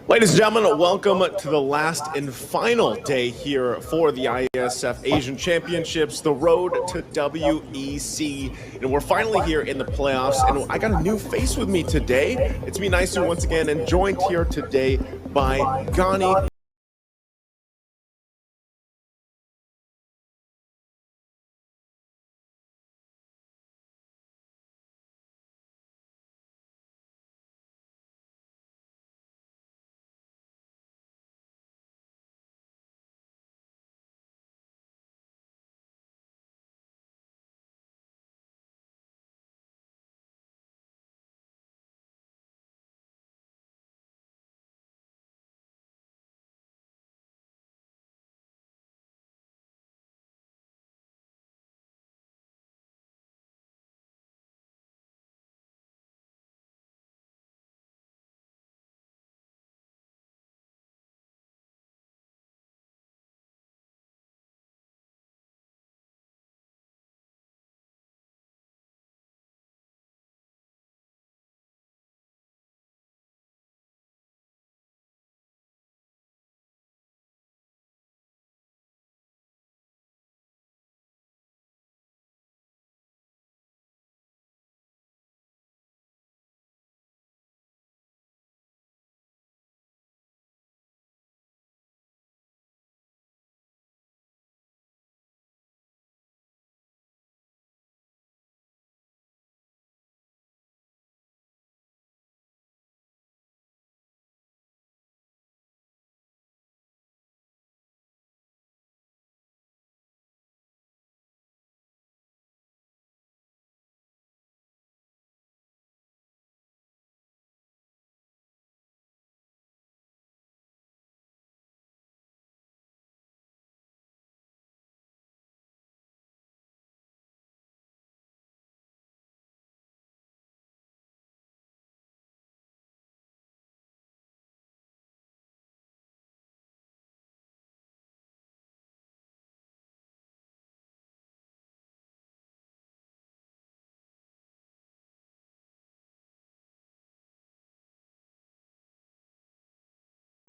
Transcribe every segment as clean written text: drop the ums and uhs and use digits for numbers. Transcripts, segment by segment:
Ladies and gentlemen, welcome to the last and final day here for the Iesf Asian Championships, the road to WEC. And we're finally here in the playoffs, and I got a new face with me today. It's me, Nicer, once again, and joined here today by Gani.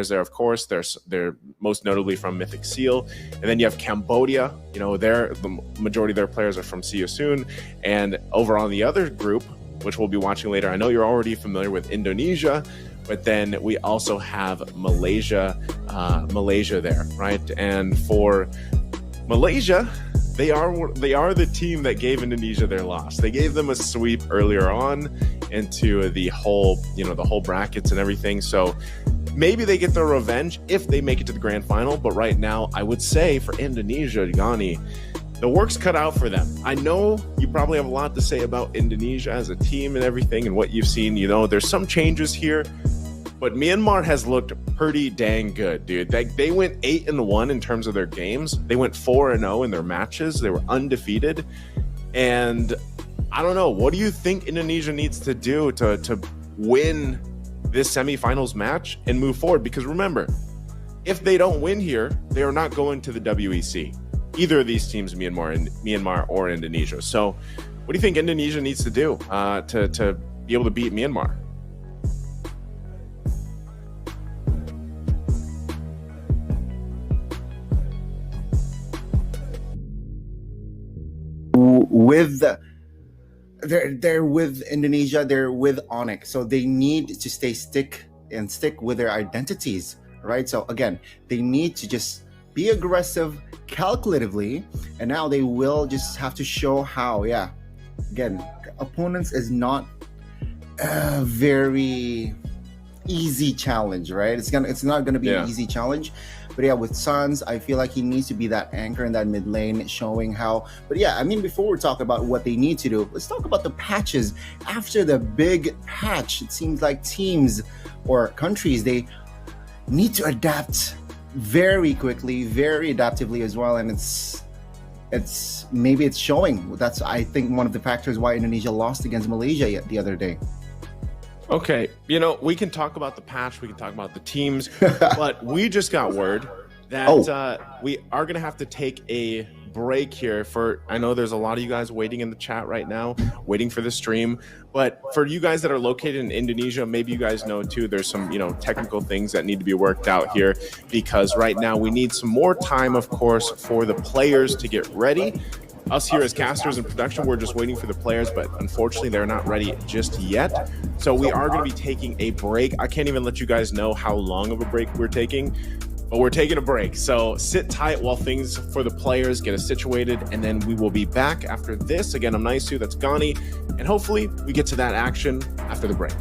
There, of course, they're most notably from Mythic Seal, and then you have Cambodia. You know, the majority of their players are from See You Soon. And over on the other group, which we'll be watching later, I know you're already familiar with Indonesia, but then we also have Malaysia there, right? And for Malaysia, they are the team that gave Indonesia their loss. They gave them a sweep earlier on into the whole brackets and everything. So maybe they get their revenge if they make it to the grand final. But right now, I would say for Indonesia, Gani, the work's cut out for them. I know you probably have a lot to say about Indonesia as a team and everything and what you've seen. You know, there's some changes here, but Myanmar has looked pretty dang good, dude. They went 8-1 in terms of their games. They went 4-0 in their matches. They were undefeated. And I don't know, what do you think Indonesia needs to do to win this semifinals match and move forward? Because remember, if they don't win here, they are not going to the WEC. Either of these teams, Myanmar or Indonesia. So what do you think Indonesia needs to do to be able to beat Myanmar? They're with Indonesia, they're with Onyx, so they need to stick with their identities, right? So again, they need to just be aggressive calculatively, and now they will just have to show how. Yeah, again, opponents is not a very easy challenge, right? It's not gonna be an easy challenge. But yeah, with Suns, I feel like he needs to be that anchor in that mid lane, showing how. But yeah, I mean, before we talk about what they need to do, let's talk about the patches. After the big patch, it seems like teams or countries, they need to adapt very quickly, very adaptively as well. And it's showing. That's, I think, one of the factors why Indonesia lost against Malaysia the other day. Okay, you know, we can talk about the patch, we can talk about the teams, but we just got word that we are going to have to take a break here for, I know there's a lot of you guys waiting in the chat right now, waiting for the stream. But for you guys that are located in Indonesia, maybe you guys know too, there's some, technical things that need to be worked out here, because right now we need some more time, of course, for the players to get ready. Us here as casters in production, we're just waiting for the players, but unfortunately they're not ready just yet. So we are going to be taking a break. I can't even let you guys know how long of a break we're taking, but we're taking a break. So sit tight while things for the players get us situated, and then we will be back after this. Again, I'm Naisu, that's Gani, and hopefully we get to that action after the break.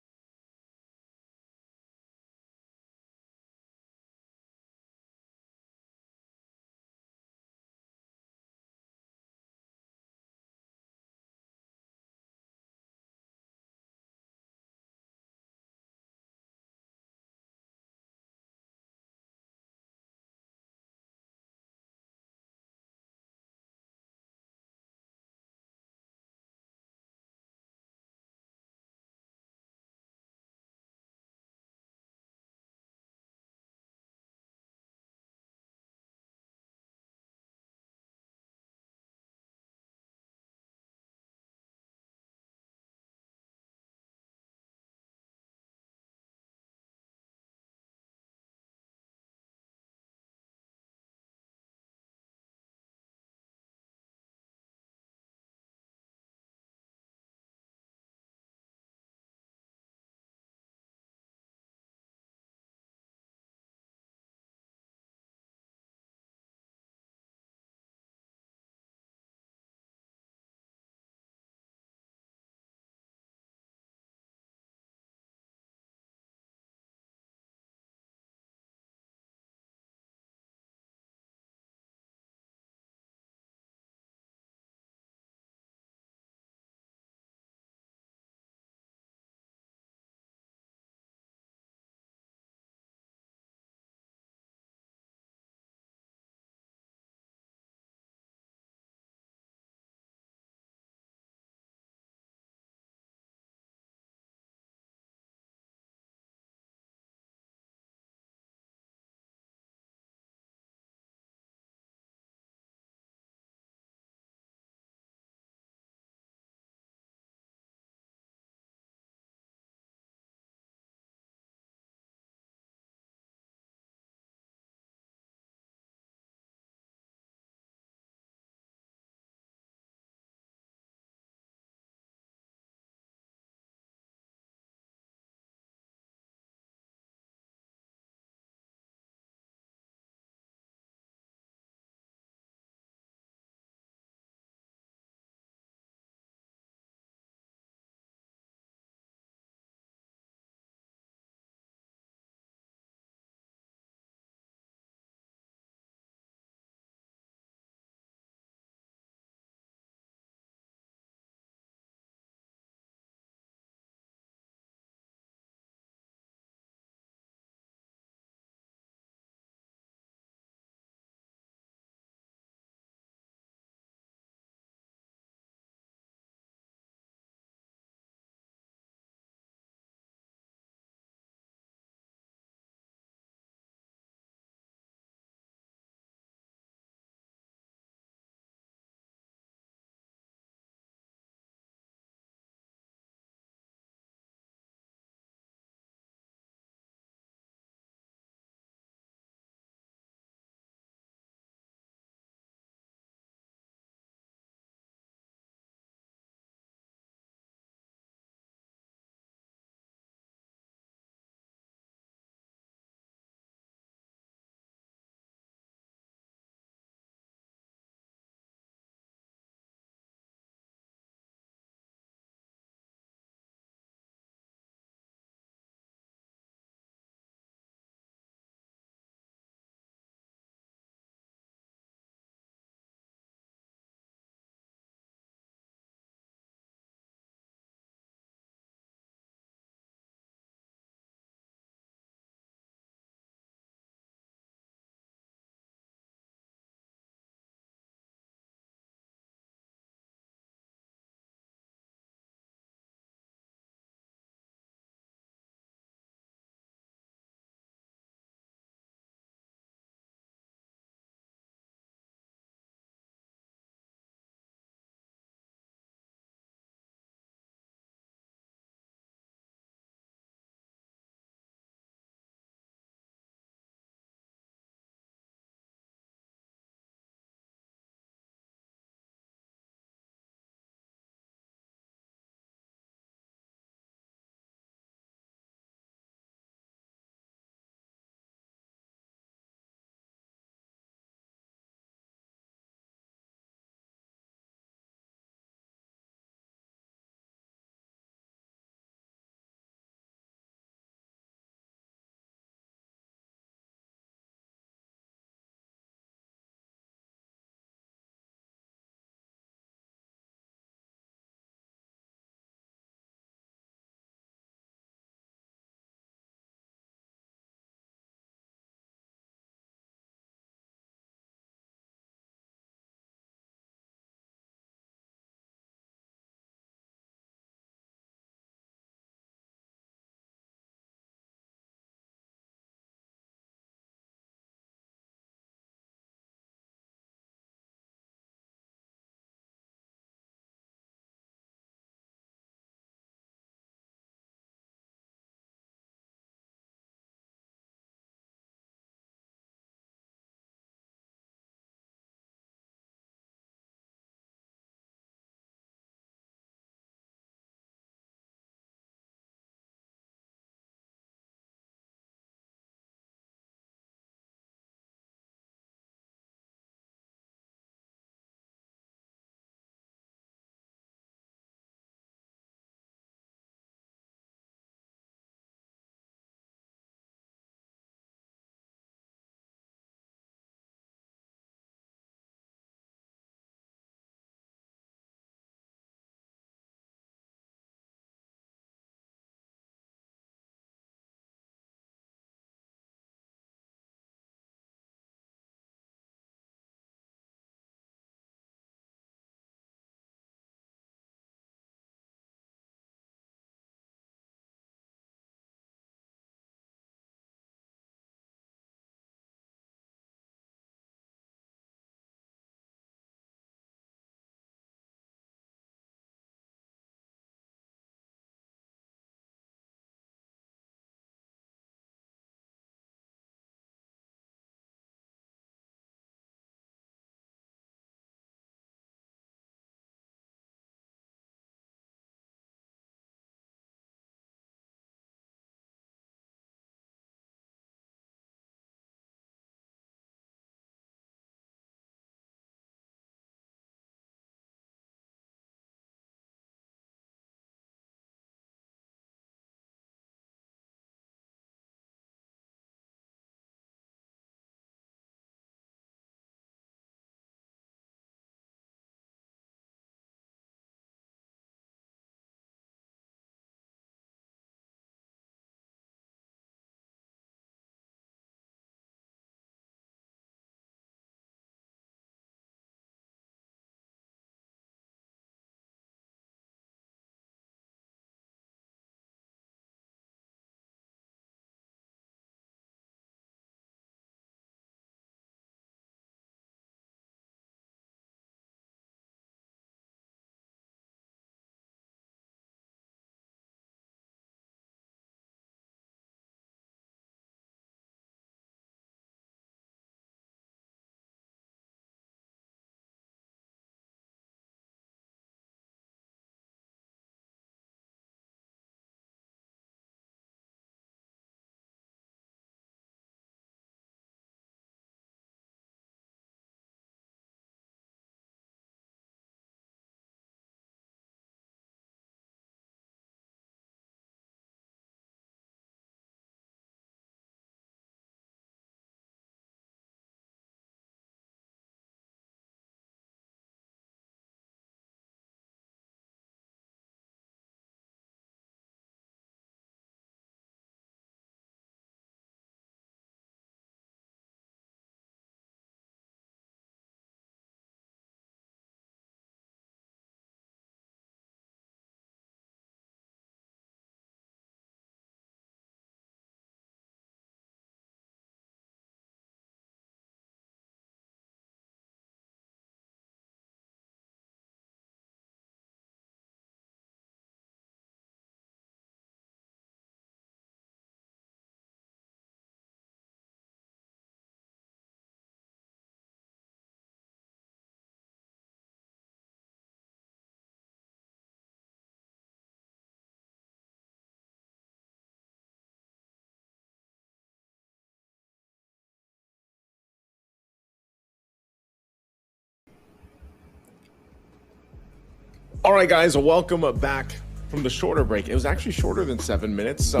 All right, guys, welcome back from the shorter break. It was actually shorter than 7 minutes, so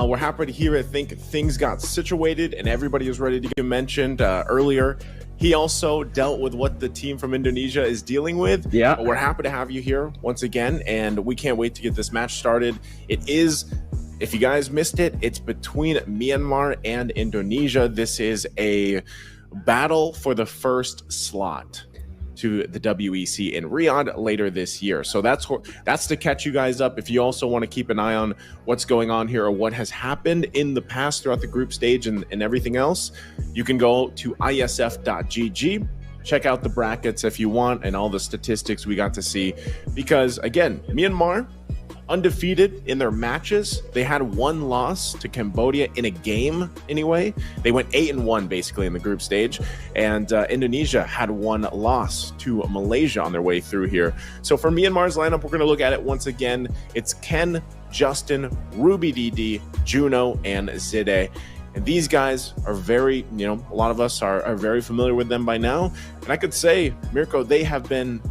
we're happy to hear. I think things got situated and everybody is ready to get mentioned. Earlier, he also dealt with what the team from Indonesia is dealing with. Yeah, but we're happy to have you here once again, and we can't wait to get this match started. It is, if you guys missed it, it's between Myanmar and Indonesia. This is a battle for the first slot to the WEC in Riyadh later this year. So that's to catch you guys up. If you also want to keep an eye on what's going on here or what has happened in the past throughout the group stage and everything else, you can go to iesf.gg, check out the brackets if you want and all the statistics we got to see. Because again, Myanmar, undefeated in their matches. They had one loss to Cambodia in a game anyway. They went 8-1 basically in the group stage. And Indonesia had one loss to Malaysia on their way through here. So for Myanmar's lineup, we're going to look at it once again. It's Ken, Justin, RubyDD, Juno, and Zide. And these guys are very, a lot of us are very familiar with them by now. And I could say, Mirko, they have been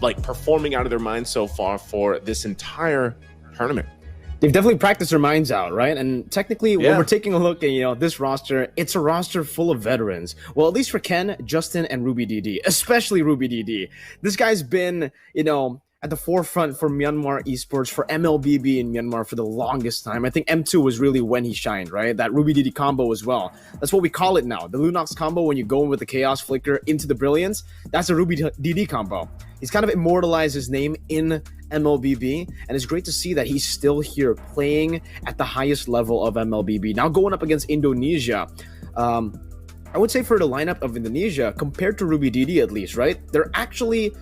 like performing out of their minds so far for this entire tournament. They've definitely practiced their minds out, right? And technically, when we're taking a look at this roster, it's a roster full of veterans. Well, at least for Ken, Justin, and RubyDD, especially RubyDD. This guy's been, at the forefront for Myanmar esports, for Mlbb in Myanmar for the longest time. I think M2 was really when he shined, right? That RubyDD combo as well. That's what we call it now. The Lunox combo, when you go in with the Chaos Flicker into the Brilliance, that's a RubyDD combo. He's kind of immortalized his name in Mlbb, and it's great to see that he's still here playing at the highest level of Mlbb. Now going up against Indonesia, I would say for the lineup of Indonesia, compared to RubyDD at least, right? They're actually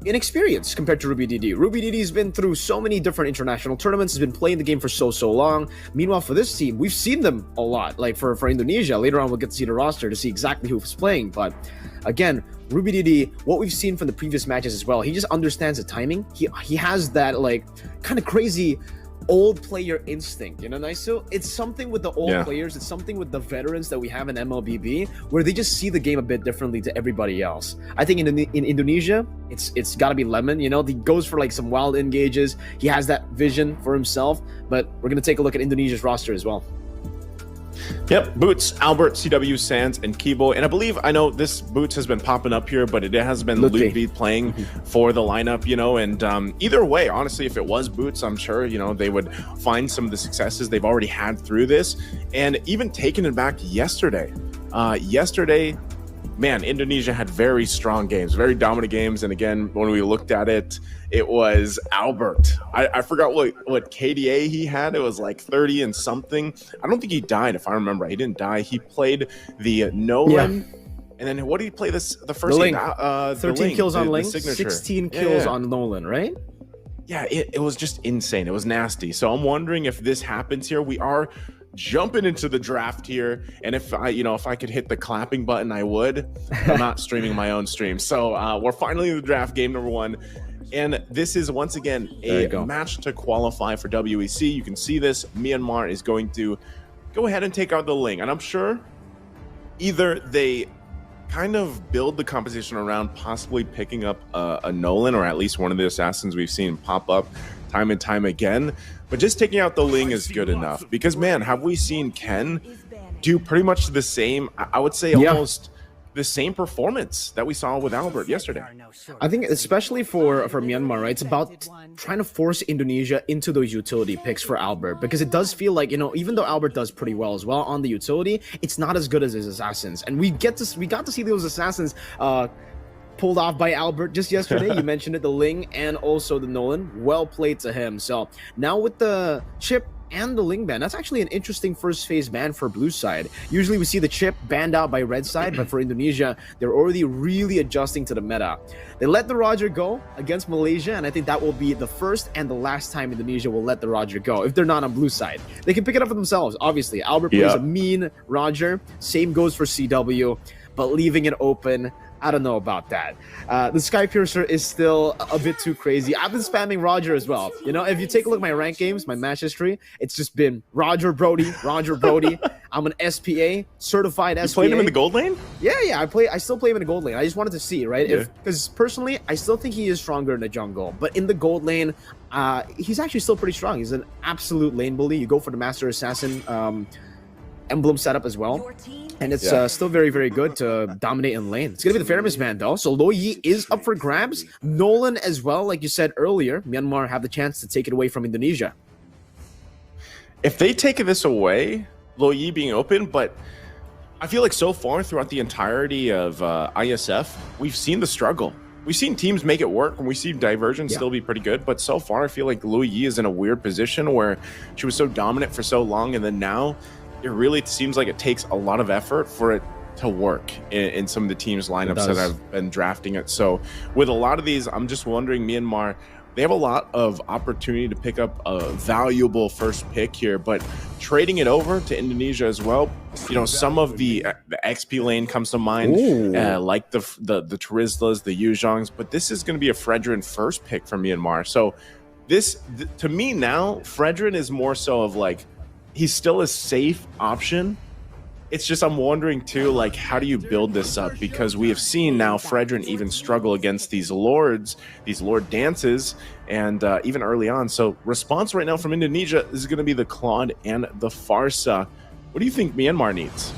inexperienced compared to RubyDD. RubyDD's been through so many different international tournaments, has been playing the game for so long. Meanwhile, for this team, we've seen them a lot. Like for Indonesia, later on we'll get to see the roster to see exactly who's playing. But again, RubyDD, what we've seen from the previous matches as well, he just understands the timing. He has that like kind of crazy old player instinct, Naisu? It's something with the old players, it's something with the veterans that we have in MLBB, where they just see the game a bit differently to everybody else. I think in Indonesia, it's got to be Lemon, he goes for like some wild engages, he has that vision for himself, but we're going to take a look at Indonesia's roster as well. Yep, Boots, Albert, CW, Sands, and Kibo. And I know this Boots has been popping up here, but it has been Mlbb playing for the lineup, and either way, honestly, if it was Boots, I'm sure, they would find some of the successes they've already had through this. And even taking it back yesterday, man, Indonesia had very strong games, very dominant games. And again, when we looked at it, it was Albert. I forgot what KDA he had. It was like 30 and something. I don't think he died, if I remember. He didn't die. He played the Nolan. And then what did he play the first Ling. game? 13 kills on Ling, signature. 16 kills on Nolan, right? Yeah, it was just insane. It was nasty. So I'm wondering if this happens here. We are jumping into the draft here, and if I could hit the clapping button, I would. I'm not streaming my own stream. So we're finally in the draft, game number 1. And this is once again a match to qualify for WEC. You can see this. Myanmar is going to go ahead and take out the Ling. And I'm sure either they kind of build the composition around possibly picking up a Nolan, or at least one of the assassins we've seen pop up time and time again. But just taking out the Ling is good enough. Because, man, have we seen Ken do pretty much the same, I would say almost the same performance that we saw with Albert yesterday. I think especially for Myanmar, right? It's about trying to force Indonesia into those utility picks for Albert, because it does feel like, even though Albert does pretty well as well on the utility, it's not as good as his assassins. And we got to see those assassins pulled off by Albert just yesterday. You mentioned it, the Ling and also the Nolan. Well played to him. So now with the chip and the Ling ban, that's actually an interesting first phase ban for blue side. Usually we see the chip banned out by red side, but for Indonesia, they're already really adjusting to the meta. They let the Roger go against Malaysia, and I think that will be the first and the last time Indonesia will let the Roger go if they're not on blue side. They can pick it up for themselves, obviously. Albert plays a mean Roger. Same goes for CW, but leaving it open, I don't know about that. The Sky Piercer is still a bit too crazy. I've been spamming Roger as well. You know, if you take a look at my rank games, my match history, it's just been Roger Brody, Roger Brody. I'm an SPA, certified SPA. You played him in the gold lane? Yeah, I still play him in the gold lane. I just wanted to see, right? Because personally, I still think he is stronger in the jungle. But in the gold lane, he's actually still pretty strong. He's an absolute lane bully. You go for the Master Assassin emblem setup as well. And it's still very, very good to dominate in lane. It's going to be the Fairness Man, though. So Lo Yi is up for grabs. Nolan as well, like you said earlier. Myanmar have the chance to take it away from Indonesia. If they take this away, Lo Yi being open, but I feel like so far throughout the entirety of Iesf, we've seen the struggle. We've seen teams make it work, and we see Diversion still be pretty good, but so far I feel like Lo Yi is in a weird position where she was so dominant for so long, and then now it really seems like it takes a lot of effort for it to work in some of the teams' lineups that I've been drafting it. So with a lot of these, I'm just wondering, Myanmar, they have a lot of opportunity to pick up a valuable first pick here, but trading it over to Indonesia as well, you know, some of the XP lane comes to mind, like the Terizlas, the Yuzhongs, but this is going to be a Fredrin first pick from Myanmar. So this, to me now, Fredrin is more so of like, he's still a safe option. It's just I'm wondering too, like, how do you build this up? Because we have seen now Fredrin even struggle against these lord dances, and even early on. So response right now from Indonesia is going to be the Claude and the Farsa. What do you think Myanmar needs?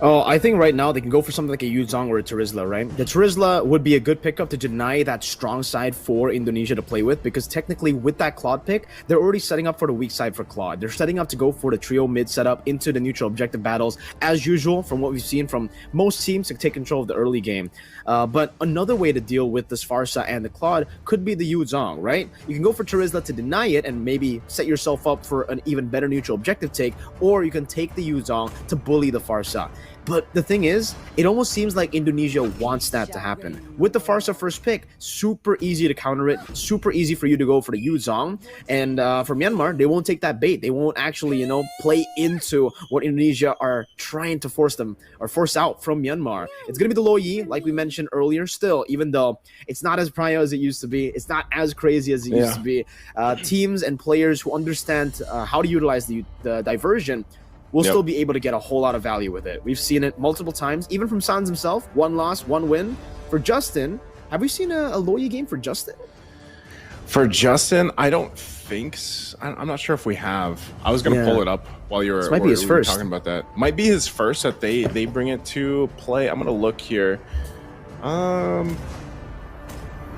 Oh, I think right now they can go for something like a Yuzhong or a Terizla, right? The Terizla would be a good pickup to deny that strong side for Indonesia to play with, because technically with that Claude pick, they're already setting up for the weak side for Claude. They're setting up to go for the trio mid setup into the neutral objective battles, as usual, from what we've seen from most teams to take control of the early game. But another way to deal with this Farsa and the Claude could be the Yuzhong, right? You can go for Terizla to deny it and maybe set yourself up for an even better neutral objective take, or you can take the Yuzhong to bully the Farsa. But the thing is, it almost seems like Indonesia wants that to happen. With the Farsa first pick, super easy to counter it, super easy for you to go for the Yuzhong. And for Myanmar, they won't take that bait. They won't actually, you know, play into what Indonesia are trying to force them or force out from Myanmar. It's going to be the Lo Yi, like we mentioned earlier, still, even though it's not as prio as it used to be. It's not as crazy as it used to be. Teams and players who understand how to utilize the diversion will still be able to get a whole lot of value with it. We've seen it multiple times, even from Sans himself. 1 loss, 1 win. For Justin, have we seen a Lo Yi game for Justin? For Justin, I don't think so. I'm not sure if we have. I was going to pull it up while you were, might be his first. Talking about that. Might be his first that they bring it to play. I'm going to look here.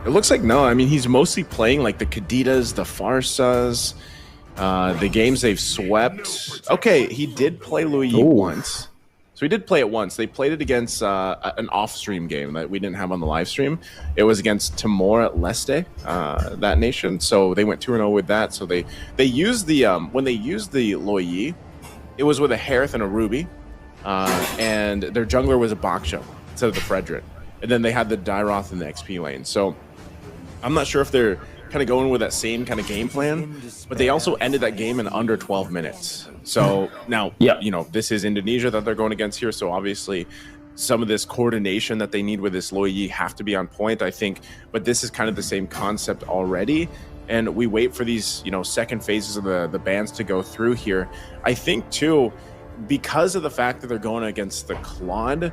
It looks like no. I mean, he's mostly playing like the Kaditas, the Farsas, the games they've swept. Okay, he did play Lo Yi once. So he did play it once. They played it against an off-stream game that we didn't have on the live stream. It was against Timor-Leste, that nation. So they went 2-0 with that. So they used the when they used the Lo Yi, it was with a Harith and a Ruby, and their jungler was a Baksha instead of the Fredrin. And then they had the Dyroth in the XP lane. So I'm not sure if they're kind of going with that same kind of game plan, but they also ended that game in under 12 minutes. So now, you know, this is Indonesia that they're going against here. So obviously some of this coordination that they need with this Lo Yi have to be on point, I think, but this is kind of the same concept already. And we wait for these, you know, second phases of the bans to go through here. I think too, because of the fact that they're going against the Claude,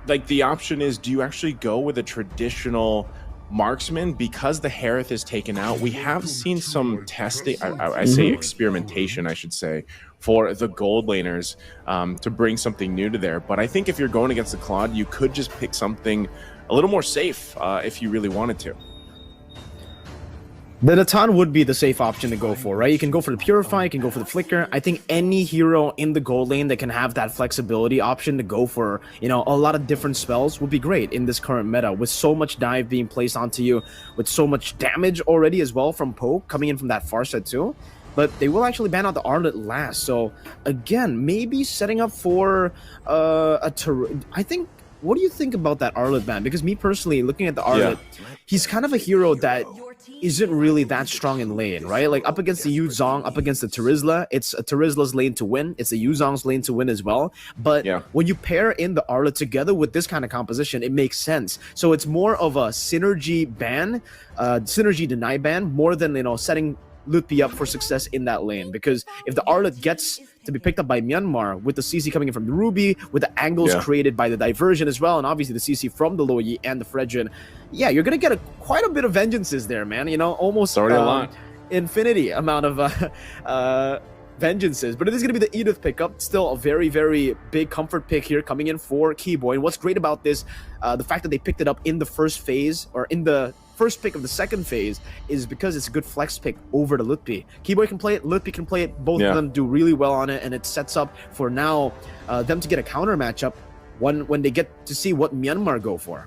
like the option is, do you actually go with a traditional marksman? Because the Harith is taken out, we have seen some testing, I say experimentation, I should say, for the gold laners to bring something new to there. But I think if you're going against the Claude, you could just pick something a little more safe if you really wanted to. The Natan would be the safe option to go for, right? You can go for the Purify, you can go for the Flicker. I think any hero in the gold lane that can have that flexibility option to go for, you know, a lot of different spells would be great in this current meta, with so much dive being placed onto you, with so much damage already as well from Poke coming in from that far set too. But they will actually ban out the Arlet last. So again, maybe setting up for I think what do you think about that Arlet ban? Because me personally, looking at the Arlet, he's kind of a hero that isn't really that strong in lane, right? Like up against the Yuzong, up against the Terizla, it's a Terizla's lane to win. It's a Yuzong's lane to win as well. But when you pair in the Arlet together with this kind of composition, it makes sense. So it's more of a synergy ban, synergy deny ban, more than, you know, setting Lutpi up for success in that lane. Because if the Arlet gets to be picked up by Myanmar with the CC coming in from the Ruby, with the angles created by the diversion as well, and obviously the CC from the Loyi and the Fredrin, yeah, you're gonna get quite a bit of vengeances there, man. You know, almost a lot. Infinity amount of vengeances. But it is going to be the Edith pickup. Still a very, very big comfort pick here coming in for Keyboy. And what's great about this, the fact that they picked it up in the first phase, or in the first pick of the second phase, is because it's a good flex pick over to Lutpi. Keyboy can play it, Lutpi can play it. Both of them do really well on it, and it sets up for now them to get a counter matchup when they get to see what Myanmar go for.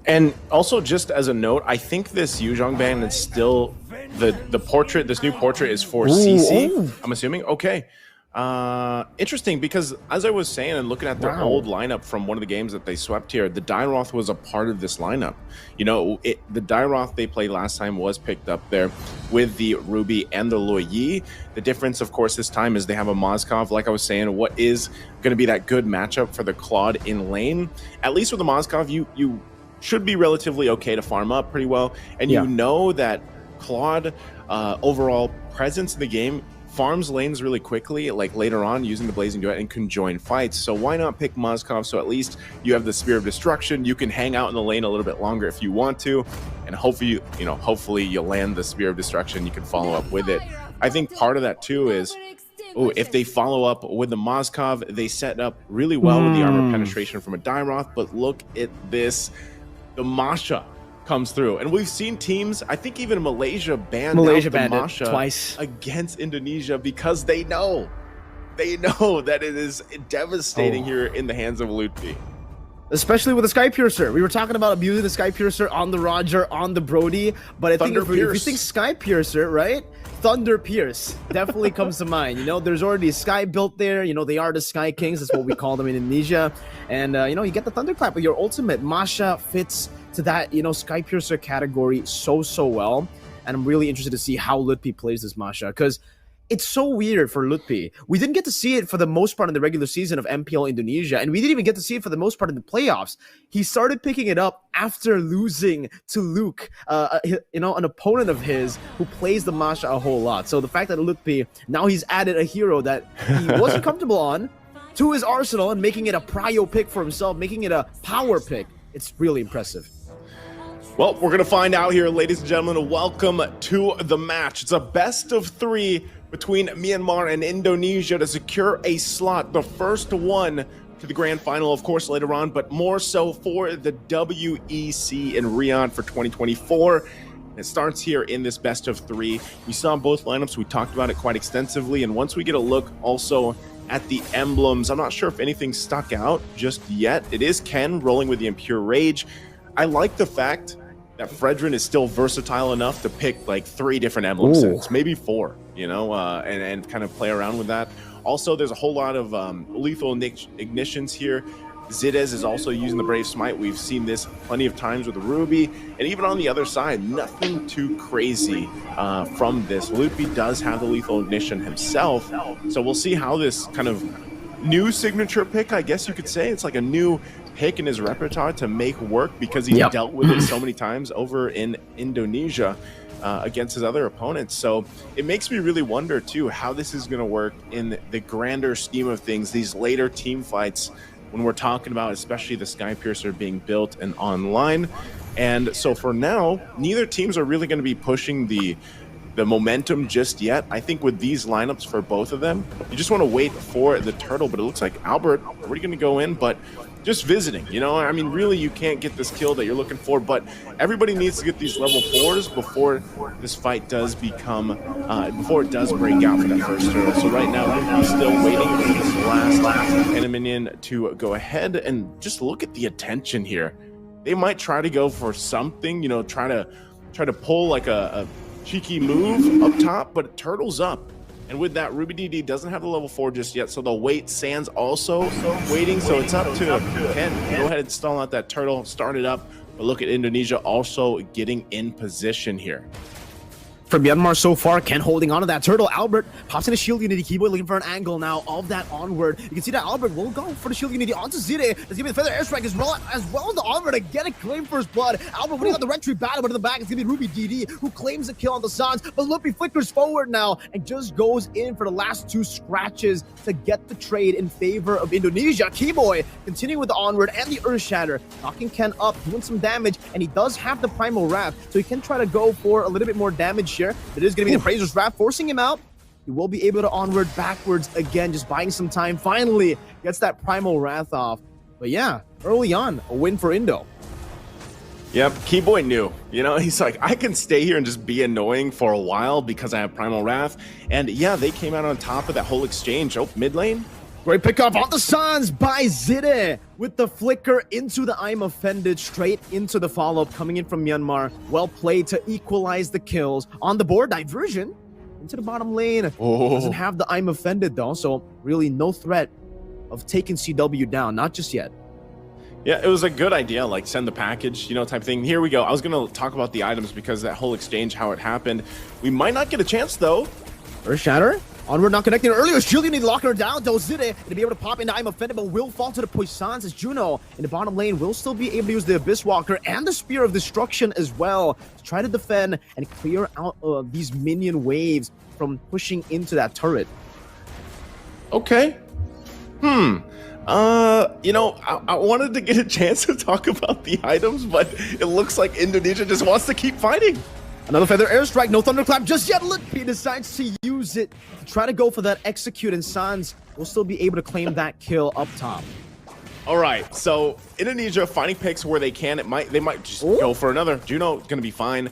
And also, just as a note, I think this Yuzong ban is still the portrait. This new portrait is for CC. I'm assuming. Okay, interesting, because as I was saying and looking at their old lineup from one of the games that they swept here, the Dairoth was a part of this lineup. You know, the Dairoth they played last time was picked up there with the Ruby and the Loyi. The difference, of course, this time is they have a Mozkov. Like I was saying, what is going to be that good matchup for the Claude in lane? At least with the Mozkov, you should be relatively okay to farm up pretty well, and you know that Claude overall presence in the game farms lanes really quickly, like later on using the Blazing Duet, and can join fights. So why not pick Mozkov? So at least you have the Spear of Destruction. You can hang out in the lane a little bit longer if you want to, and hopefully you land the Spear of Destruction. You can follow up with it. I think part of that too is, if they follow up with the Mozkov, they set up really well with the armor penetration from a Dairoth. But look at this. The Masha comes through, and we've seen teams, I think even Malaysia banned the Masha twice against Indonesia, because they know that it is devastating here in the hands of Lutpi. Especially with the Sky Piercer. We were talking about abusing the Sky Piercer on the Roger, on the Brody, but I think if you think Sky Piercer, right? Thunder Pierce definitely comes to mind. You know, there's already a Sky built there. You know, they are the Sky Kings. That's what we call them in Indonesia. And, you know, you get the Thunderclap with your ultimate. Masha fits to that, you know, Sky Piercer category so well. And I'm really interested to see how Lutpi plays this Masha, because it's so weird for Lutpi. We didn't get to see it for the most part in the regular season of MPL Indonesia, and we didn't even get to see it for the most part in the playoffs. He started picking it up after losing to Luke, you know, an opponent of his who plays the Masha a whole lot. So the fact that Lutpi, now he's added a hero that he wasn't comfortable on to his arsenal and making it a prio pick for himself, making it a power pick, it's really impressive. Well, we're going to find out here, ladies and gentlemen. Welcome to the match. It's a best of 3 between Myanmar and Indonesia to secure a slot, the first one to the grand final, of course, later on, but more so for the WEC in Riyadh for 2024. It starts here in this best of 3. We saw both lineups. We talked about it quite extensively, and once we get a look also at the emblems, I'm not sure if anything stuck out just yet. It is Ken rolling with the Impure Rage. I like the fact that Fredrin is still versatile enough to pick like 3 different emblem sets, maybe 4, you know, and kind of play around with that. Also, there's a whole lot of lethal ignitions here. Zidez is also using the Brave Smite. We've seen this plenty of times with the Ruby, and even on the other side, nothing too crazy from this. Lutpi does have the lethal ignition himself, so we'll see how this kind of new signature pick, I guess you could say, it's like a new pick in his repertoire to make work, because he's dealt with it so many times over in Indonesia against his other opponents. So it makes me really wonder too how this is going to work in the grander scheme of things, these later team fights, when we're talking about especially the Sky Piercer being built and online. And so for now, neither teams are really going to be pushing the momentum just yet. I think with these lineups for both of them, you just want to wait for the turtle. But it looks like Albert already going to go in, but just visiting, you know. I mean, really, you can't get this kill that you're looking for, but everybody needs to get these level 4s before this fight does become, before it does break out for that first turtle. So right now, we're still waiting for this last enemy minion to go ahead, and just look at the attention here. They might try to go for something, you know, try to pull like a cheeky move up top, but turtle's up. And with that, RubyDD doesn't have the level 4 just yet, so they'll wait. Sans also waiting, so it's up to Ken. Go ahead and stall out that turtle, start it up. But look at Indonesia also getting in position here. For Myanmar so far, Ken holding on to that turtle. Albert pops in a shield unity. Keyboy looking for an angle now of that onward. You can see that Albert will go for the shield unity onto Zide. There's gonna be the feather airstrike as well as the onward to get a claim for his blood. Albert winning on the retreat battle, but in the back it's gonna be RubyDD who claims the kill on the Sans. But Lupi flickers forward now and just goes in for the last 2 scratches to get the trade in favor of Indonesia. Keyboy continuing with the onward and the Earth Shatter, knocking Ken up, doing some damage, and he does have the Primal Wrath, so he can try to go for a little bit more damage here. It is going to be the Appraiser's Wrath forcing him out. He will be able to onward backwards again, just buying some time. Finally gets that Primal Wrath off. But yeah, early on, a win for Indo. Yep, Keyboy knew. You know, he's like, I can stay here and just be annoying for a while because I have Primal Wrath. And yeah, they came out on top of that whole exchange. Oh, mid lane. Great pickup on the Sans by Zide with the flicker into the I'm Offended, straight into the follow-up coming in from Myanmar. Well played to equalize the kills. On the board, diversion into the bottom lane. Doesn't have the I'm Offended though, so really no threat of taking CW down, not just yet. Yeah, it was a good idea, like send the package, you know, type thing. Here we go. I was going to talk about the items because that whole exchange, how it happened. We might not get a chance though. Earth Shatter. Onward not connecting earlier. Shield unity locking her down. Dozide to be able to pop into I'm Offended, but will fall to the Puissance as Juno in the bottom lane will still be able to use the Abyss Walker and the Spear of Destruction as well to try to defend and clear out these minion waves from pushing into that turret. Okay. You know, I wanted to get a chance to talk about the items, but it looks like Indonesia just wants to keep fighting. Another feather airstrike, no thunderclap just yet. Lippy decides to use it to try to go for that execute, and Sans will still be able to claim that kill up top. All right, so Indonesia finding picks where they can. They might just go for another. Juno gonna be fine.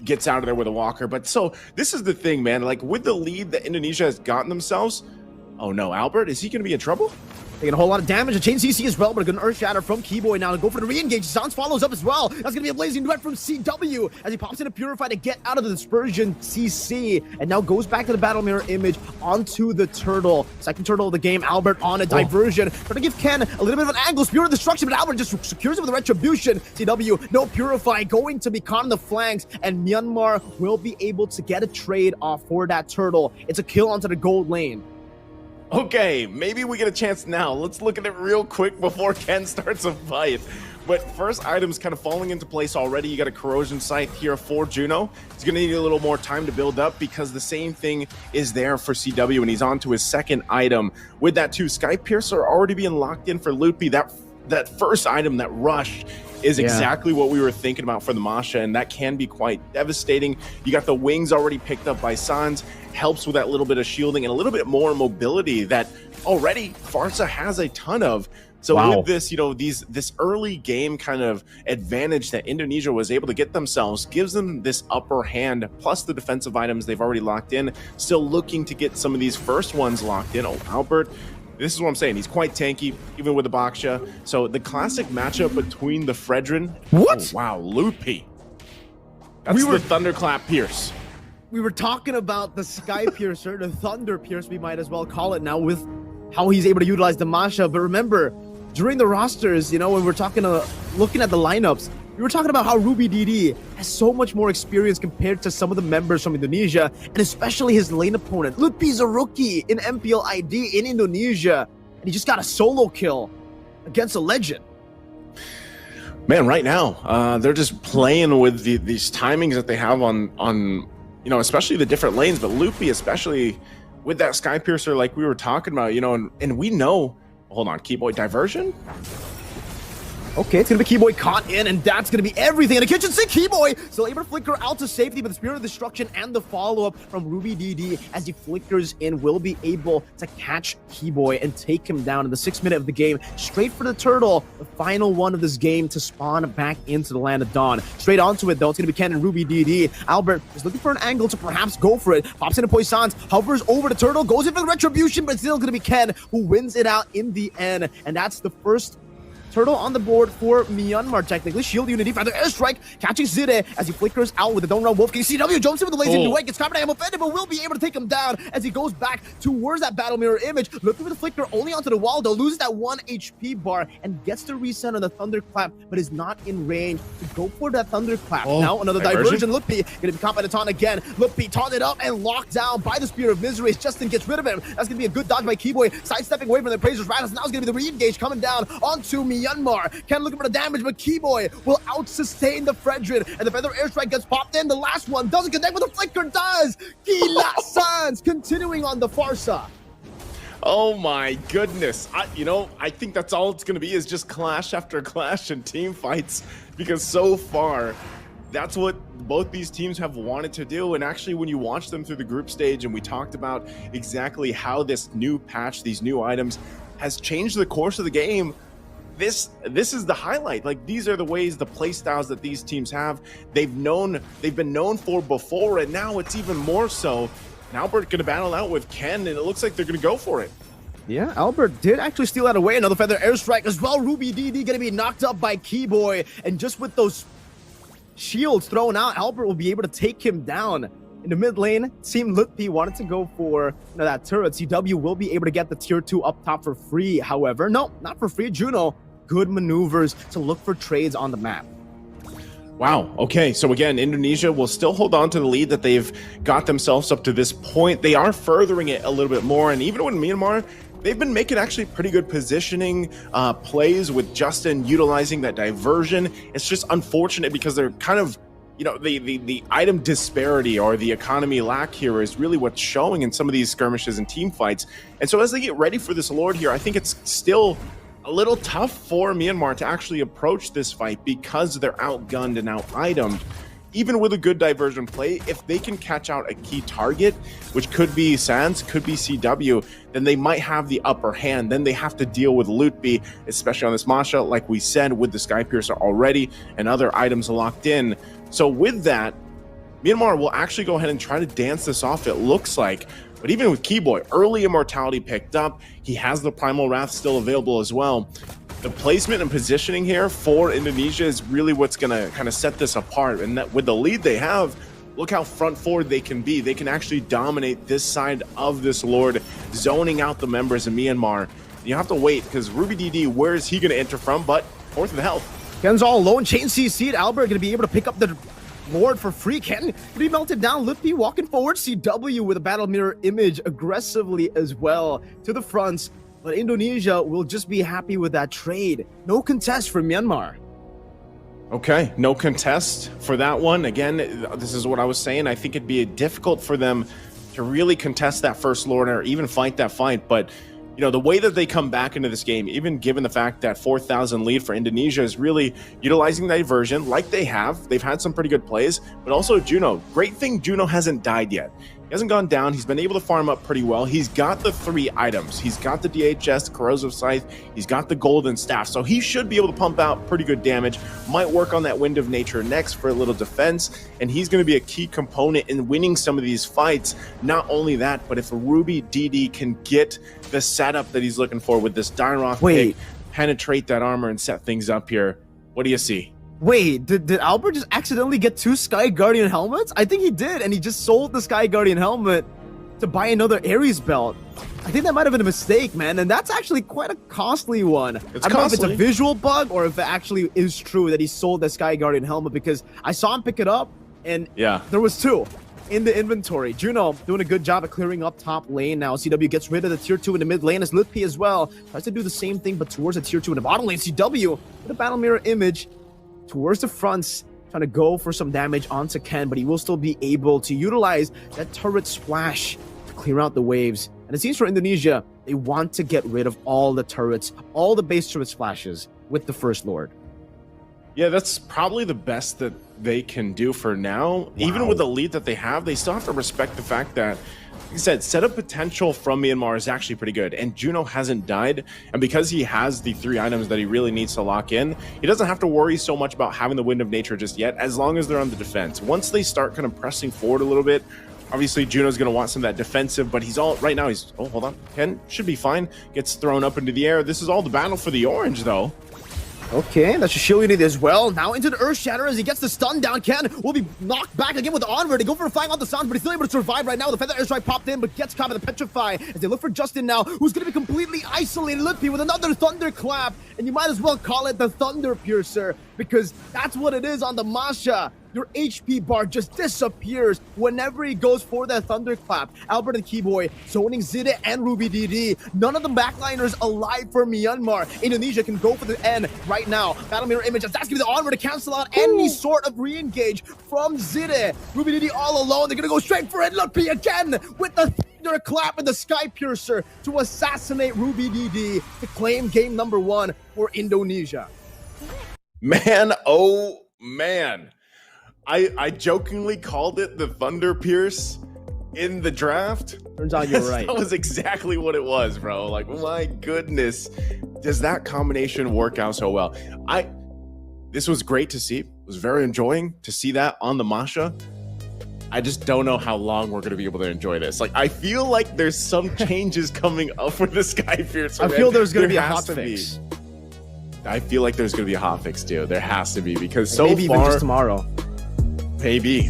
Gets out of there with a walker. But so this is the thing, man. Like with the lead that Indonesia has gotten themselves. Oh no, Albert, is he gonna be in trouble? Taking a whole lot of damage. A chain CC as well, but a good Earth Shatter from Keyboy now to go for the re-engage. Sans follows up as well. That's going to be a blazing duet from CW as he pops in a Purify to get out of the Dispersion CC and now goes back to the Battle Mirror image onto the turtle. Second turtle of the game, Albert on a diversion. Trying to give Ken a little bit of an angle. Spear of Destruction, but Albert just secures it with a Retribution. CW, no Purify, going to be caught on the flanks, and Myanmar will be able to get a trade off for that turtle. It's a kill onto the gold lane. Okay, maybe we get a chance now. Let's look at it real quick before Ken starts a fight. But first items kind of falling into place already. You got a Corrosion Scythe here for Juno. He's going to need a little more time to build up because the same thing is there for CW, and he's on to his second item. With that too, Sky Piercer already being locked in for Loopy. That first item, that rush, is exactly what we were thinking about for the Masha, and that can be quite devastating. You got the wings already picked up by Sans, helps with that little bit of shielding and a little bit more mobility that already Farsa has a ton of. So with this, you know, this early game kind of advantage that Indonesia was able to get themselves gives them this upper hand, plus the defensive items they've already locked in. Still looking to get some of these first ones locked in. Oh, Albert, this is what I'm saying. He's quite tanky, even with the Baksha. So the classic matchup between the Fredrin. What? Oh, wow, Loopy. That's the Thunderclap Pierce. We were talking about the Sky Piercer, the Thunder Pierce, we might as well call it now, with how he's able to utilize the Masha. But remember, during the rosters, you know, when we're talking, looking at the lineups, we were talking about how RubyDD has so much more experience compared to some of the members from Indonesia, and especially his lane opponent. Lutfi's a rookie in MPL ID in Indonesia, and he just got a solo kill against a legend. Man, right now, they're just playing with these timings that they have on you know, especially the different lanes, but Loopy, especially with that Sky Piercer, like we were talking about, you know, and we know, hold on, Keyboy diversion? Okay, it's gonna be Keyboy caught in, and that's gonna be everything in the kitchen sink. Keyboy still able to flicker out to safety, but the Spirit of Destruction and the follow-up from RubyDD as he flickers in will be able to catch Keyboy and take him down in the 6th minute of the game. Straight for the turtle, the final one of this game to spawn back into the Land of Dawn. Straight onto it though, it's gonna be Ken and RubyDD. Albert is looking for an angle to perhaps go for it. Pops into Poissons, hovers over the turtle, goes in for the Retribution, but it's still gonna be Ken who wins it out in the end. And that's the first Turtle on the board for Myanmar, technically. Shield Unity, Feather Airstrike, catching Zide as he flickers out with the Don't Run Wolf King. CW jumps in with the lazy Duet, gets caught by him offended, but will be able to take him down as he goes back towards that battle mirror image. Looking for the flicker only onto the wall, though, loses that 1 HP bar and gets to reset on the Thunderclap, but is not in range to go for that Thunderclap. Now another diversion. Lutpi gonna be caught by the taunt again. Lutpi taunted up and locked down by the Spear of Misery. Justin gets rid of him. That's gonna be a good dodge by Keyboy, sidestepping away from the Praisers Rattles. Now it's gonna be the re-engage coming down onto Myanmar. Ken looking for the damage, but Keyboy will out-sustain the Fredrid, and the Feather Airstrike gets popped in. The last one doesn't connect, but the flicker does. Gila Sans continuing on the Farsa. Oh my goodness. I think that's all it's going to be, is just clash after clash and team fights, because so far that's what both these teams have wanted to do. And actually, when you watch them through the group stage and we talked about exactly how this new patch, these new items, has changed the course of the game, this is the highlight. Like, these are the ways, the play styles that these teams have. They've been known for before, and now it's even more so. And Albert gonna battle out with Ken, and it looks like they're gonna go for it. Yeah, Albert did actually steal that away. Another Feather Airstrike as well. Ruby DD gonna be knocked up by Keyboy, and just with those shields thrown out, Albert will be able to take him down. In the mid lane, Team Lutpi wanted to go for that turret. CW will be able to get the tier 2 up top for free. However, no, not for free. Juno, good maneuvers to look for trades on the map. Wow. Okay. So again, Indonesia will still hold on to the lead that they've got themselves up to this point. They are furthering it a little bit more. And even when Myanmar, they've been making actually pretty good positioning plays with Justin utilizing that diversion. It's just unfortunate because they're kind of, the item disparity or the economy lack here is really what's showing in some of these skirmishes and team fights. And so as they get ready for this Lord here, I think it's still a little tough for Myanmar to actually approach this fight because they're outgunned and out-itemed. Even with a good diversion play, if they can catch out a key target, which could be Sans, could be CW, then they might have the upper hand. Then they have to deal with Lutpi, especially on this Masha, like we said, with the Skypiercer already and other items locked in. So with that, Myanmar will actually go ahead and try to dance this off, it looks like. But even with Keyboy, early immortality picked up. He has the Primal Wrath still available as well. The placement and positioning here for Indonesia is really what's going to kind of set this apart. And that with the lead they have, look how front forward they can be. They can actually dominate this side of this Lord, zoning out the members of Myanmar. You have to wait, because Ruby DD, where is he going to enter from? But fourth of the health. Ken's all alone. Chain CC'd. Albert going to be able to pick up the Lord for free. Ken be melted down. Lutpi walking forward. CW with a battle mirror image aggressively as well to the fronts. But Indonesia will just be happy with that trade. No contest for Myanmar. Okay, no contest for that one. Again, this is what I was saying. I think it'd be difficult for them to really contest that first Lord or even fight that fight. But the way that they come back into this game, even given the fact that 4,000 lead for Indonesia is really utilizing diversion like they have. They've had some pretty good plays, but also Juno. Great thing, Juno hasn't died yet. He hasn't gone down. He's been able to farm up pretty well. He's got the 3 items. He's got the DHS, Corrosive Scythe. He's got the Golden Staff. So he should be able to pump out pretty good damage. Might work on that Wind of Nature next for a little defense. And he's going to be a key component in winning some of these fights. Not only that, but if Ruby DD can get the setup that he's looking for with this Dyroth pick, penetrate that armor and set things up here, what do you see? Wait, did Albert just accidentally get 2 Sky Guardian helmets? I think he did, and he just sold the Sky Guardian helmet to buy another Ares belt. I think that might have been a mistake, man, and that's actually quite a costly one. I don't know if it's a visual bug or if it actually is true that he sold the Sky Guardian helmet, because I saw him pick it up, and there was 2 in the inventory. Juno doing a good job at clearing up top lane now. CW gets rid of the tier 2 in the mid lane as Lutpi as well tries to do the same thing, but towards the tier 2 in the bottom lane. CW with a battle mirror image towards the fronts, trying to go for some damage onto Ken, but he will still be able to utilize that turret splash to clear out the waves. And it seems for Indonesia, they want to get rid of all the turrets, all the base turret splashes with the First Lord. Yeah, that's probably the best that they can do for now. Wow. Even with the lead that they have, they still have to respect the fact that, like I said, setup potential from Myanmar is actually pretty good, and Juno hasn't died, and because he has the 3 items that he really needs to lock in, he doesn't have to worry so much about having the Wind of Nature just yet, as long as they're on the defense. Once they start kind of pressing forward a little bit, obviously Juno's going to want some of that defensive, but right now hold on, Ken should be fine, gets thrown up into the air. This is all the battle for the orange, though. Okay, that's a shield unit as well. Now into the Earth Shatter as he gets the stun down. Ken will be knocked back again with the Onward. They go for a flying on the sounds, but he's still able to survive right now. The Feather Airstrike popped in, but gets caught by the Petrify as they look for Justin now, who's going to be completely isolated. Lippy with another Thunderclap, and you might as well call it the Thunder Piercer, because that's what it is on the Masha. Your HP bar just disappears whenever he goes for that Thunderclap. Albert and Keyboy zoning Zide and Ruby DD. None of the backliners alive for Myanmar. Indonesia can go for the end right now. Battle Mirror Image, that's going to be the Onward to cancel out any sort of re-engage from Zide. Ruby DD all alone. They're going to go straight for it. Luppy again with the Thunderclap and the Sky Piercer to assassinate Ruby DD to claim game number 1 for Indonesia. Man, oh man. I jokingly called it the Thunder Pierce in the draft. Turns out you're right. That was exactly what it was, bro. Like, my goodness, does that combination work out so well? This was great to see. It was very enjoying to see that on the Masha. I just don't know how long we're going to be able to enjoy this. Like, I feel like there's some changes coming up for the Sky Piercer. I feel there's going to be a hot fix. I feel like there's going to be a hot fix, too. There has to be, because so maybe far... even just tomorrow. Maybe,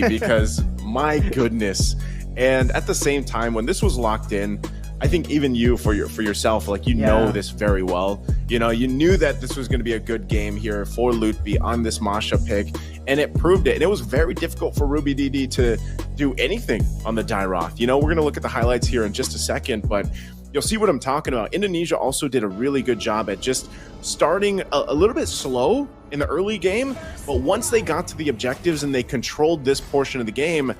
because my goodness. And at the same time, when this was locked in, I think even you for yourself, like, you know this very well. You know, you knew that this was going to be a good game here for Lutfi on this Masha pick, and it proved it. And it was very difficult for Ruby DD to do anything on the Dairoth. You know, we're going to look at the highlights here in just a second, but you'll see what I'm talking about. Indonesia also did a really good job at just starting a little bit slow in the early game, but once they got to the objectives and they controlled this portion of the game,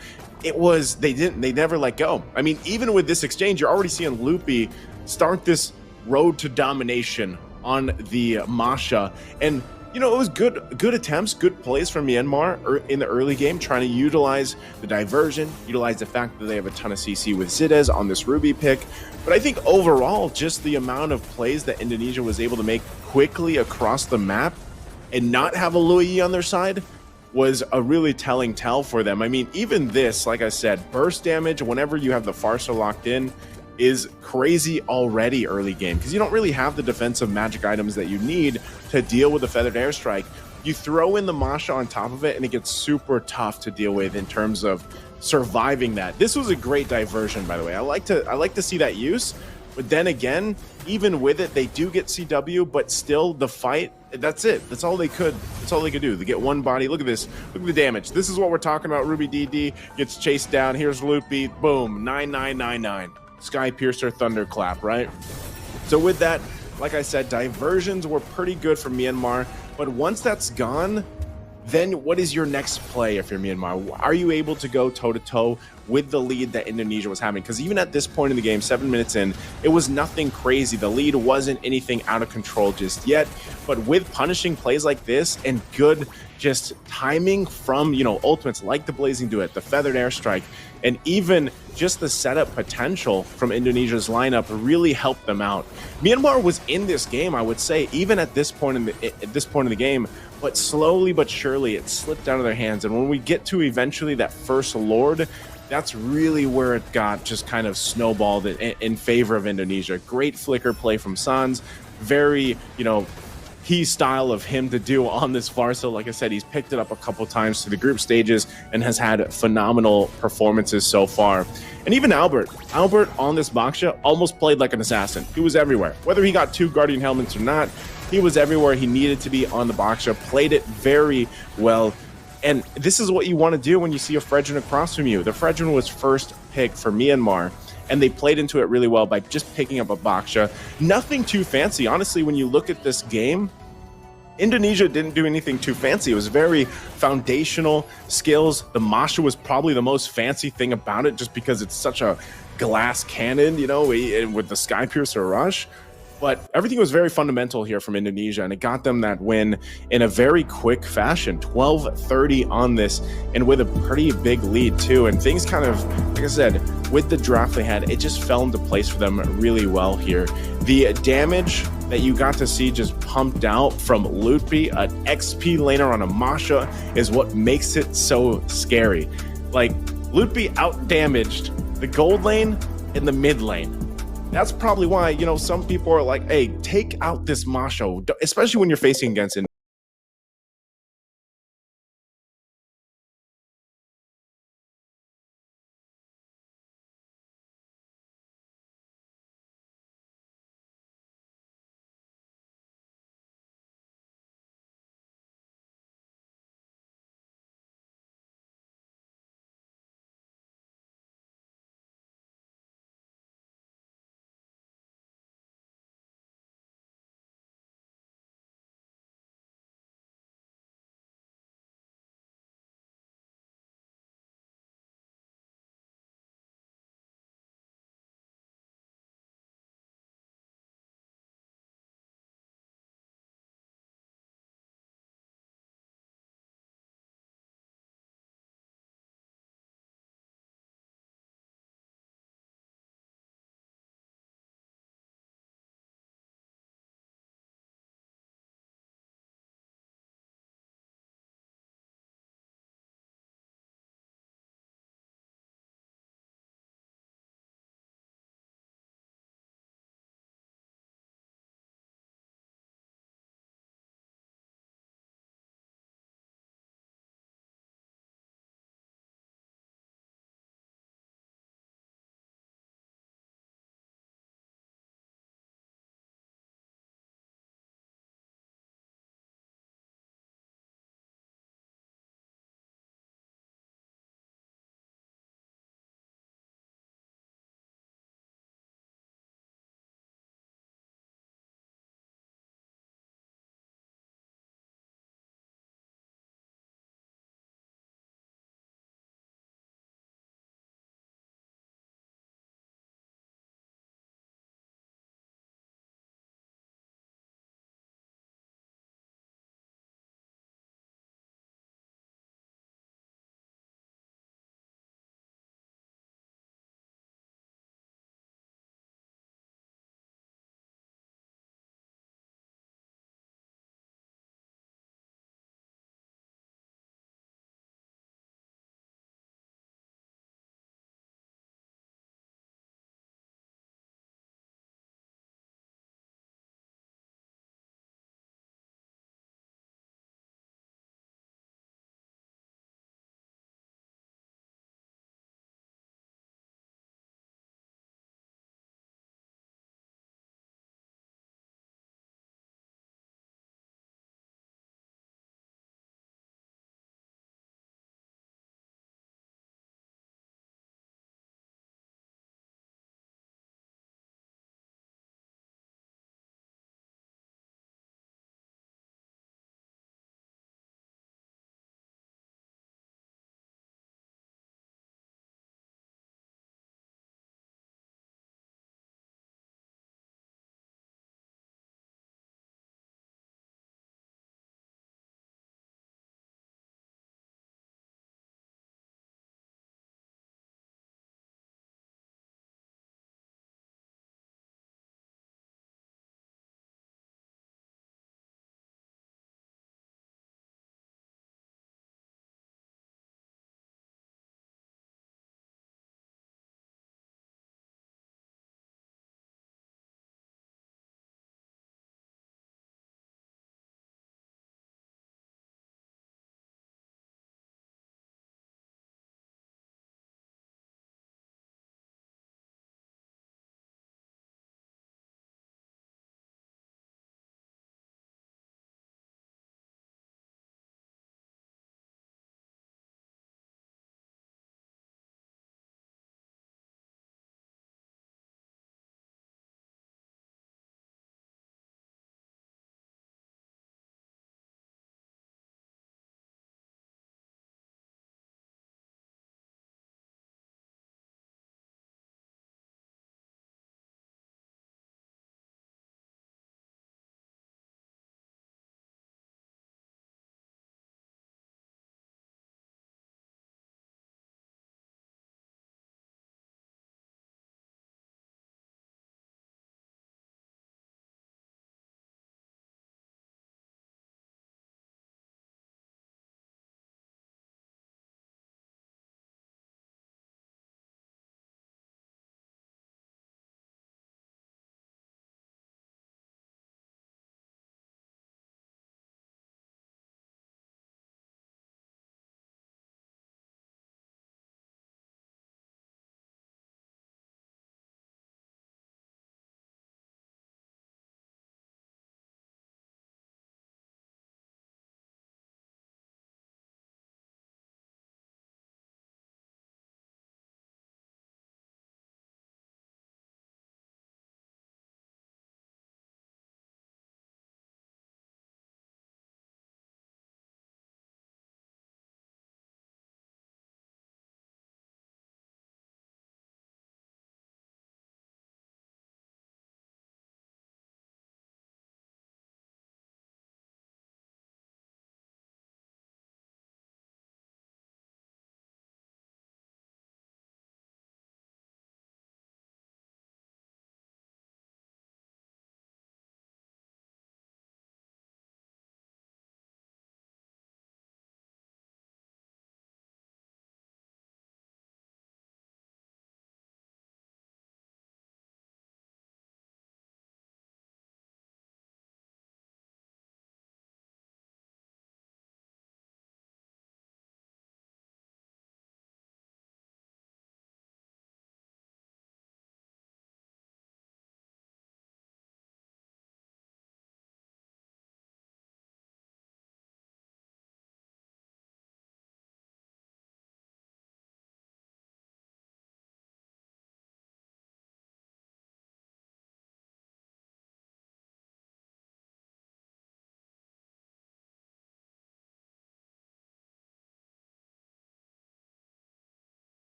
they never let go. I mean, even with this exchange, you're already seeing Loopy start this road to domination on the Masha, and you know, it was good attempts, good plays from Myanmar in the early game, trying to utilize the diversion, utilize the fact that they have a ton of CC with Zidez on this Ruby pick. But I think overall, just the amount of plays that Indonesia was able to make quickly across the map and not have a Lui on their side was a really telling tell for them. I mean, even this, like I said, burst damage, whenever you have the Farsa locked in, is crazy already early game, because you don't really have the defensive magic items that you need to deal with the Feathered Airstrike. You throw in the Masha on top of it, and it gets super tough to deal with in terms of surviving that. This was a great diversion, by the way. I like to see that use, but then again, even with it, they do get CW, but still the fight, that's it. That's all they could do. They get one body. Look at this. Look at the damage. This is what we're talking about. Ruby DD gets chased down. Here's Loopy. Boom. 9999. Sky Piercer Thunderclap, right? So with that, like I said, diversions were pretty good for Myanmar, but once that's gone, then what is your next play if you're Myanmar? Are you able to go toe-to-toe with the lead that Indonesia was having? Because even at this point in the game, 7 minutes in, it was nothing crazy. The lead wasn't anything out of control just yet, but with punishing plays like this and good just timing from, you know, ultimates like the Blazing Duet, the Feathered Airstrike, and even just the setup potential from Indonesia's lineup really helped them out. Myanmar was in this game, I would say, even at this point in the game, but slowly but surely it slipped out of their hands. And when we get to eventually that first Lord, that's really where it got just kind of snowballed in favor of Indonesia. Great flicker play from Sans, very, you know, key style of him to do on this Farsa. Like I said, he's picked it up a couple times to the group stages and has had phenomenal performances so far. And even Albert on this Baksha almost played like an assassin. He was everywhere. Whether he got 2 Guardian helmets or not, he was everywhere he needed to be on the Baksha, played it very well. And this is what you want to do when you see a Fredrin across from you. The Fredrin was first picked for Myanmar, and they played into it really well by just picking up a Baksha. Nothing too fancy. Honestly, when you look at this game, Indonesia didn't do anything too fancy. It was very foundational skills. The Masha was probably the most fancy thing about it, just because it's such a glass cannon, you know, with the Sky Piercer rush. But everything was very fundamental here from Indonesia, and it got them that win in a very quick fashion, 12-30 on this, and with a pretty big lead too. And things kind of, like I said, with the draft they had, it just fell into place for them really well here. The damage that you got to see just pumped out from Lutfi, an XP laner on a Masha, is what makes it so scary. Like, Lutfi out-damaged the gold lane and the mid lane. That's probably why, you know, some people are like, hey, take out this Masho, especially when you're facing against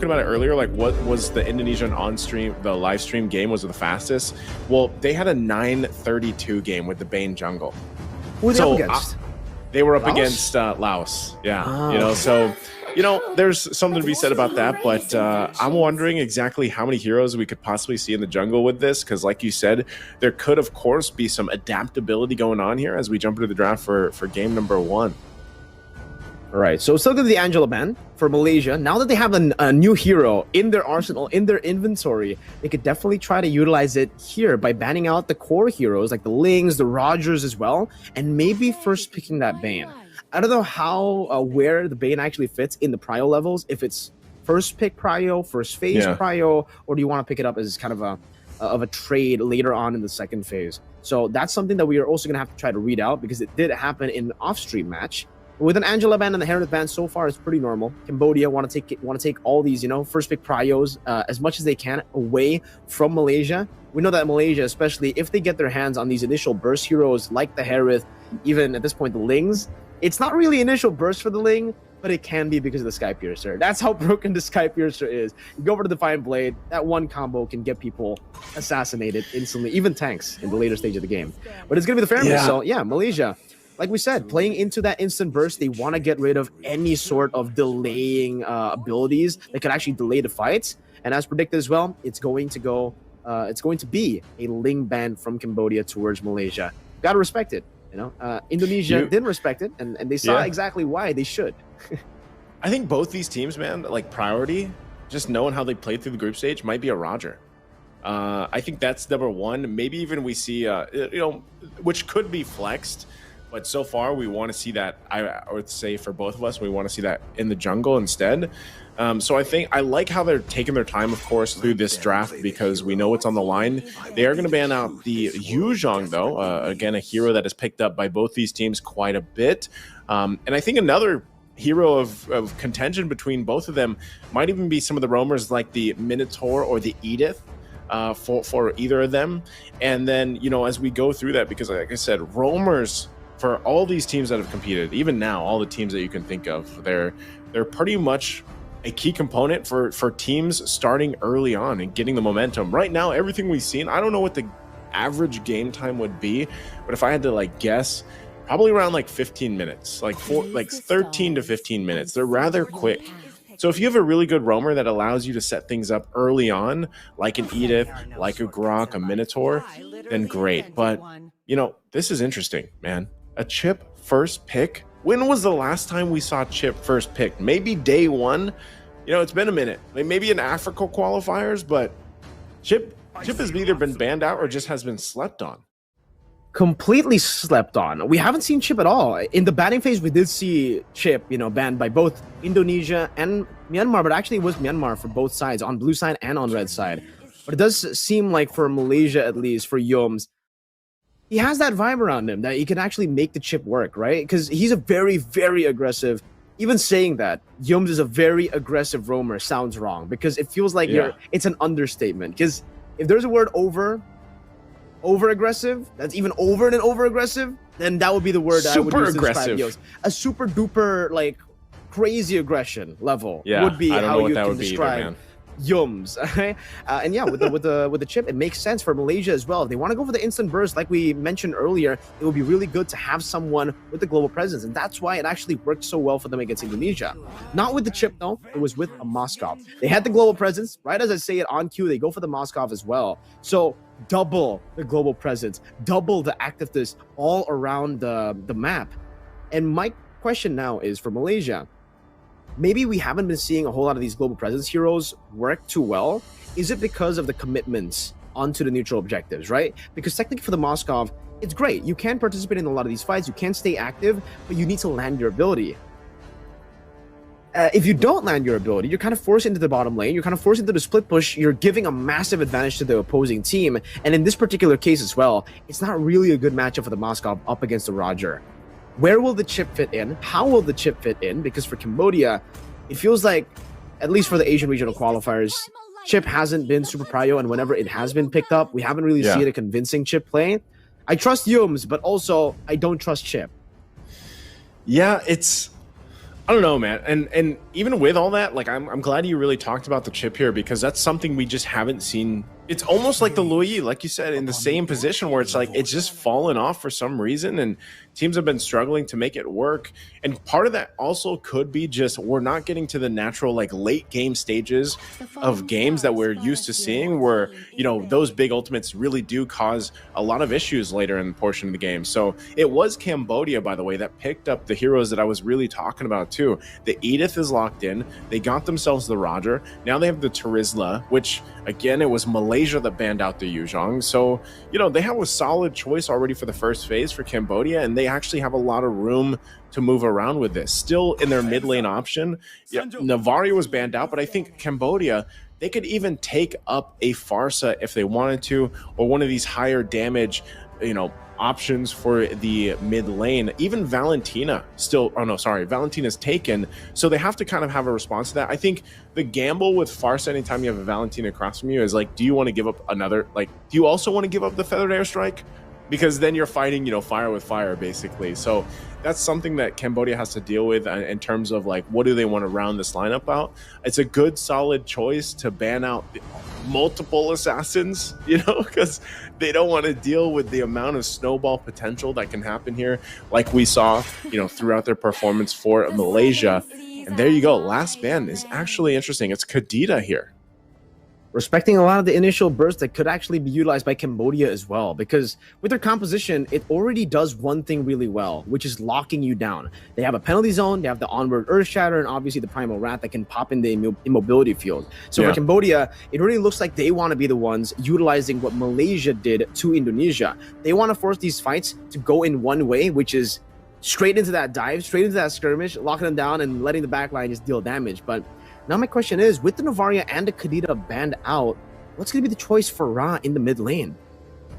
about it earlier, like what was the Indonesian on-stream, the live stream game was the fastest. Well, they had a 9:32 game with the Bane jungle. Who were they up against? They were up Laos? against Laos. Yeah, Oh. So there's something to be said about that. But I'm wondering exactly how many heroes we could possibly see in the jungle with this, because like you said, there could of course be some adaptability going on here as we jump into the draft for game number 1. All right, so still to the Angela ban for Malaysia. Now that they have a new hero in their arsenal, in their inventory, they could definitely try to utilize it here by banning out the core heroes like the Lings, the Rogers as well, and maybe first picking that Bane. I don't know how, where the Bane actually fits in the prio levels, if it's first pick prio, first phase prio, or do you want to pick it up as kind of a trade later on in the second phase? So that's something that we are also going to have to try to read out, because it did happen in an off-stream match. With an Angela ban and the Herald ban, so far it's pretty normal. Cambodia want to take all these, first pick prios as much as they can away from Malaysia. We know that Malaysia, especially if they get their hands on these initial burst heroes like the Harith, even at this point the Lings, it's not really initial burst for the Ling, but it can be because of the Sky Piercer. That's how broken the Sky Piercer is. You go over to Defiant Blade, that one combo can get people assassinated instantly, even tanks in the later stage of the game. But it's going to be the fairness. So yeah, Malaysia, like we said, playing into that instant burst, they want to get rid of any sort of delaying abilities that could actually delay the fights. And as predicted as well, it's going to be a Ling ban from Cambodia towards Malaysia. Got to respect it. Indonesia didn't respect it, and they saw exactly why they should. I think both these teams, man, like priority, just knowing how they played through the group stage, might be a Roger. I think that's number 1. Maybe even we see, which could be flexed. But so far, we want to see that, I would say for both of us, we want to see that in the jungle instead. So I think I like how they're taking their time, of course, through this draft, because we know what's on the line. They are going to ban out the Yuzhong, though. Again, a hero that is picked up by both these teams quite a bit. And I think another hero of contention between both of them might even be some of the roamers like the Minotaur or the Edith. For either of them. And then, as we go through that, because like I said, roamers for all these teams that have competed, even now, all the teams that you can think of, they're pretty much a key component for teams starting early on and getting the momentum. Right now, everything we've seen, I don't know what the average game time would be, but if I had to guess, probably around 15 minutes, 13 to 15 minutes. They're rather quick. So if you have a really good roamer that allows you to set things up early on, like an Edith, like a Grok, a Minotaur, then great. But, this is interesting, man. A Chip first pick? When was the last time we saw Chip first pick? Maybe day 1? It's been a minute. Maybe in Africa qualifiers, but Chip has either been banned out or just has been slept on. Completely slept on. We haven't seen Chip at all. In the banning phase, we did see Chip, banned by both Indonesia and Myanmar, but actually it was Myanmar for both sides, on blue side and on red side. But it does seem like for Malaysia, at least, for Yoms, he has that vibe around him that he can actually make the Chip work, right? Because he's a very, very aggressive. Even saying that, Yoms is a very aggressive roamer sounds wrong, because it feels like it's an understatement. Because if there's a word over aggressive, that's even over and over aggressive, then that would be the word I would use to describe Yoms. A super duper crazy aggression level would be how you can describe Yums. And yeah, with the Chip, it makes sense for Malaysia as well. If they want to go for the instant burst, like we mentioned earlier, it would be really good to have someone with the global presence, and that's why it actually worked so well for them against Indonesia. Not with the Chip though, it was with a Moskov. They had the global presence, right as I say it on cue, they go for the Moskov as well. So double the global presence, double the activeness all around the map. And my question now is for Malaysia, maybe we haven't been seeing a whole lot of these global presence heroes work too well. Is it because of the commitments onto the neutral objectives, right? Because technically for the Moskov, it's great. You can participate in a lot of these fights, you can stay active, but you need to land your ability. If you don't land your ability, you're kind of forced into the bottom lane, you're kind of forced into the split push, you're giving a massive advantage to the opposing team. And in this particular case as well, it's not really a good matchup for the Moskov up against the Roger. Where will the Chip fit in? How will the Chip fit in? Because for Cambodia, it feels like, at least for the Asian regional qualifiers, Chip hasn't been super prio, and whenever it has been picked up, we haven't really seen a convincing Chip play. I trust Yums, but also I don't trust Chip. Yeah, I don't know, man. And even with all that, like I'm glad you really talked about the chip here, because that's something we just haven't seen. It's almost like the Luyi, like you said, in the same position where it's like it's just fallen off for some reason, and teams have been struggling to make it work. And part of that also could be just we're not getting to the natural like late game stages of games that we're used to seeing, where you know those big ultimates really do cause a lot of issues later in the portion of the game. So it was Cambodia, by the way, that picked up the heroes that I was really talking about too. The Edith is locked in. They got themselves the Roger. Now they have the Terizla, which again, it was Malaysia that banned out the Yuzhong. So, you know, they have a solid choice already for the first phase for Cambodia, and they actually have a lot of room to move around with this. Still in their mid lane option, yeah, Navaria was banned out, but I think Cambodia, they could even take up a Farsa if they wanted to, or one of these higher damage, you know, options for the mid lane. Even Valentina still, oh no, sorry, Valentina's taken, so they have to kind of have a response to that. I think the gamble with Farsa anytime you have a Valentina across from you is like, do you want to give up another, like, do you also want to give up the Feathered Airstrike? Because then you're fighting, you know, fire with fire, basically. So that's something that Cambodia has to deal with in terms of like, what do they want to round this lineup out? It's a good, solid choice to ban out multiple assassins, you know, because they don't want to deal with the amount of snowball potential that can happen here, like we saw, you know, throughout their performance for Malaysia. And there you go. Last ban is actually interesting. It's Kadita here. Respecting a lot of the initial burst that could actually be utilized by Cambodia as well, because with their composition, it already does one thing really well, which is locking you down. They have a penalty zone, they have the onward Earth Shatter, and obviously the Primal Rat that can pop in the immobility field. So for Cambodia, it really looks like they want to be the ones utilizing what Malaysia did to Indonesia. They want to force these fights to go in one way, which is straight into that dive, straight into that skirmish, locking them down and letting the backline just deal damage. But now my question is, with the Navaria and the Kadita banned out, what's going to be the choice for Ra in the mid lane?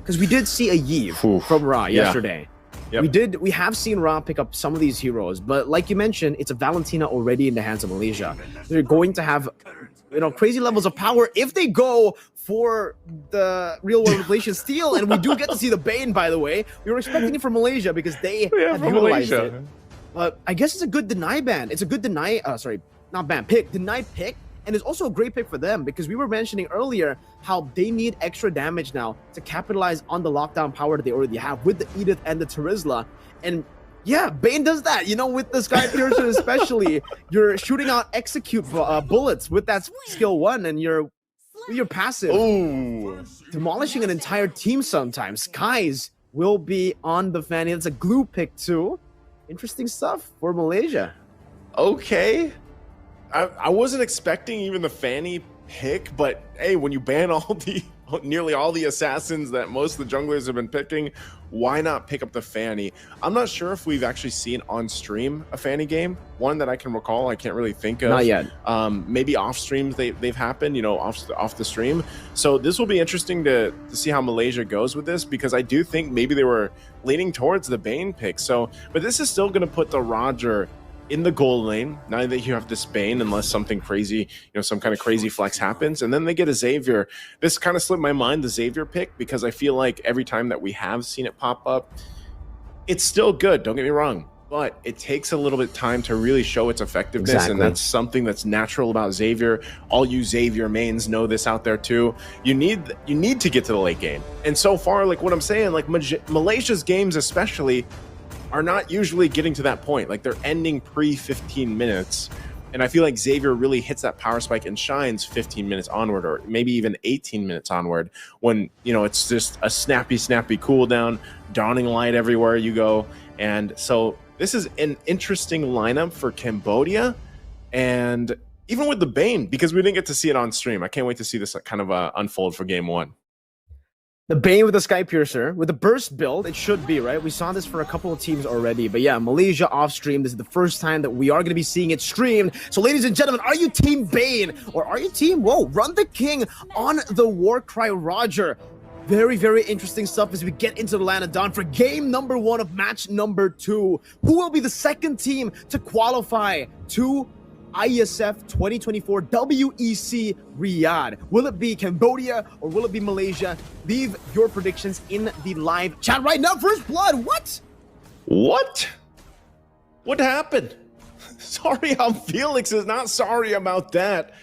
Because we did see a Iesf from Ra yesterday. We have seen Ra pick up some of these heroes, but like you mentioned, it's a Valentina already in the hands of Malaysia. They're going to have, you know, crazy levels of power if they go for the real world revelation steal, and we do get to see the Bane, by the way. We were expecting it from Malaysia because they have utilized it. But I guess it's a good deny ban. It's a good deny, not ban, pick, deny pick, and it's also a great pick for them because we were mentioning earlier how they need extra damage now to capitalize on the lockdown power that they already have with the Edith and the Terizla. And yeah, Bane does that, you know, with the Sky Piercer especially. You're shooting out execute bullets with that skill 1, and you're passive. Ooh. Demolishing an entire team sometimes. Skies will be on the Fanny. That's a glue pick too. Interesting stuff for Malaysia. Okay. I wasn't expecting even the Fanny pick, but hey, when you ban nearly all the assassins that most of the junglers have been picking, why not pick up the Fanny? I'm not sure if we've actually seen on stream a Fanny game, one that I can recall. I can't really think of. Not yet. Maybe off streams they've happened, you know, off the stream. So this will be interesting to see how Malaysia goes with this, because I do think maybe they were leaning towards the Bane pick. So, but this is still going to put the Roger in the gold lane, now that you have this Bane, unless something crazy, you know, some kind of crazy flex happens, and then they get a Xavier. This kind of slipped my mind, the Xavier pick, because I feel like every time that we have seen it pop up, it's still good, don't get me wrong, but it takes a little bit of time to really show its effectiveness, and that's something that's natural about Xavier. All you Xavier mains know this out there too. You need to get to the late game, and so far, like what I'm saying, like Malaysia's games especially are not usually getting to that point. Like they're ending pre 15 minutes. And I feel like Xavier really hits that power spike and shines 15 minutes onward, or maybe even 18 minutes onward, when, you know, it's just a snappy cooldown, dawning light everywhere you go. And so this is an interesting lineup for Cambodia. And even with the Bane, because we didn't get to see it on stream, I can't wait to see this kind of unfold for game 1. The Bane with the Sky Piercer, with the burst build, it should be, right? We saw this for a couple of teams already, but yeah, Malaysia off stream. This is the first time that we are going to be seeing it streamed. So ladies and gentlemen, are you team Bane, or are you team, Run the King on the Warcry Roger? Very, very interesting stuff as we get into the Land of Dawn for game number 1 of match number 2. Who will be the second team to qualify to Iesf 2024 WEC Riyadh? Will it be Cambodia or will it be Malaysia? Leave your predictions in the live chat right now. First blood, what? What happened? Sorry, Felix is not sorry about that.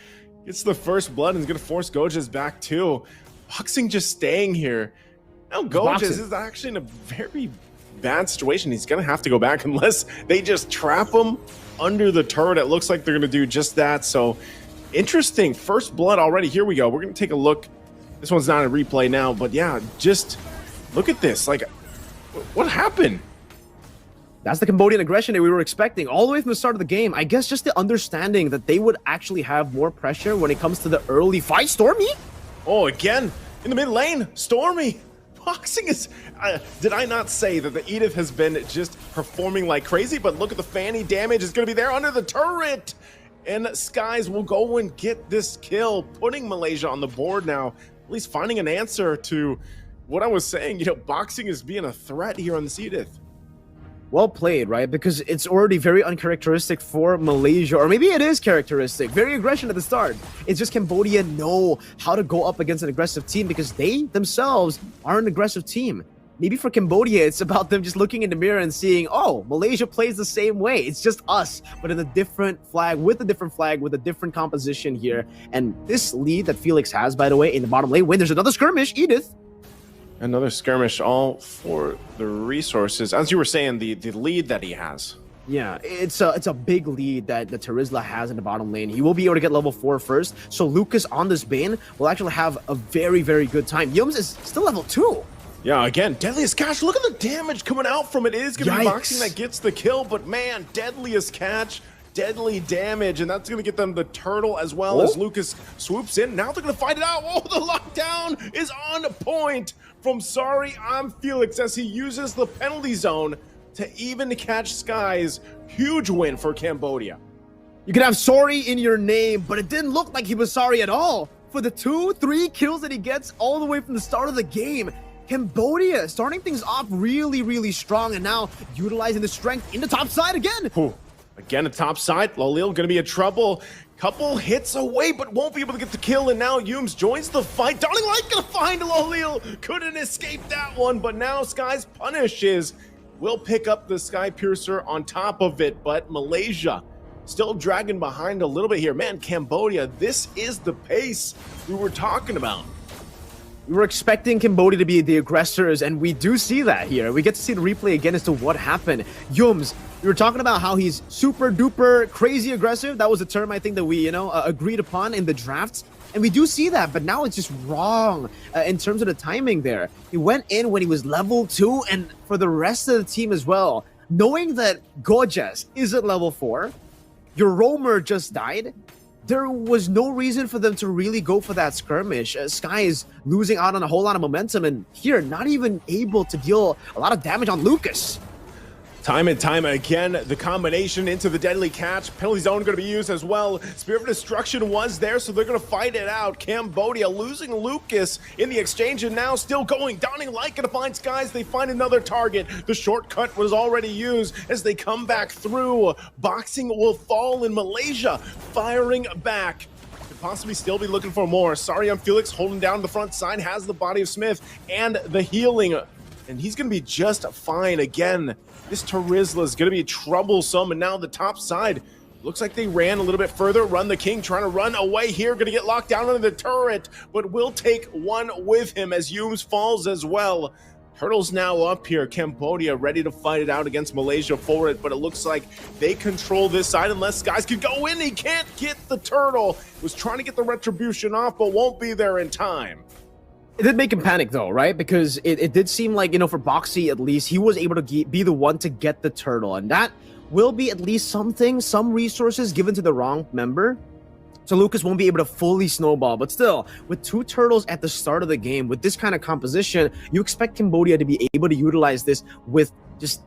Gets the first blood and is going to force Goges back too. Boxing just staying here. Now Goges is actually in a very bad situation. He's going to have to go back unless they just trap him under the turret. It looks like they're going to do just that. So interesting. First blood already. Here we go. We're going to take a look. This one's not a replay now, but yeah, just look at this. Like, what happened? That's the Cambodian aggression that we were expecting all the way from the start of the game. I guess just the understanding that they would actually have more pressure when it comes to the early fight. Stormy? Oh, again, in the mid lane, Stormy. Boxing is... did I not say that the Iesf has been just performing like crazy? But look at the Fanny damage. It's going to be there under the turret. And Skies will go and get this kill, putting Malaysia on the board now. At least finding an answer to what I was saying. You know, Boxing is being a threat here on the Iesf. Well played, right? Because it's already very uncharacteristic for Malaysia, or maybe it is characteristic. Very aggression at the start. It's just Cambodia know how to go up against an aggressive team because they themselves are an aggressive team. Maybe for Cambodia, it's about them just looking in the mirror and seeing, oh, Malaysia plays the same way. It's just us, but in a different flag, with a different composition here. And this lead that Felix has, by the way, in the bottom lane, when there's another skirmish, Edith. Another skirmish, all for the resources. As you were saying, the lead that he has. Yeah, it's a big lead that the Terizla has in the bottom lane. He will be able to get level 4 first. So Lucas on this Bane will actually have a very, very good time. Yums is still level 2. Yeah, again, Deadliest Catch. Look at the damage coming out from it. It is going to be Boxing that gets the kill, but man, Deadliest Catch. Deadly damage, and that's going to get them the turtle as well as Lucas swoops in. Now they're going to fight it out. Oh, the lockdown is on point from Sorry, I'm Felix as he uses the penalty zone to even catch Skies. Huge win for Cambodia. You can have Sorry in your name, but it didn't look like he was sorry at all. For the 2-3 kills that he gets all the way from the start of the game, Cambodia starting things off really, really strong, and now utilizing the strength in the top side again. Ooh. Again, the top side, Lolil gonna be in trouble. Couple hits away, but won't be able to get the kill, and now Yums joins the fight. Darling Light gonna find Lolil. Couldn't escape that one, but now Skies punishes. Will pick up the Sky Piercer on top of it, but Malaysia still dragging behind a little bit here. Man, Cambodia, this is the pace we were talking about. We were expecting Cambodia to be the aggressors, and we do see that here. We get to see the replay again as to what happened. Yums, we were talking about how he's super duper crazy aggressive. That was a term I think that we, agreed upon in the drafts. And we do see that, but now it's just wrong in terms of the timing there. He went in when he was level 2, and for the rest of the team as well, knowing that Gojes is at level 4, your roamer just died, there was no reason for them to really go for that skirmish. Sky is losing out on a whole lot of momentum, and here, not even able to deal a lot of damage on Lucas. Time and time again, the combination into the Deadly Catch. Penalty zone going to be used as well. Spirit of Destruction was there, so they're going to fight it out. Cambodia losing Lucas in the exchange, and now still going. Dawning Light going to find Skies. They find another target. The shortcut was already used as they come back through. Boxing will fall in Malaysia, firing back. Could possibly still be looking for more. Sorry, I'm Felix holding down the front side, has the body of Smith and the healing, and he's going to be just fine again. This Terizla is going to be troublesome, and now the top side looks like they ran a little bit further. Run the King trying to run away here, going to get locked down under the turret, but will take one with him as Yums falls as well. Turtle's now up here. Cambodia ready to fight it out against Malaysia for it, but it looks like they control this side unless Skies could go in. He can't get the turtle. Was trying to get the retribution off, but won't be there in time. It did make him panic though, right? Because it did seem like, for Boxy at least, he was able to be the one to get the turtle. And that will be at least some resources given to the wrong member. So Lucas won't be able to fully snowball. But still, with 2 turtles at the start of the game, with this kind of composition, you expect Cambodia to be able to utilize this with just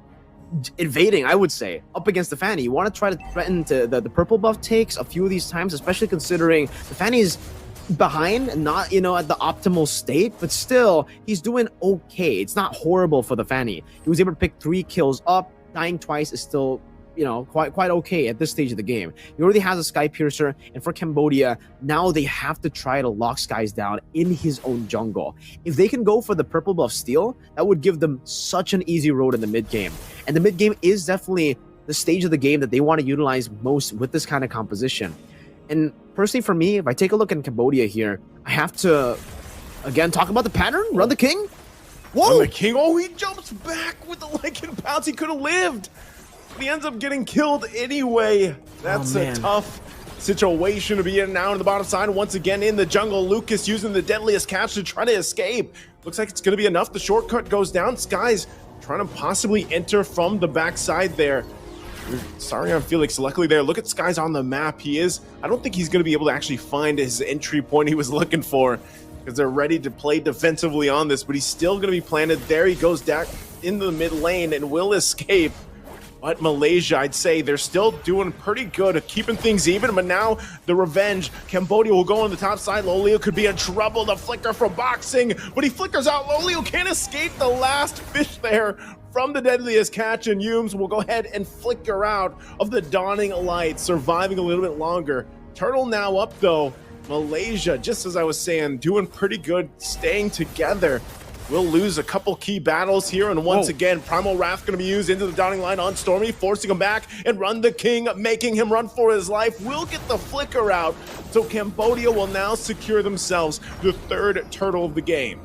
invading, I would say, up against the Fanny. You want to try to threaten the purple buff takes a few of these times, especially considering the Fanny's behind and not at the optimal state, but still he's doing okay. It's not horrible for the Fanny. He was able to pick 3 kills up. Dying twice is still quite okay at this stage of the game. He already has a Sky Piercer, and for Cambodia now they have to try to lock Skies down in his own jungle. If they can go for the purple buff steal, that would give them such an easy road in the mid game, and the mid game is definitely the stage of the game that they want to utilize most with this kind of composition. And personally for me, if I take a look at Cambodia here, I have to, again, talk about the pattern, run the king. Whoa! Run the king, oh, he jumps back with the Lycan bounce, he could have lived. But he ends up getting killed anyway. That's a tough situation to be in now in the bottom side. Once again in the jungle, Lucas using the deadliest catch to try to escape. Looks like it's going to be enough. The shortcut goes down. Sky's trying to possibly enter from the backside there. Sorry on Felix, luckily there. Look at Sky's on the map. I don't think he's going to be able to actually find his entry point he was looking for, because they're ready to play defensively on this, but he's still going to be planted. There he goes down in the mid lane and will escape. But Malaysia, I'd say they're still doing pretty good at keeping things even, but now the revenge. Cambodia will go on the top side. Lolio could be in trouble. The flicker from boxing, but he flickers out. Lolio can't escape the last fish there from the deadliest catch, and Yumes will go ahead and flicker out of the dawning light, surviving a little bit longer. Turtle now up though. Malaysia, just as I was saying, doing pretty good, staying together. We'll lose a couple key battles here, and once again, Primal Wrath going to be used into the dawning line on Stormy, forcing him back, and Run the King, making him run for his life. Will get the flicker out, so Cambodia will now secure themselves the third turtle of the game.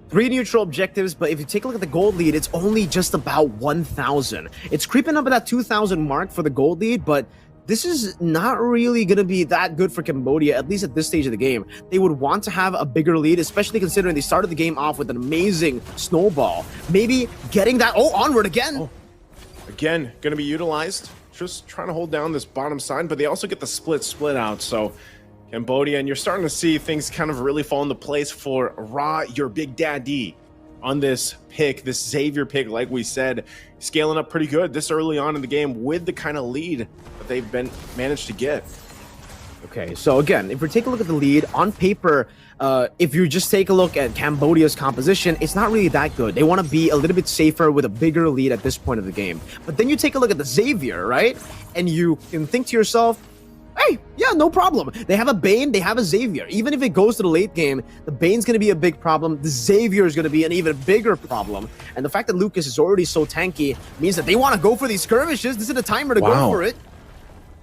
3 neutral objectives, but if you take a look at the gold lead, it's only just about 1,000. It's creeping up at that 2,000 mark for the gold lead, but this is not really going to be that good for Cambodia, at least at this stage of the game. They would want to have a bigger lead, especially considering they started the game off with an amazing snowball. Maybe getting that, onward again. Oh. Again, going to be utilized. Just trying to hold down this bottom side, but they also get the split out. So Cambodia, and you're starting to see things kind of really fall into place for Ra, your big daddy, on this pick, this Xavier pick, like we said, scaling up pretty good this early on in the game with the kind of lead that they've managed to get. Okay, so again, if we take a look at the lead on paper, if you just take a look at Cambodia's composition, it's not really that good. They want to be a little bit safer with a bigger lead at this point of the game. But then you take a look at the Xavier, right? And you can think to yourself, hey, yeah, no problem. They have a Bane, they have a Xavier. Even if it goes to the late game, the Bane's going to be a big problem. The Xavier is going to be an even bigger problem. And the fact that Lucas is already so tanky means that they want to go for these skirmishes. This is a timer to go for it.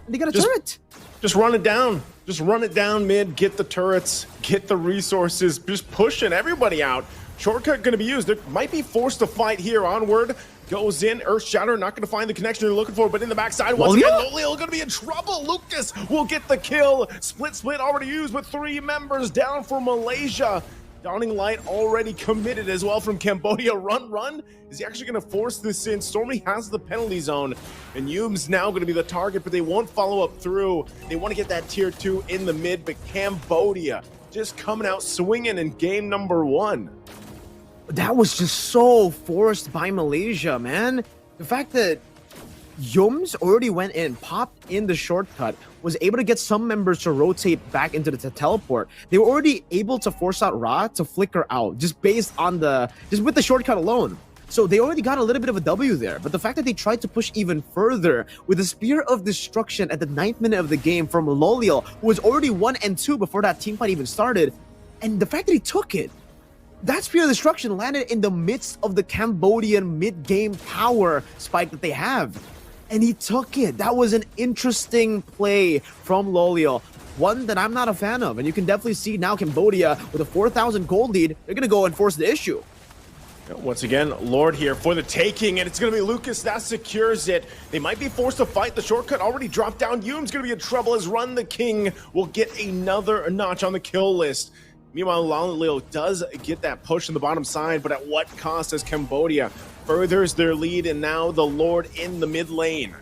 And they got a turret. Just run it down. Just run it down mid, get the turrets, get the resources, just pushing everybody out. Shortcut going to be used. They might be forced to fight here. Onward goes in. Earth Shatter not going to find the connection they're looking for, but in the backside, once again, Lolio going to be in trouble. Lucas will get the kill. Split already used with 3 members down for Malaysia. Dawning Light already committed as well from Cambodia. Run. Is he actually going to force this in? Stormy has the penalty zone, and Yume's now going to be the target, but they won't follow up through. They want to get that tier 2 in the mid, but Cambodia just coming out swinging in game number 1. That was just so forced by Malaysia, man. The fact that Yums already went in, popped in the shortcut, was able to get some members to rotate back into the teleport. They were already able to force out Ra to flicker out, just based on just with the shortcut alone. So they already got a little bit of a W there. But the fact that they tried to push even further with a Spear of Destruction at the 9th minute of the game from Loliel, who was already 1 and 2 before that team fight even started, and the fact that he took it, that Spear of Destruction landed in the midst of the Cambodian mid-game power spike that they have. And he took it. That was an interesting play from Loliel. One that I'm not a fan of. And you can definitely see now Cambodia with a 4,000 gold lead, they're going to go and force the issue. Once again, Lord here for the taking, and it's going to be Lucas that secures it. They might be forced to fight. The shortcut already dropped down. Yume's going to be in trouble as Run the King will get another notch on the kill list. Meanwhile, Lolio does get that push in the bottom side, but at what cost as Cambodia furthers their lead, and now the Lord in the mid lane.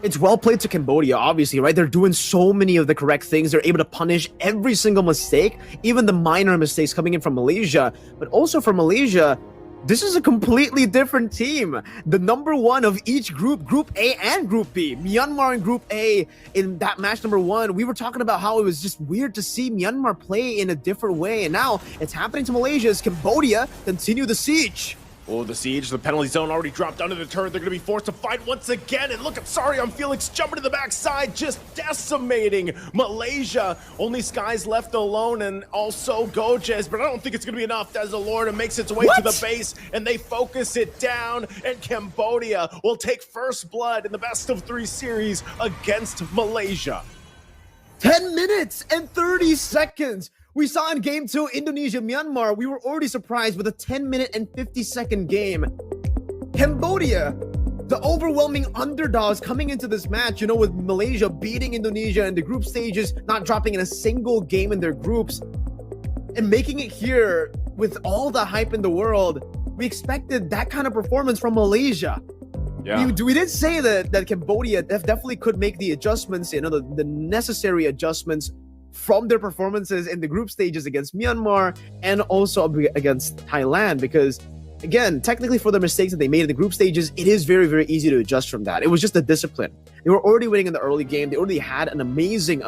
It's well played to Cambodia, obviously, right? They're doing so many of the correct things. They're able to punish every single mistake, even the minor mistakes coming in from Malaysia. But also for Malaysia, this is a completely different team. The number 1 of each group, Group A and Group B. Myanmar in Group A in that match number 1. We were talking about how it was just weird to see Myanmar play in a different way. And now it's happening to Malaysia as Cambodia continue the siege. Oh, the siege, the penalty zone already dropped under the turret. They're going to be forced to fight once again. And look at Sarion Felix jumping to the backside, just decimating Malaysia. Only Skies left alone and also Gojes, but I don't think it's going to be enough as the Lord makes its way to the base and they focus it down. And Cambodia will take first blood in the best of 3 series against Malaysia. 10 minutes and 30 seconds. We saw in game 2, Indonesia, Myanmar, we were already surprised with a 10-minute and 50-second game. Cambodia, the overwhelming underdogs coming into this match, you know, with Malaysia beating Indonesia in the group stages, not dropping in a single game in their groups, and making it here with all the hype in the world. We expected that kind of performance from Malaysia. Yeah. We did say that Cambodia definitely could make the adjustments, you know, the necessary adjustments from their performances in the group stages against Myanmar and also against Thailand, because again, technically for the mistakes that they made in the group stages, it is very, very easy to adjust from that. It was just the discipline. They were already winning in the early game. They already had an amazing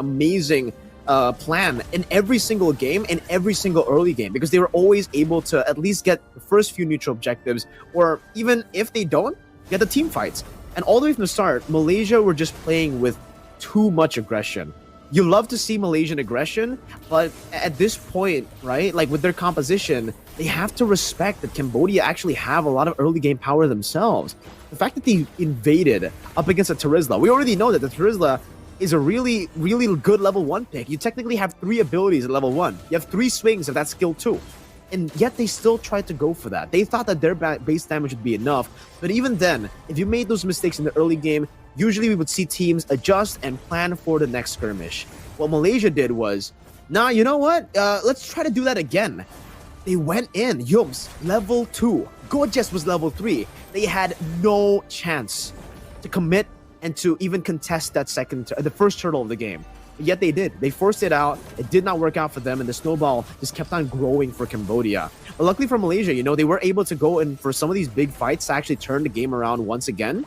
plan in every single game, in every single early game, because they were always able to at least get the first few neutral objectives, or even if they don't, get the team fights. And all the way from the start, Malaysia were just playing with too much aggression. You love to see Malaysian aggression, but at this point, right, like with their composition, they have to respect that Cambodia actually have a lot of early game power themselves. The fact that they invaded up against a Terizla, we already know that the Terizla is a really, really good level 1 pick. You technically have 3 abilities at level 1. You have 3 swings of that skill too. And yet they still tried to go for that. They thought that their base damage would be enough. But even then, if you made those mistakes in the early game, usually we would see teams adjust and plan for the next skirmish. What Malaysia did was, nah, you know what? Let's try to do that again. They went in. Yums, level 2. Gojes was level 3. They had no chance to commit and to even contest that the first turtle of the game. But yet they did. They forced it out. It did not work out for them, and the snowball just kept on growing for Cambodia. But luckily for Malaysia, you know, they were able to go in for some of these big fights to actually turn the game around once again.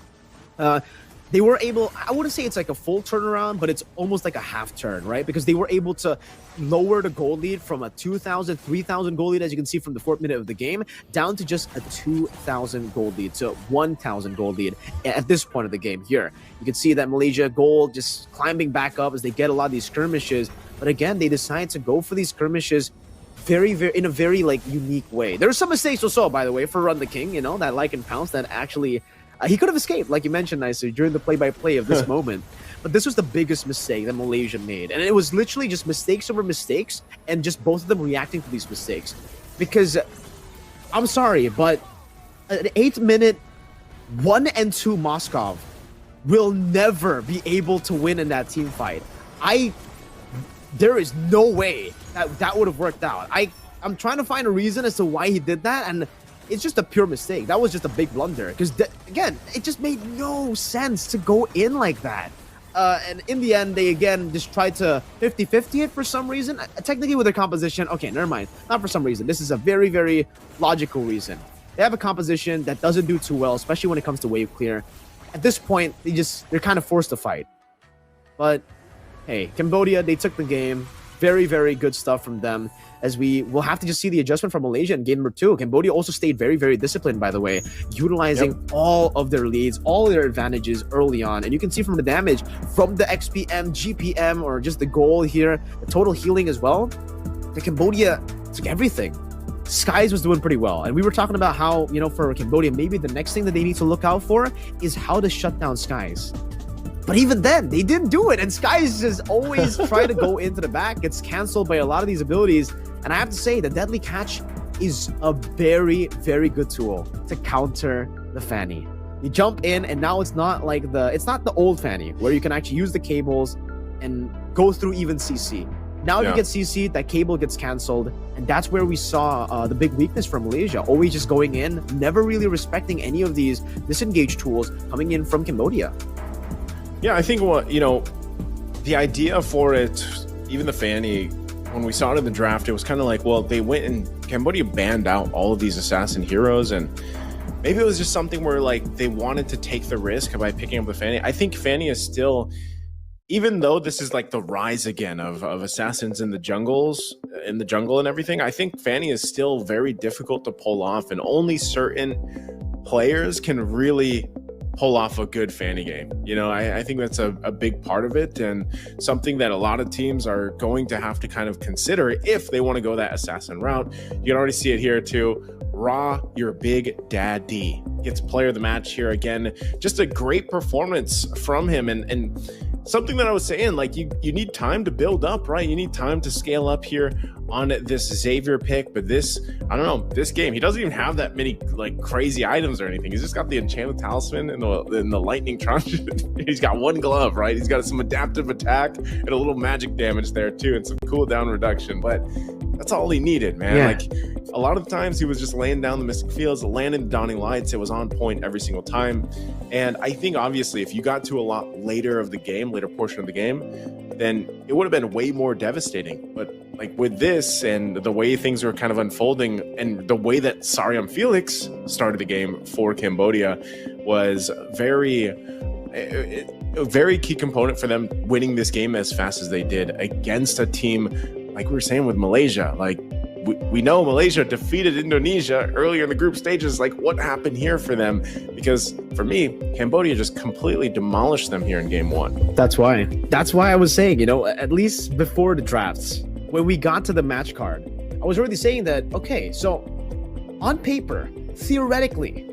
They were able, I wouldn't say it's like a full turnaround, but it's almost like a half turn, right? Because they were able to lower the goal lead from a 2,000, 3,000 goal lead, as you can see from the 4th minute of the game, down to just a 2,000 goal lead, so 1,000 goal lead at this point of the game here. You can see that Malaysia goal just climbing back up as they get a lot of these skirmishes. But again, they decide to go for these skirmishes in a very like unique way. There were some mistakes also, by the way, for Run the King, you know, that like and pounce that actually he could have escaped, like you mentioned, Nicer, during the play-by-play of this moment. But this was the biggest mistake that Malaysia made. And it was literally just mistakes over mistakes, and just both of them reacting to these mistakes. Because, I'm sorry, but an 8-minute 1 and 2 Moskov will never be able to win in that team fight. There is no way that would have worked out. I'm trying to find a reason as to why he did that, and it's just a pure mistake. That was just a big blunder. Because, again, it just made no sense to go in like that. And in the end, they, again, just tried to 50-50 it for some reason. Technically, with their composition, okay, never mind. Not for some reason. This is a very, very logical reason. They have a composition that doesn't do too well, especially when it comes to wave clear. At this point, they're kind of forced to fight. But, hey, Cambodia, they took the game. Very, very good stuff from them. As we will have to just see the adjustment from Malaysia in game number 2. Cambodia also stayed very, very disciplined, by the way, utilizing all of their leads, all their advantages early on. And you can see from the damage from the XPM, GPM, or just the goal here, the total healing as well, the Cambodia took everything. Skies was doing pretty well. And we were talking about how, you know, for Cambodia, maybe the next thing that they need to look out for is how to shut down Skies. But even then, they didn't do it. And Skies just always try to go into the back, gets canceled by a lot of these abilities. And I have to say, the Deadly Catch is a very, very good tool to counter the Fanny. You jump in, and now it's not the old Fanny, where you can actually use the cables and go through even CC. Now if you get CC, that cable gets canceled, and that's where we saw the big weakness from Malaysia, always just going in, never really respecting any of these disengage tools coming in from Cambodia. Yeah, I think the idea for it, even the Fanny, when we saw it in the draft, it was kind of like, well, they went and Cambodia banned out all of these assassin heroes, and maybe it was just something where like they wanted to take the risk by picking up the Fanny. I think Fanny is still, even though this is like the rise again of assassins in the jungle and everything, I think Fanny is still very difficult to pull off, and only certain players can really pull off a good Fanny game. You know, I think that's a big part of it, and something that a lot of teams are going to have to kind of consider if they want to go that assassin route. You can already see it here too. Ra, your big daddy, gets player of the match here again. Just a great performance from him, and something that I was saying, like you need time to build up, right? You need time to scale up here on this Xavier pick. But this, I don't know, this game, he doesn't even have that many like crazy items or anything. He's just got the enchanted talisman and the lightning truncheon. He's got one glove, right? He's got some adaptive attack and a little magic damage there too, and some cooldown reduction. But that's all he needed, man. Yeah. Like a lot of the times he was just laying down the Mystic Fields, landing the Dawning Lights. It was on point every single time. And I think obviously if you got to a lot later portion of the game, then it would have been way more devastating. But like with this and the way things are kind of unfolding, and the way that Sariam Felix started the game for Cambodia was a very key component for them winning this game as fast as they did against a team like we were saying with Malaysia. Like we know Malaysia defeated Indonesia earlier in the group stages. Like what happened here for them? Because for me, Cambodia just completely demolished them here in game one. That's why I was saying, you know, at least before the drafts, when we got to the match card, I was already saying that, okay, so on paper, theoretically,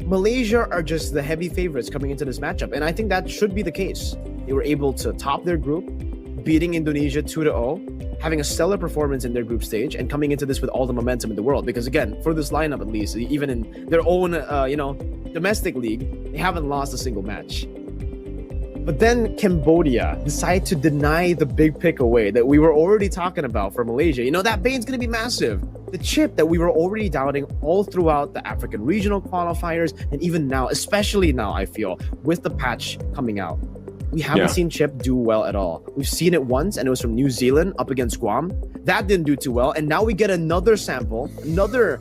Malaysia are just the heavy favorites coming into this matchup. And I think that should be the case. They were able to top their group, beating Indonesia 2-0, having a stellar performance in their group stage, and coming into this with all the momentum in the world. Because again, for this lineup at least, even in their own, domestic league, they haven't lost a single match. But then Cambodia decided to deny the big pick away that we were already talking about for Malaysia. You know, that bane's going to be massive. The chip that we were already doubting all throughout the African regional qualifiers, and even now, especially now, I feel, with the patch coming out. We haven't seen Chip do well at all. We've seen it once, and it was from New Zealand up against Guam. That didn't do too well, and now we get another sample, another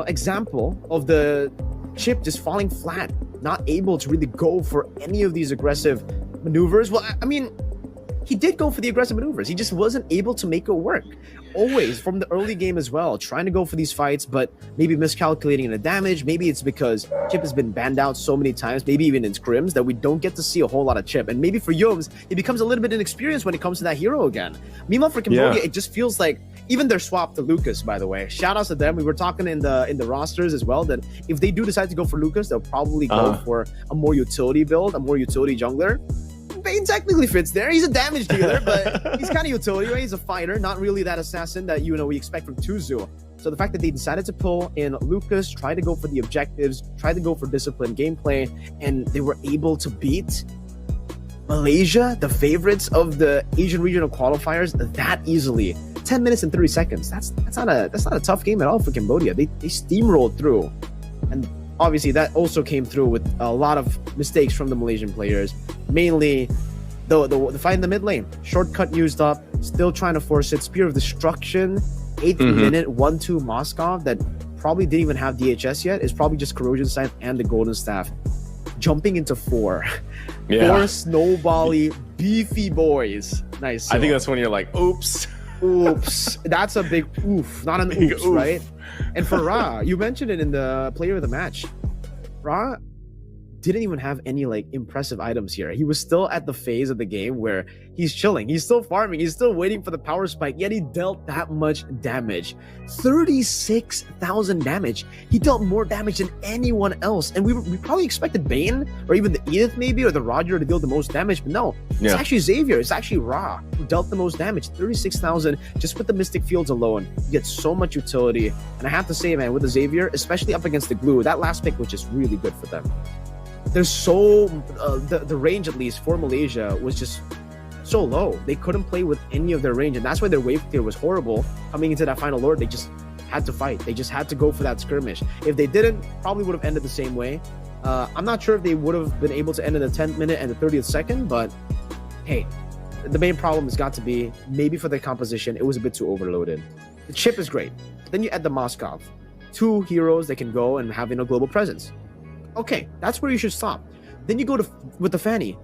example of the Chip just falling flat, not able to really go for any of these aggressive maneuvers. Well, I mean, he did go for the aggressive maneuvers. He just wasn't able to make it work. Always from the early game as well, trying to go for these fights, but maybe miscalculating the damage. Maybe it's because Chip has been banned out so many times, maybe even in scrims, that we don't get to see a whole lot of Chip. And maybe for Yums, he becomes a little bit inexperienced when it comes to that hero again. Meanwhile, for Cambodia, it just feels like even their swap to Lucas, by the way. Shout outs to them. We were talking in the rosters as well that if they do decide to go for Lucas, they'll probably go for a more utility build, a more utility jungler. Bane technically fits there. He's a damage dealer, but he's kind of utility, right? He's a fighter, not really that assassin that we expect from Tuzu. So the fact that they decided to pull in Lucas, try to go for the objectives, try to go for disciplined gameplay, and they were able to beat Malaysia, the favorites of the Asian regional qualifiers, that easily. 10 minutes and 30 seconds. That's not a tough game at all for Cambodia. They steamrolled through, and obviously that also came through with a lot of mistakes from the Malaysian players. Mainly the fight in the mid lane. Shortcut used up, still trying to force it. Spear of Destruction, 8th minute, 1-2 Moskov that probably didn't even have DHS yet. It's probably just Corrosion Scythe and the Golden Staff. Jumping into 4. 4 snowbally beefy boys. Nice. I think that's when you're like, oops. Oops. That's a big oof, not an oops, right? And for Ra, you mentioned it in the player of the match. Ra didn't even have any impressive items here. He was still at the phase of the game where he's chilling, he's still farming, he's still waiting for the power spike, yet he dealt that much damage. 36,000 damage. He dealt more damage than anyone else, and we probably expected Bane or even the Iesf maybe, or the Roger to deal the most damage, but no, it's actually Xavier, it's actually Ra who dealt the most damage. 36,000 just with the Mystic Fields alone. You get so much utility, and I have to say, man, with the Xavier, especially up against the glue, that last pick was just really good for them. There's the range, at least for Malaysia, was just so low. They couldn't play with any of their range, and that's why their wave clear was horrible. Coming into that final lord, they just had to fight. They just had to go for that skirmish. If they didn't, probably would have ended the same way. I'm not sure if they would have been able to end in the 10th minute and the 30th second, but hey, the main problem has got to be maybe for the composition, it was a bit too overloaded. The chip is great. Then you add the Moskov. 2 heroes that can go and have a global presence. Okay, that's where you should stop. Then you go with the Fanny.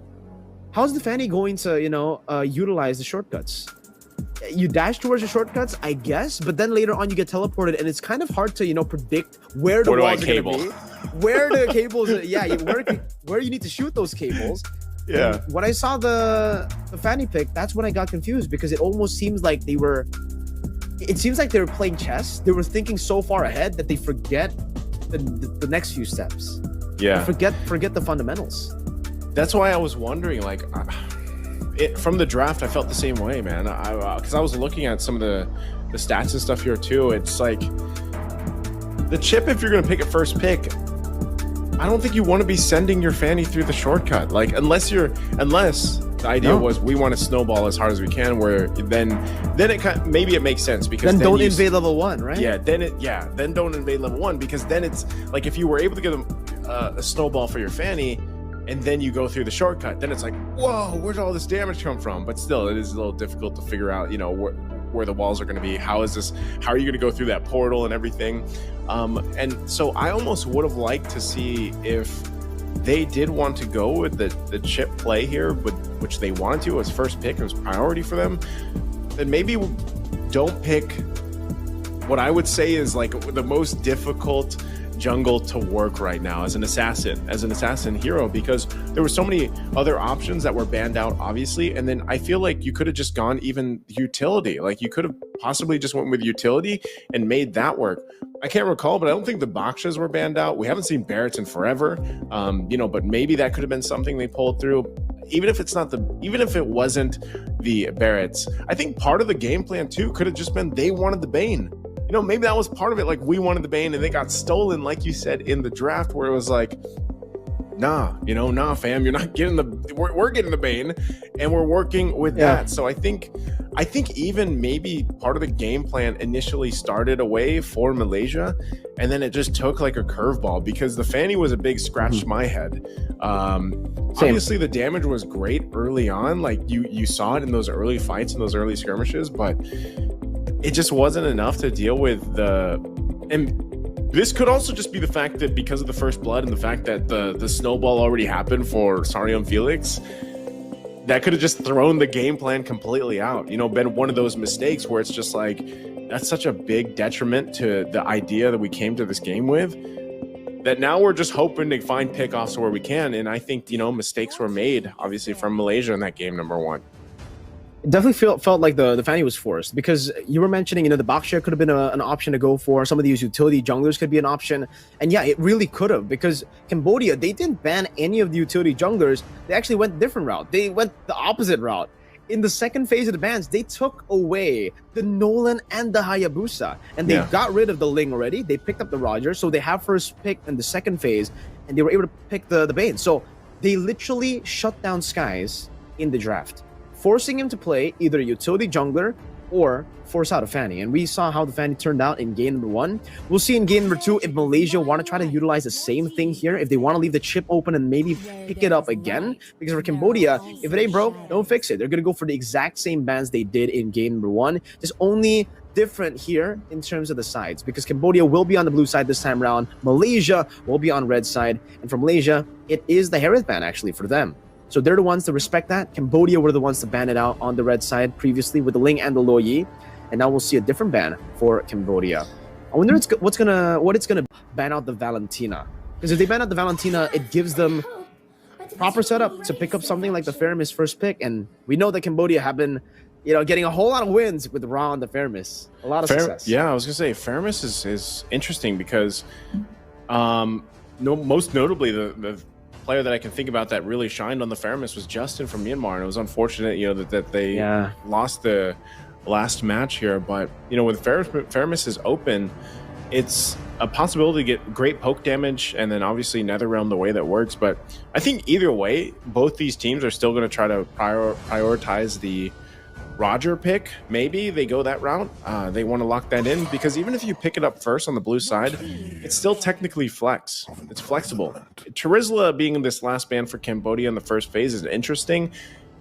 how's the Fanny going to, utilize the shortcuts? You dash towards the shortcuts, I guess, but then later on you get teleported, and it's kind of hard to, predict where the walls are going to be, where the cables, where you need to shoot those cables. Yeah. And when I saw the Fanny pick, that's when I got confused, because it almost seems like they were playing chess. They were thinking so far ahead that they forget the next few steps. Yeah. Forget the fundamentals. That's why I was wondering, like, from the draft, I felt the same way, man. Because I was looking at some of the stats and stuff here too. It's like the chip, if you're going to pick a first pick, I don't think you want to be sending your Fanny through the shortcut. Like, unless the idea was we want to snowball as hard as we can, where then it maybe it makes sense, because then don't invade level 1, right? Yeah, then don't invade level 1, because then it's like, if you were able to get a snowball for your Fanny, and then you go through the shortcut, then it's like, whoa, where'd all this damage come from? But still, it is a little difficult to figure out, where the walls are going to be. How are you going to go through that portal and everything? And so I almost would have liked to see if they did want to go with the chip play here, which they wanted to as first pick, it was priority for them, then maybe don't pick what I would say is like the most difficult jungle to work right now as an assassin hero, because there were so many other options that were banned out, obviously. And then I feel like you could have just gone even utility. Like, you could have possibly just went with utility and made that work. I can't recall, but I don't think the Bakshas were banned out. We haven't seen Barretts in forever, but maybe that could have been something they pulled through. Even if it wasn't the Barretts, I think part of the game plan too could have just been they wanted the Bane. Maybe that was part of it. Like, we wanted the Bane and they got stolen, like you said, in the draft, where it was like, nah, fam, you're not getting we're getting the Bane, and we're working with that. So I think even maybe part of the game plan initially started away for Malaysia, and then it just took like a curveball, because the Fanny was a big scratch to my head. Obviously the damage was great early on, like you saw it in those early fights and those early skirmishes, but it just wasn't enough to deal with and this could also just be the fact that because of the first blood and the fact that the snowball already happened for Sarion Felix, that could have just thrown the game plan completely out. Been one of those mistakes where it's just like, that's such a big detriment to the idea that we came to this game with, that now we're just hoping to find pickoffs where we can. And I think, mistakes were made, obviously, from Malaysia in that game number 1. It definitely felt like the Fanny was forced, because you were mentioning, the box share could have been an option to go for. Some of these utility junglers could be an option. And yeah, it really could have, because Cambodia, they didn't ban any of the utility junglers. They actually went a different route. They went the opposite route. In the second phase of the bans, they took away the Nolan and the Hayabusa, and they got rid of the Ling already. They picked up the Roger, so they have first pick in the second phase, and they were able to pick the Bane. So they literally shut down Skies in the draft, forcing him to play either a utility jungler or force out a Fanny. And we saw how the Fanny turned out in game number 1. We'll see in game number 2 if Malaysia want to try to utilize the same thing here, if they want to leave the chip open and maybe pick it up again. Because for Cambodia, if it ain't broke, don't fix it. They're going to go for the exact same bans they did in game number 1. Just only different here in terms of the sides, because Cambodia will be on the blue side this time around. Malaysia will be on red side. And for Malaysia, it is the Harith ban actually for them. So they're the ones to respect that. Cambodia were the ones to ban it out on the red side previously with the Ling and the Loyi, and now we'll see a different ban for Cambodia. I wonder what it's gonna ban out the Valentina, because if they ban out the Valentina, it gives them proper setup to pick up something like the Faramis first pick, and we know that Cambodia have been, getting a whole lot of wins with Ra and the Faramis, a lot of success. Yeah, I was gonna say Faramis is interesting because, most notably the player that I can think about that really shined on the Faramis was Justin from Myanmar, and it was unfortunate, that they lost the last match here. But when Faramis is open, it's a possibility to get great poke damage, and then obviously NetherRealm the way that works. But I think either way, both these teams are still going to try to prioritize the Roger pick. Maybe they go that route. They want to lock that in, because even if you pick it up first on the blue side, it's still technically it's flexible. Terizla being in this last ban for Cambodia in the first phase is interesting.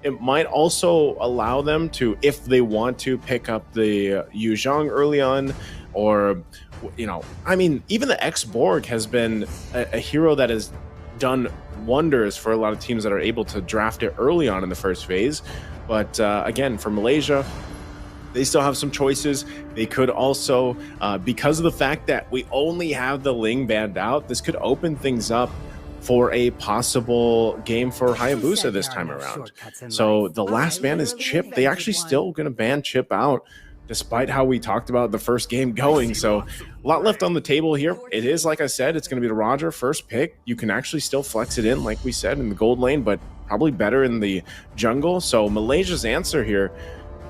It might also allow them to, if they want to, pick up the Yu Zhang early on, or even the X-Borg has been a hero that has done wonders for a lot of teams that are able to draft it early on in the first phase. But again, for Malaysia, they still have some choices. They could also, because of the fact that we only have the Ling banned out, this could open things up for a possible game for Hayabusa this time around. So the last ban is Chip. They actually still going to ban Chip out, despite how we talked about the first game going. So a lot left on the table here. It is, like I said, it's going to be the Roger first pick. You can actually still flex it in, like we said, in the gold lane, but probably better in the jungle. So Malaysia's answer here,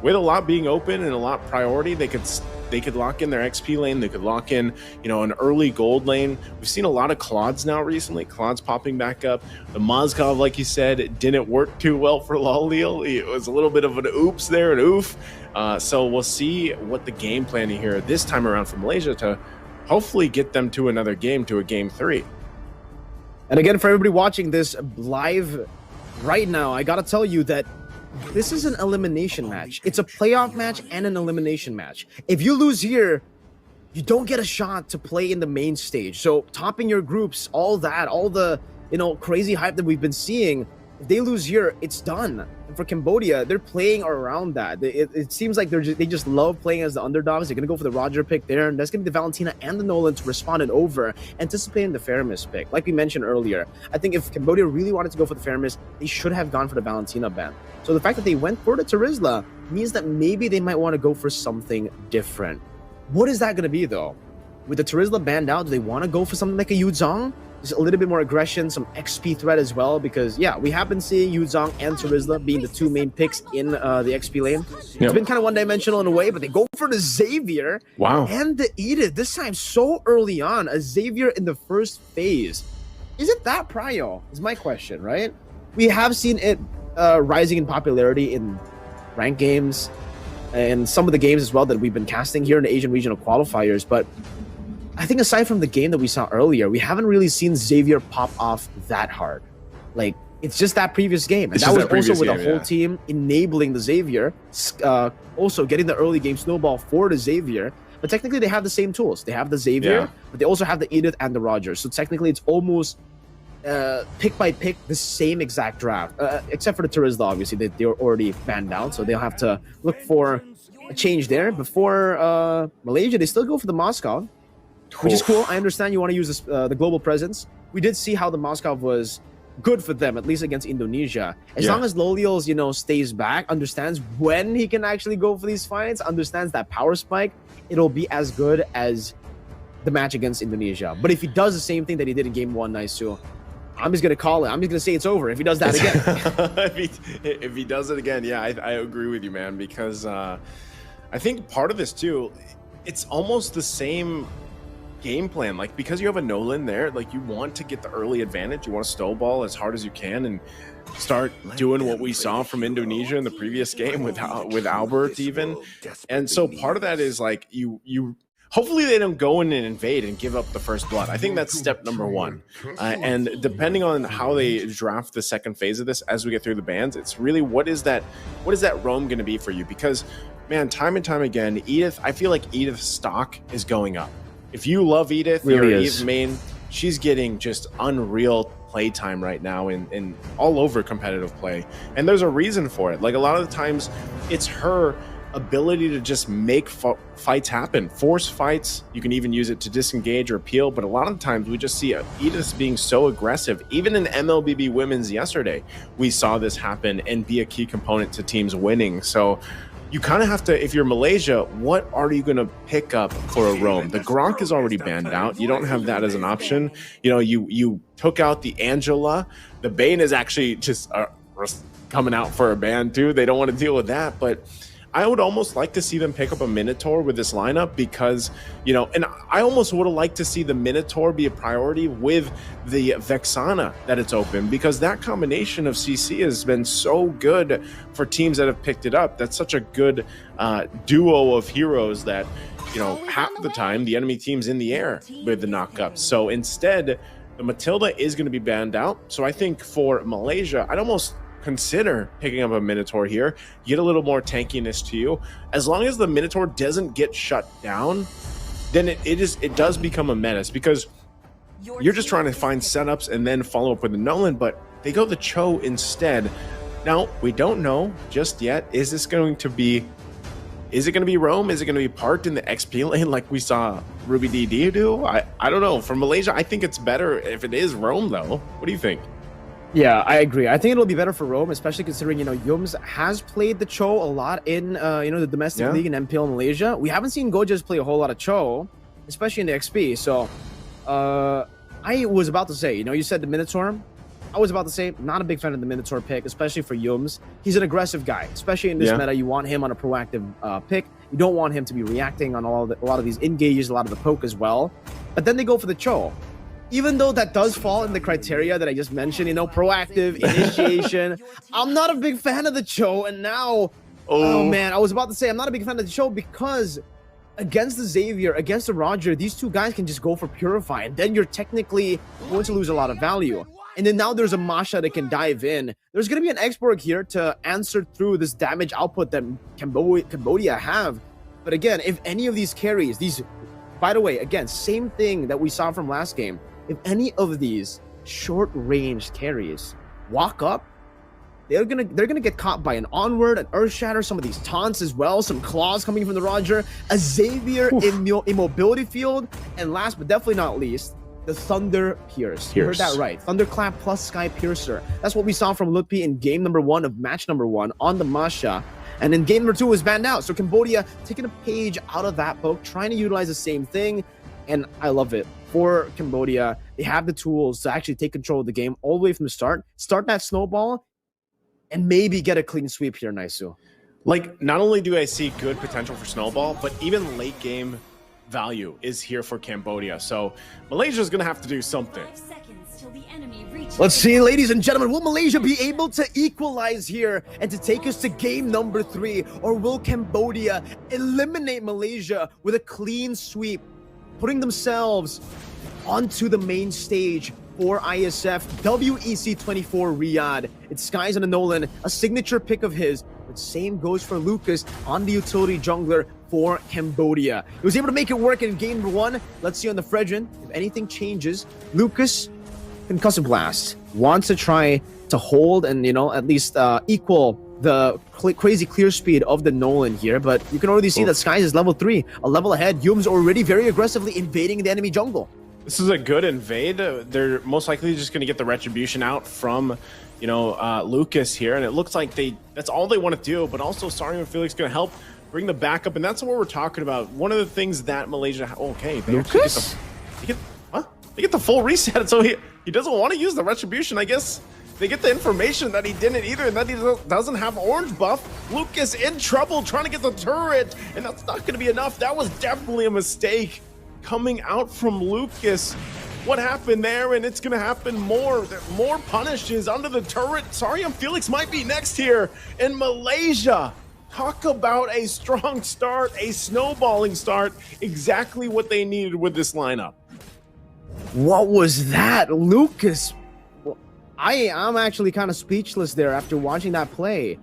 with a lot being open and a lot priority, they could lock in their XP lane. They could lock in, you know, an early gold lane. We've seen a lot of Claudes now recently. Claude's popping back up. The Mozgov, like you said, it didn't work too well for Lolil. It was a little bit of an oops there, an oof. So we'll see what the game plan here this time around for Malaysia to hopefully get them to another game, to a game 3. And again, for everybody watching this live right now, I gotta tell you that this is an elimination match. It's a playoff match and an elimination match. If you lose here, you don't get a shot to play in the main stage. So topping your groups, all that, all the, you know, crazy hype that we've been seeing, if they lose here, it's done. And for Cambodia, they're playing around that. It seems like they just love playing as the underdogs. They're going to go for the Roger pick there, and that's going to be the Valentina and the Nolan to respond it over, anticipating the Faramis pick. Like we mentioned earlier, I think if Cambodia really wanted to go for the Faramis, they should have gone for the Valentina ban. So the fact that they went for the Terizla means that maybe they might want to go for something different. What is that going to be, though? With the Terizla banned out, do they want to go for something like a Yuzong? Just a little bit more aggression, some XP threat as well, because yeah, we have been seeing Yuzong and Terizla being the two main picks in the XP lane. It's been kind of one-dimensional in a way, but they go for the Xavier and the Edith, this time so early on, a Xavier in the first phase. Is it that prio, is my question, right? We have seen it rising in popularity in ranked games and some of the games as well that we've been casting here in the Asian regional qualifiers, but I think aside from the game that we saw earlier, we haven't really seen Xavier pop off that hard. Like, it's just that previous game. And that was also with the whole team enabling the Xavier, also getting the early game snowball for the Xavier. But technically, they have the same tools. They have the Xavier, but they also have the Edith and the Roger. So technically, it's almost pick by pick the same exact draft, except for the Terizla, obviously. They were already banned out, so they'll have to look for a change there. Before Malaysia, they still go for the Moscow, which is cool. I understand you want to use this, the global presence. We did see how the Moscow was good for them, at least against Indonesia. As long as Loliel's, you know, stays back, understands when he can actually go for these fights, understands that power spike, it'll be as good as the match against Indonesia. But if he does the same thing that he did in game 1, Naisu, I'm just going to call it. I'm just going to say it's over if he does that again. if he does it again, yeah, I agree with you, man, because I think part of this, too, it's almost the same game plan. Like, because you have a Nolan there, like, you want to get the early advantage. You want to snowball as hard as you can and start doing what we saw from Indonesia in the previous game with Albert even. And so part of that is like you hopefully they don't go in and invade and give up the first blood. I think that's step number 1. And depending on how they draft the second phase of this as we get through the bans, it's really what is that roam going to be for you? Because, man, time and time again, Edith, I feel like Edith's stock is going up. If you love Edith, you're Edith main, she's getting just unreal playtime right now in all over competitive play. And there's a reason for it. Like, a lot of the times, it's her ability to just make fights happen, force fights. You can even use it to disengage or peel, but a lot of the times we just see Edith being so aggressive. Even in Mlbb women's yesterday, we saw this happen and be a key component to teams winning. So you kind of have to, if you're Malaysia, what are you going to pick up for a roam? The Gronk is already banned out. You don't have that as an option. You know, you took out the Angela. The Bane is actually just coming out for a ban too. They don't want to deal with that, but I would almost like to see them pick up a Minotaur with this lineup because, you know, and I almost would have liked to see the Minotaur be a priority with the Vexana that it's open, because that combination of CC has been so good for teams that have picked it up. That's such a good duo of heroes that, you know, half the time the enemy team's in the air with the knockups. So instead, the Matilda is going to be banned out. So I think for Malaysia, I'd almost consider picking up a Minotaur here. You get a little more tankiness to you. As long as the Minotaur doesn't get shut down, then it does become a menace, because You're just trying to find setups and then follow up with the Nolan, but they go the Cho instead. Now, we don't know just yet. Is it going to be Rome? Is it going to be parked in the XP lane like we saw RubyDD do? I don't know. For Malaysia, I think it's better if it is Rome, though. What do you think? Yeah, I agree. I think it'll be better for Rome, especially considering, Yums has played the Cho a lot in, the domestic league in MPL Malaysia. We haven't seen Gojas play a whole lot of Cho, especially in the XP. So, I was about to say, you said the Minotaur. I was about to say, not a big fan of the Minotaur pick, especially for Yums. He's an aggressive guy, especially in this meta. You want him on a proactive pick. You don't want him to be reacting on a lot of these engages, a lot of the poke as well. But then they go for the Cho. Even though that does fall in the criteria that I just mentioned, proactive, initiation, I'm not a big fan of the Cho. And now, oh man, I was about to say I'm not a big fan of the Cho because against the Xavier, against the Roger, these two guys can just go for Purify. And then you're technically going to lose a lot of value. And then now there's a Masha that can dive in. There's going to be an Exborg here to answer through this damage output that Cambodia have. But again, if any of these carries, by the way, again, same thing that we saw from last game. If any of these short-range carries walk up, they're gonna get caught by an Onward, an Earthshatter, some of these taunts as well, some claws coming from the Roger, a Xavier immobility field, and last but definitely not least, the Thunder Pierce. You heard that right. Thunderclap plus Sky Piercer. That's what we saw from Lutpi in game number 1 of match number 1 on the Masha. And in game number 2 was banned out. So Cambodia taking a page out of that book, trying to utilize the same thing. And I love it. For Cambodia, they have the tools to actually take control of the game all the way from the start that snowball, and maybe get a clean sweep here, Naisu. Like, not only do I see good potential for snowball, but even late game value is here for Cambodia. So Malaysia's going to have to do something. Let's see, ladies and gentlemen, will Malaysia be able to equalize here and to take us to game number 3? Or will Cambodia eliminate Malaysia with a clean sweep, putting themselves onto the main stage for Iesf WEC24 Riyadh? It's Skies on the Nolan, a signature pick of his, but same goes for Lucas on the utility jungler for Cambodia. He was able to make it work in game 1. Let's see on the Fredrin if anything changes. Lucas, Concussive Blast, wants to try to hold and, at least equal the crazy clear speed of the Nolan here, but you can already see that Skies is level 3, a level ahead. Yum's already very aggressively invading the enemy jungle. This is a good invade. They're most likely just going to get the retribution out from, Lucas here, and it looks like that's all they want to do. But also, Sario and Felix going to help bring the backup, and that's what we're talking about. One of the things that Malaysia, they Lucas? They get the full reset, so he doesn't want to use the retribution, I guess. They get the information that he didn't either, and that he doesn't have orange buff. Lucas in trouble trying to get the turret, and that's not going to be enough. That was definitely a mistake coming out from Lucas. What happened there? And it's going to happen more. More punishes under the turret. Sorry, Felix might be next here. And Malaysia, talk about a strong start, a snowballing start. Exactly what they needed with this lineup. What was that? Lucas... I'm actually kind of speechless there after watching that play.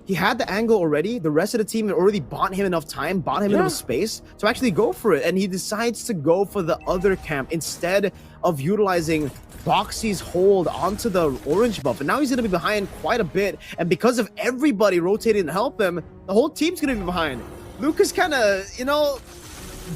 He had the angle already. The rest of the team had already bought him enough time, bought him enough space to actually go for it. And he decides to go for the other camp instead of utilizing Boxy's hold onto the orange buff. And now he's going to be behind quite a bit. And because of everybody rotating to help him, the whole team's going to be behind. Lucas kind of,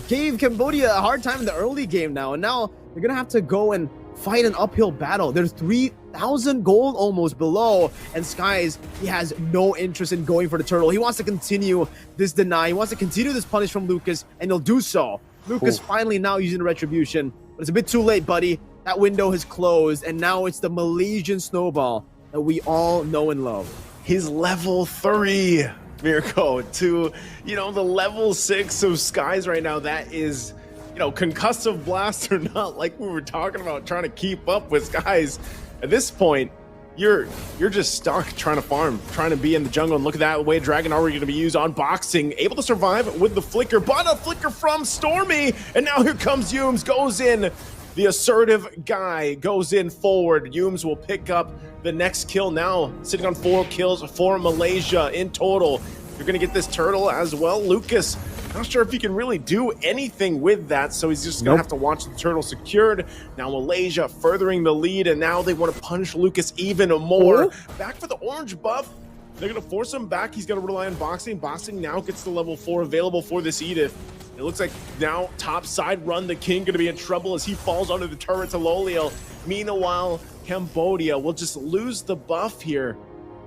gave Cambodia a hard time in the early game now. And now they're going to have to go and fight an uphill battle. There's 3,000 gold almost below, and Skies, he has no interest in going for the turtle. He wants to continue this deny. He wants to continue this punish from Lucas, and he'll do so. Lucas finally now using the retribution, but it's a bit too late, buddy. That window has closed, and now it's the Malaysian snowball that we all know and love. He's level 3, Mirko, to, the level 6 of Skies right now. That is... concussive blast or not, like we were talking about, trying to keep up with Skies. At this point, you're just stuck trying to farm, trying to be in the jungle. And look at that way Dragon already going to be used on Boxing, able to survive with the flicker, but a flicker from Stormy. And now here comes Yums, goes in. The assertive guy goes in forward. Yums will pick up the next kill now, sitting on 4 kills for Malaysia in total. You're going to get this turtle as well. Lucas Not sure if he can really do anything with that, so he's just going to have to watch the turtle secured. Now Malaysia furthering the lead, and now they want to punish Lucas even more. Back for the orange buff. They're going to force him back. He's going to rely on boxing. Boxing now gets the level 4 available for this Iesf. It looks like now top side Run the King going to be in trouble as he falls under the turret to Loliel. Meanwhile, Cambodia will just lose the buff here.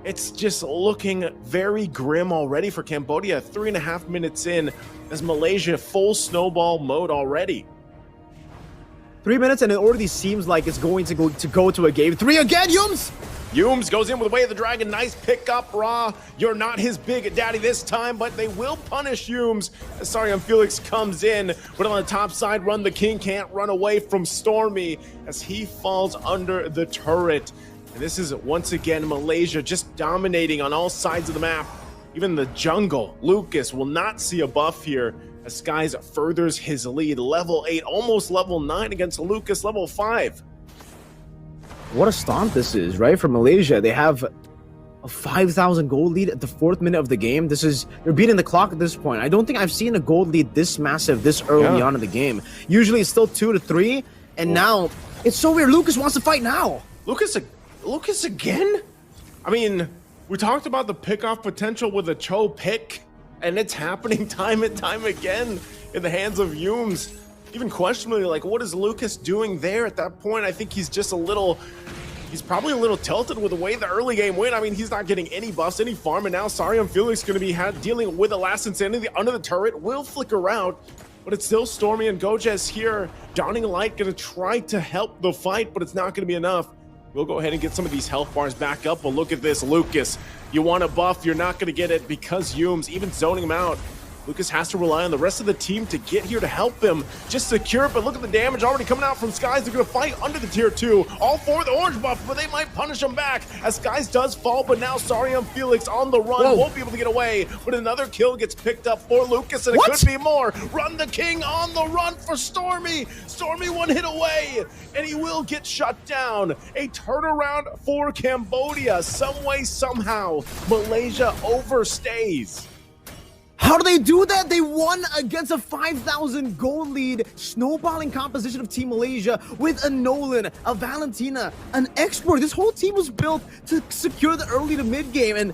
It's just looking very grim already for Cambodia. 3.5 minutes in as Malaysia full snowball mode already. 3 minutes and it already seems like it's going to go to a game 3 again. Yumes goes in with the Way of the Dragon. Nice pickup, Raw. You're not his big daddy this time, but they will punish Yumes. Sariam Felix comes in, but on the top side, Run the King can't run away from Stormy as he falls under the turret. And this is once again Malaysia just dominating on all sides of the map. Even the jungle, Lucas will not see a buff here as Skies furthers his lead. Level 8, almost level 9 against Lucas, level 5. What a stomp this is, right? For Malaysia, they have a 5,000 gold lead at the 4th minute of the game. They're beating the clock at this point. I don't think I've seen a gold lead this massive this early on in the game. Usually it's still 2 to 3, and now it's so weird. Lucas wants to fight now. Lucas again? I mean, we talked about the pickoff potential with a Cho pick, and it's happening time and time again in the hands of Yumes. Even questionably, like, what is Lucas doing there at that point? I think he's just he's probably a little tilted with the way the early game went. I mean, he's not getting any buffs, any farm, and now Sariam Felix going to be dealing with the last insanity under the turret. Will flicker out, but it's still Stormy and Gojez here. Dawning Light going to try to help the fight, but it's not going to be enough. We'll go ahead and get some of these health bars back up, but look at this, Lucas. You want a buff, you're not going to get it because Yumes even zoning him out. Lucas has to rely on the rest of the team to get here to help him. Just secure it, but look at the damage already coming out from Skies. They're going to fight under the tier 2. All for the orange buff, but they might punish him back as Skies does fall, but now Sariam Felix on the run. Won't be able to get away, but another kill gets picked up for Lucas, and it could be more. Run the King on the run for Stormy. Stormy one hit away, and he will get shut down. A turnaround for Cambodia. Some way, somehow, Malaysia overstays. How do they do that? They won against a 5,000 gold lead, snowballing composition of Team Malaysia with a Nolan, a Valentina, an Expert. This whole team was built to secure the early to mid game, and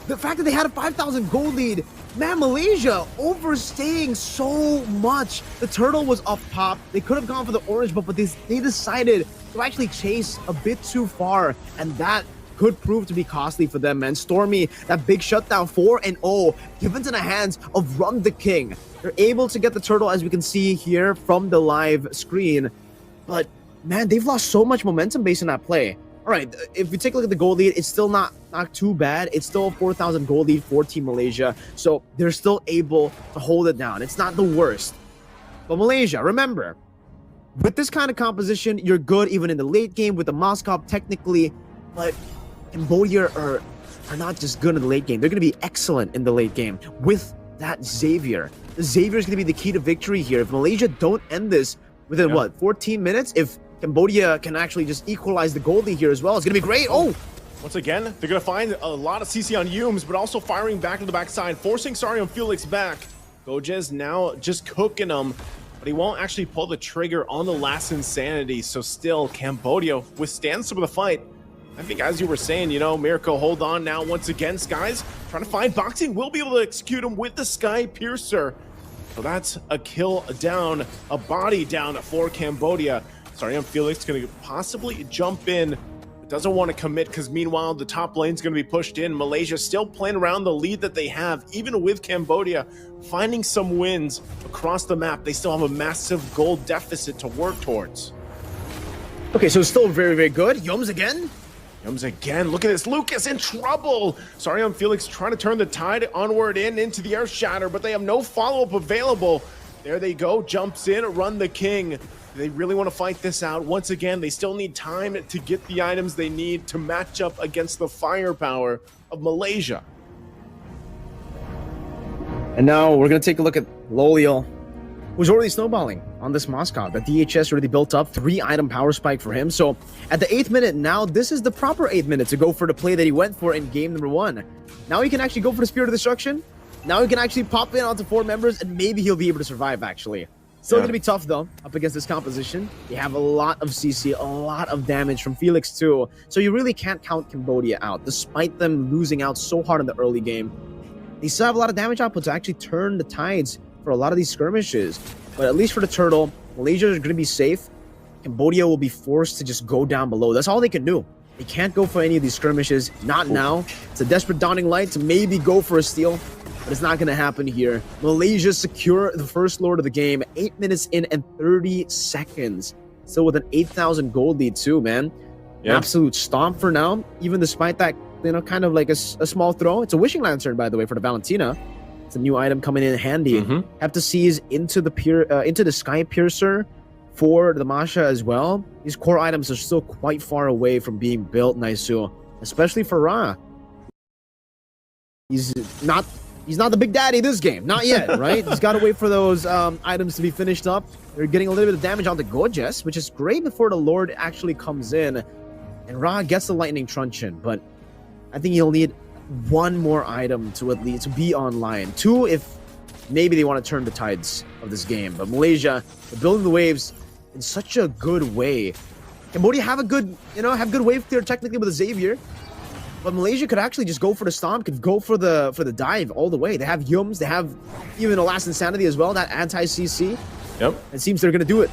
the fact that they had a 5,000 gold lead, man, Malaysia overstaying so much. The turtle was up top. They could have gone for the orange buff, but they decided to actually chase a bit too far, and that could prove to be costly for them, man. Stormy, that big shutdown, 4-0, given to the hands of Run the King. They're able to get the turtle, as we can see here from the live screen. But, man, they've lost so much momentum based on that play. All right, if we take a look at the gold lead, it's still not too bad. It's still a 4,000 gold lead for Team Malaysia. So they're still able to hold it down. It's not the worst. But Malaysia, remember, with this kind of composition, you're good even in the late game with the Moscow technically, but Cambodia are not just good in the late game. They're going to be excellent in the late game with that Xavier. The Xavier is going to be the key to victory here. If Malaysia don't end this within, 14 minutes? If Cambodia can actually just equalize the gold lead here as well, it's going to be great. Once again, they're going to find a lot of CC on Yumes, but also firing back to the backside, forcing Sariam Felix back. Gojez now just cooking him, but he won't actually pull the trigger on the last insanity. So still, Cambodia withstands some of the fight. I think, as you were saying, Miracle hold on now once again. Skies trying to find boxing. Will be able to execute him with the Sky Piercer. So that's a kill down, a body down for Cambodia. Sariam Felix going to possibly jump in. Doesn't want to commit because meanwhile the top lane's going to be pushed in. Malaysia still playing around the lead that they have, even with Cambodia finding some wins across the map. They still have a massive gold deficit to work towards. Okay, so still very, very good. Yumes again. Yumes again. Look at this. Lucas in trouble. Sariam Felix trying to turn the tide onward into the air shatter, but they have no follow-up available. There they go. Jumps in. Run the King. They really want to fight this out. Once again, they still need time to get the items they need to match up against the firepower of Malaysia. And now we're going to take a look at Loliel, who's already snowballing on this Moscow. The DHS already built up 3-item power spike for him. So at the 8th minute now, this is the proper 8th minute to go for the play that he went for in game number 1. Now he can actually go for the Spirit of Destruction. Now he can actually pop in onto 4 members, and maybe he'll be able to survive, actually. Still going to be tough, though, up against this composition. They have a lot of CC, a lot of damage from Felix, too. So you really can't count Cambodia out, despite them losing out so hard in the early game. They still have a lot of damage output to actually turn the tides for a lot of these skirmishes. But at least for the Turtle, Malaysia is going to be safe. Cambodia will be forced to just go down below. That's all they can do. They can't go for any of these skirmishes. Not now. It's a desperate dawning light to maybe go for a steal. But it's not going to happen here. Malaysia secure the first lord of the game. 8 minutes in and 30 seconds. Still with an 8,000 gold lead too, man. An absolute stomp for now. Even despite that, you know, kind of like a small throw. It's a wishing lantern, by the way, for the Valentina. It's a new item coming in handy. Have to seize into the Sky Piercer for the Masha as well. These core items are still quite far away from being built, Naisu. Especially for Ra. He's not the big daddy this game. Not yet, right? He's got to wait for those items to be finished up. They're getting a little bit of damage onto Gorgeous, which is great before the Lord actually comes in. And Ra gets the Lightning Truncheon, but I think he'll need 1 more item to at least be online. 2 if maybe they want to turn the tides of this game. But Malaysia, they're building the waves in such a good way. Cambodia have a good, have good wave clear technically with a Xavier. But Malaysia could actually just go for the stomp, could go for the dive all the way. They have Yums, they have even a Last Insanity as well, that anti-CC. Yep. It seems they're going to do it.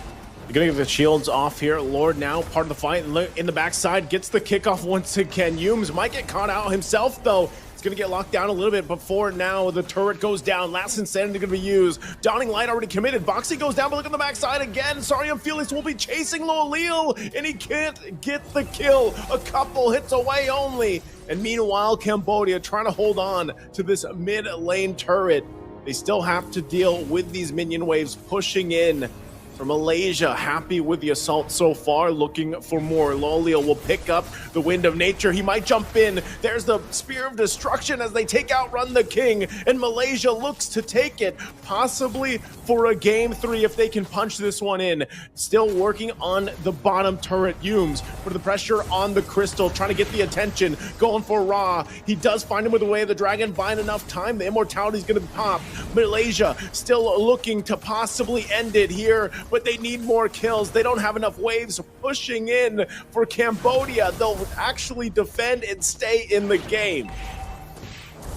You're going to get the shields off here. Lord now, part of the fight in the backside, gets the kickoff once again. Yums might get caught out himself, though. It's going to get locked down a little bit before now the turret goes down. Last Insanity going to be used. Dawning Light already committed. Boxy goes down, but look at the backside again. Sorry, Felix will be chasing Lolil, and he can't get the kill. A couple hits away only. And meanwhile, Cambodia trying to hold on to this mid lane turret. They still have to deal with these minion waves pushing in. For Malaysia, happy with the assault so far, looking for more. Lolil will pick up the Wind of Nature. He might jump in. There's the Spear of Destruction as they take out Run the King, and Malaysia looks to take it, possibly for a game 3 if they can punch this one in. Still working on the bottom turret. Yums for the pressure on the Crystal, trying to get the attention, going for Ra. He does find him with the Way of the Dragon, buying enough time. The Immortality is going to pop. Malaysia still looking to possibly end it here, but they need more kills. They don't have enough waves pushing in for Cambodia. They'll actually defend and stay in the game.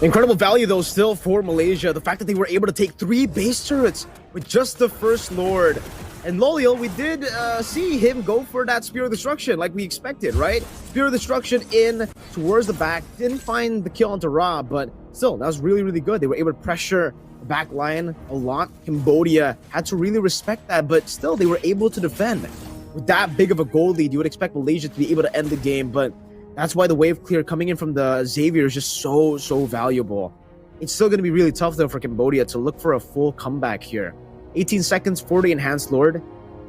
Incredible value, though, still for Malaysia. The fact that they were able to take 3 base turrets with just the first Lord. And Lolil, we did see him go for that Spear of Destruction like we expected, right? Spear of Destruction in towards the back. Didn't find the kill onto Ra, but still, that was really, really good. They were able to pressure back line a lot. Cambodia had to really respect that, but still they were able to defend. With that big of a goal lead, you would expect Malaysia to be able to end the game, but that's why the wave clear coming in from the Xavier is just so valuable. It's still going to be really tough though for Cambodia to look for a full comeback here. 18 seconds for the Enhanced Lord,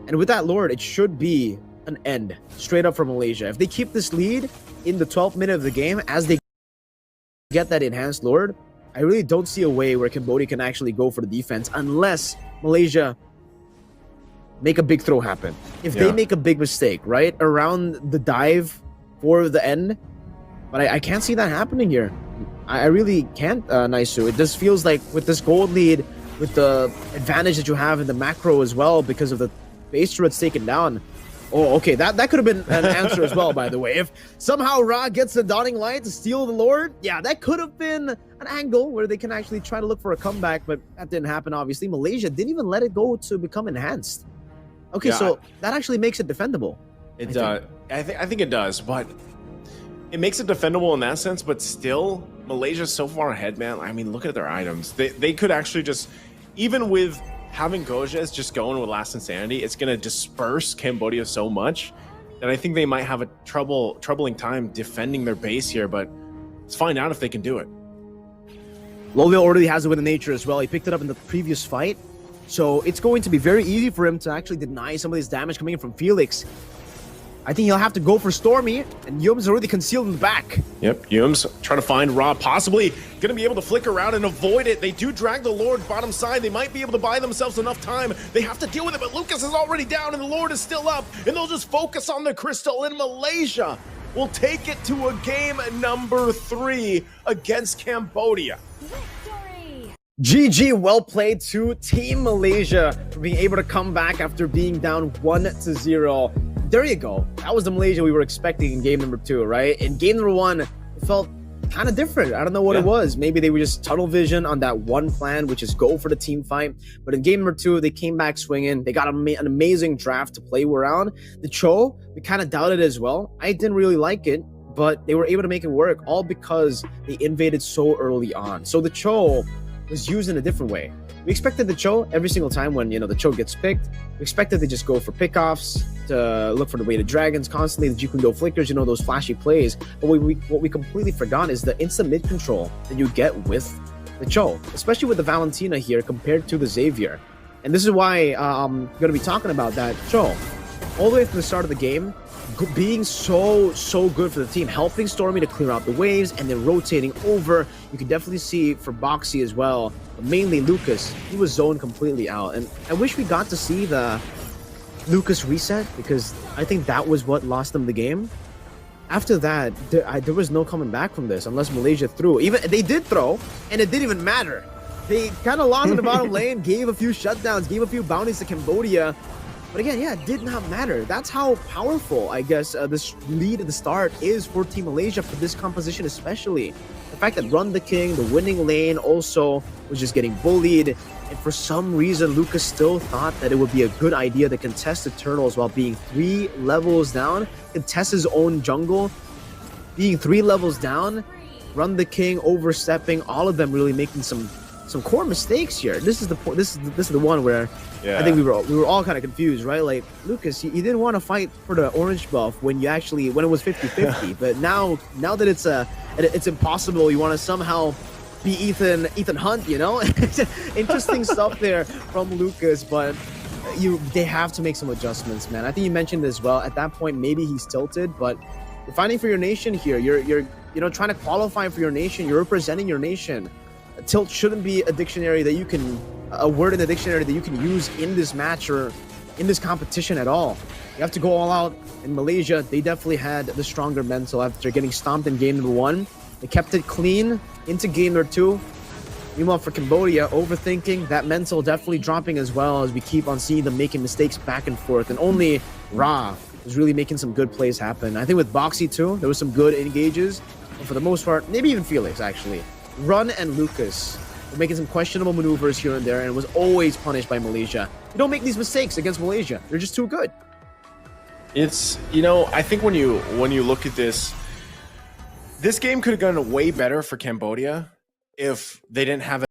and with that Lord, it should be an end straight up for Malaysia. If they keep this lead in the 12th minute of the game as they get that Enhanced Lord, I really don't see a way where Cambodia can actually go for the defense unless Malaysia make a big throw happen. If they make a big mistake, right, around the dive for the end, but I can't see that happening here. I really can't, Naisu. It just feels like with this gold lead, with the advantage that you have in the macro as well because of the base turrets taken down. Oh, okay, that could have been an answer as well, by the way. If somehow Ra gets the Dawning Light to steal the Lord, yeah, that could have been an angle where they can actually try to look for a comeback, but that didn't happen, obviously. Malaysia didn't even let it go to become enhanced. Okay, so that actually makes it defendable. It does. I think it does, but it makes it defendable in that sense, but still, Malaysia's so far ahead, man. I mean, look at their items. They could actually just, even with having Gojes just going with Last Insanity, it's going to disperse Cambodia so much that I think they might have a troubling time defending their base here, but let's find out if they can do it. Lolil already has it with the Nature as well. He picked it up in the previous fight, so it's going to be very easy for him to actually deny some of this damage coming in from Felix. I think he'll have to go for Stormy, and Yum's already concealed in the back. Yep, Yum's trying to find Rob, possibly going to be able to flicker around and avoid it. They do drag the Lord bottom side. They might be able to buy themselves enough time. They have to deal with it, but Lucas is already down, and the Lord is still up, and they'll just focus on the Crystal, and Malaysia will take it to a game number 3 against Cambodia. GG, well played to Team Malaysia for being able to come back after being down 1-0. There you go. That was the Malaysia we were expecting in game number 2, right? In game number 1, it felt kind of different. I don't know what it was. Maybe they were just tunnel vision on that one plan, which is go for the team fight. But in game number 2, they came back swinging. They got an amazing draft to play around. The Cho, we kind of doubted as well. I didn't really like it, but they were able to make it work, all because they invaded so early on. So the Cho was used in a different way. We expected the Cho every single time when, the Cho gets picked. We expected to just go for pickoffs, to look for the weighted dragons constantly, the Jukundo flickers, those flashy plays. But what we completely forgot is the instant mid control that you get with the Cho, especially with the Valentina here compared to the Xavier. And this is why I'm going to be talking about that Cho. All the way from the start of the game, being so good for the team, helping Stormy to clear out the waves and then rotating over. You can definitely see for Boxy as well, but mainly Lucas, he was zoned completely out. And I wish we got to see the Lucas reset, because I think that was what lost them the game. After that, there was no coming back from this unless Malaysia threw. Even they did throw, and it didn't even matter. They kind of lost in the bottom lane, gave a few shutdowns, gave a few bounties to Cambodia. But again, it did not matter. That's how powerful, I guess, this lead at the start is for Team Malaysia for this composition especially. The fact that Run the King, the winning lane, also was just getting bullied. And for some reason, Lucas still thought that it would be a good idea to contest the Turtles while being 3 levels down, contest his own jungle, being 3 levels down, Run the King overstepping, all of them really making some core mistakes here. This is the point. This is the one where I think we were all kind of confused, right? Like, Lucas, you didn't want to fight for the orange buff when it was 50-50, but now that it's impossible, you want to somehow be Ethan Hunt, Interesting stuff there from Lucas, but they have to make some adjustments, man. I think you mentioned as well. At that point, maybe he's tilted, but you're fighting for your nation here. You're trying to qualify for your nation. You're representing your nation. Tilt shouldn't be a dictionary that you can, a word in the dictionary that you can use in this match or in this competition at all. You have to go all out. In Malaysia, they definitely had the stronger mental after getting stomped in game number 1. They kept it clean into game number 2. Meanwhile, for Cambodia, overthinking, that mental definitely dropping as well, as we keep on seeing them making mistakes back and forth. And only Ra was really making some good plays happen. I think with Boxy too, there was some good engages. But for the most part, maybe even Felix actually. Run and Lucas were making some questionable maneuvers here and there, and was always punished by Malaysia. You don't make these mistakes against Malaysia. They're just too good. It's, I think when you look at this game could have gone way better for Cambodia if they didn't have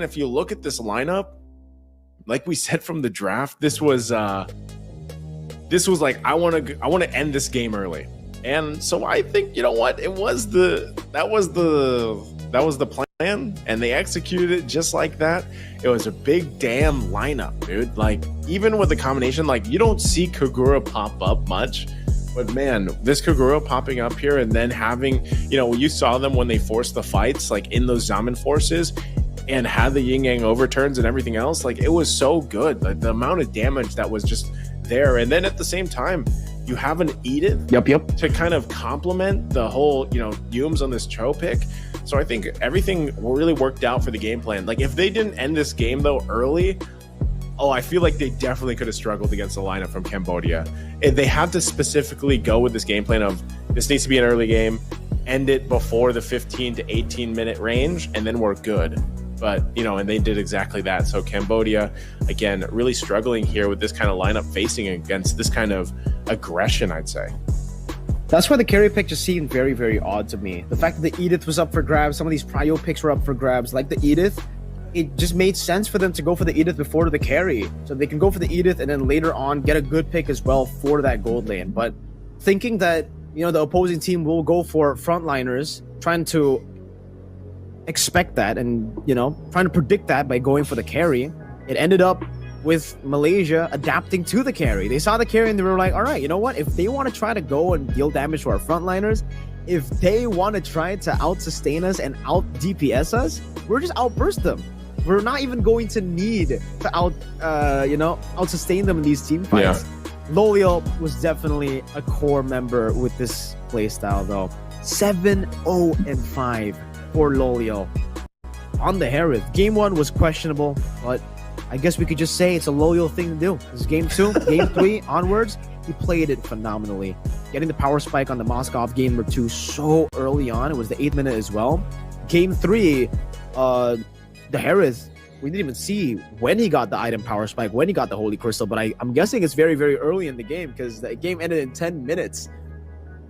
if you look at this lineup, like we said from the draft, this was like I want to end this game early. And so I think, you know what, that was the plan, and they executed it just like that. It was a big damn lineup, dude. Like, even with the combination, like, you don't see Kagura pop up much, but man, this Kagura popping up here and then having, you know, you saw them when they forced the fights, like in those Zaman forces, and had the yin yang overturns and everything else. Like, it was so good. Like, the amount of damage that was just there. And then at the same time, you have an Edith to kind of complement the whole, you know, Yums on this Cho pick. So I think everything really worked out for the game plan. Like, if they didn't end this game though early, I feel like they definitely could have struggled against the lineup from Cambodia. And they had to specifically go with this game plan of, this needs to be an early game, end it before the 15 to 18 minute range, and then we're good. But, you know, and they did exactly that. So Cambodia, again, really struggling here with this kind of lineup facing against this kind of aggression, I'd say. That's why the carry pick just seemed very, very odd to me. The fact that the Edith was up for grabs, some of these prio picks were up for grabs, like the Edith, it just made sense for them to go for the Edith before the carry. So they can go for the Edith and then later on get a good pick as well for that gold lane. But thinking that, you know, the opposing team will go for frontliners, trying to expect that and, you know, trying to predict that by going for the carry, it ended up with Malaysia adapting to the carry. They saw the carry and they were like, all right, you know what, if they want to try to go and deal damage to our frontliners, if they want to try to out sustain us and out DPS us, we're just outburst them. We're not even going to need to out sustain them in these team fights. Loliel was definitely a core member with this playstyle though. 7-0-5 for Loliel on the Harith. Game 1 was questionable, but I guess we could just say it's a Loliel thing to do. This is game 2, game 3 onwards. He played it phenomenally. Getting the power spike on the Moskov game number 2 so early on. It was the 8th minute as well. Game 3, the Harith, we didn't even see when he got the item power spike, when he got the Holy Crystal, but I'm guessing it's very, very early in the game because the game ended in 10 minutes.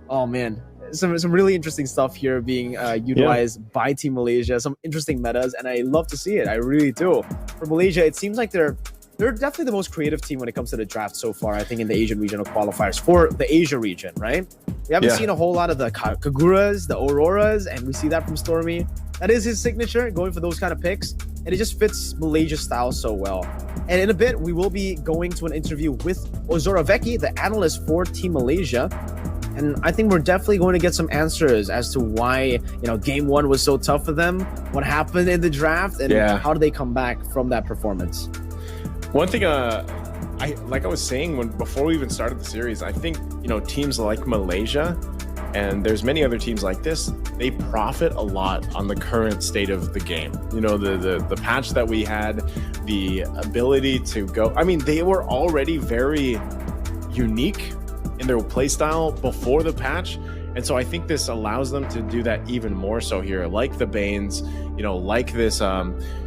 Oh man, some really interesting stuff here being utilized by Team Malaysia. Some interesting metas, and I love to see it. I really do. For Malaysia, it seems like they're definitely the most creative team when it comes to the draft so far, I think, in the Asian regional qualifiers for the Asia region, right? We haven't seen a whole lot of the Kaguras, the Auroras, and we see that from Stormy. That is his signature, going for those kind of picks, and it just fits Malaysia's style so well. And in a bit, we will be going to an interview with Ozoravecki, the analyst for Team Malaysia. And I think we're definitely going to get some answers as to why, you know, game 1 was so tough for them, what happened in the draft, and how do they come back from that performance. One thing, like I was saying before we even started the series, I think, you know, teams like Malaysia, and there's many other teams like this, they profit a lot on the current state of the game. You know, the patch that we had, the ability to go. I mean, they were already very unique in their playstyle before the patch, and so I think this allows them to do that even more so here, like the Banes, you know, like this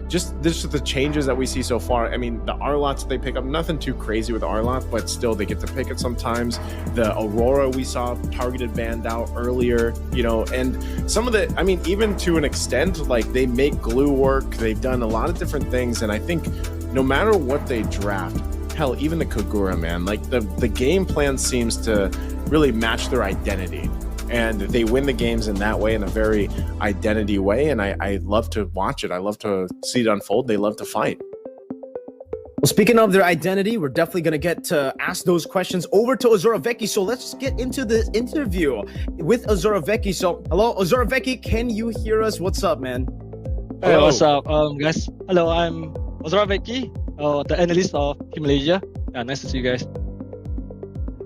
just the changes that we see so far. I mean, the Arlots that they pick up, nothing too crazy with Arlot, but still they get to pick it sometimes. The Aurora we saw targeted banned out earlier, you know, and some of the, I mean, even to an extent, like they make glue work, they've done a lot of different things, and I think no matter what they draft, hell, even the Kagura, man, like the game plan seems to really match their identity. And they win the games in that way, in a very identity way. And I love to watch it. I love to see it unfold. They love to fight. Well, speaking of their identity, we're definitely going to get to ask those questions over to Ozoravecki. So let's get into the interview with Ozoravecki. So, hello, Ozoravecki, can you hear us? What's up, man? Hey, what's up, guys? Hello, I'm Ozoravecki, the analyst of Team Malaysia. Yeah, nice to see you guys.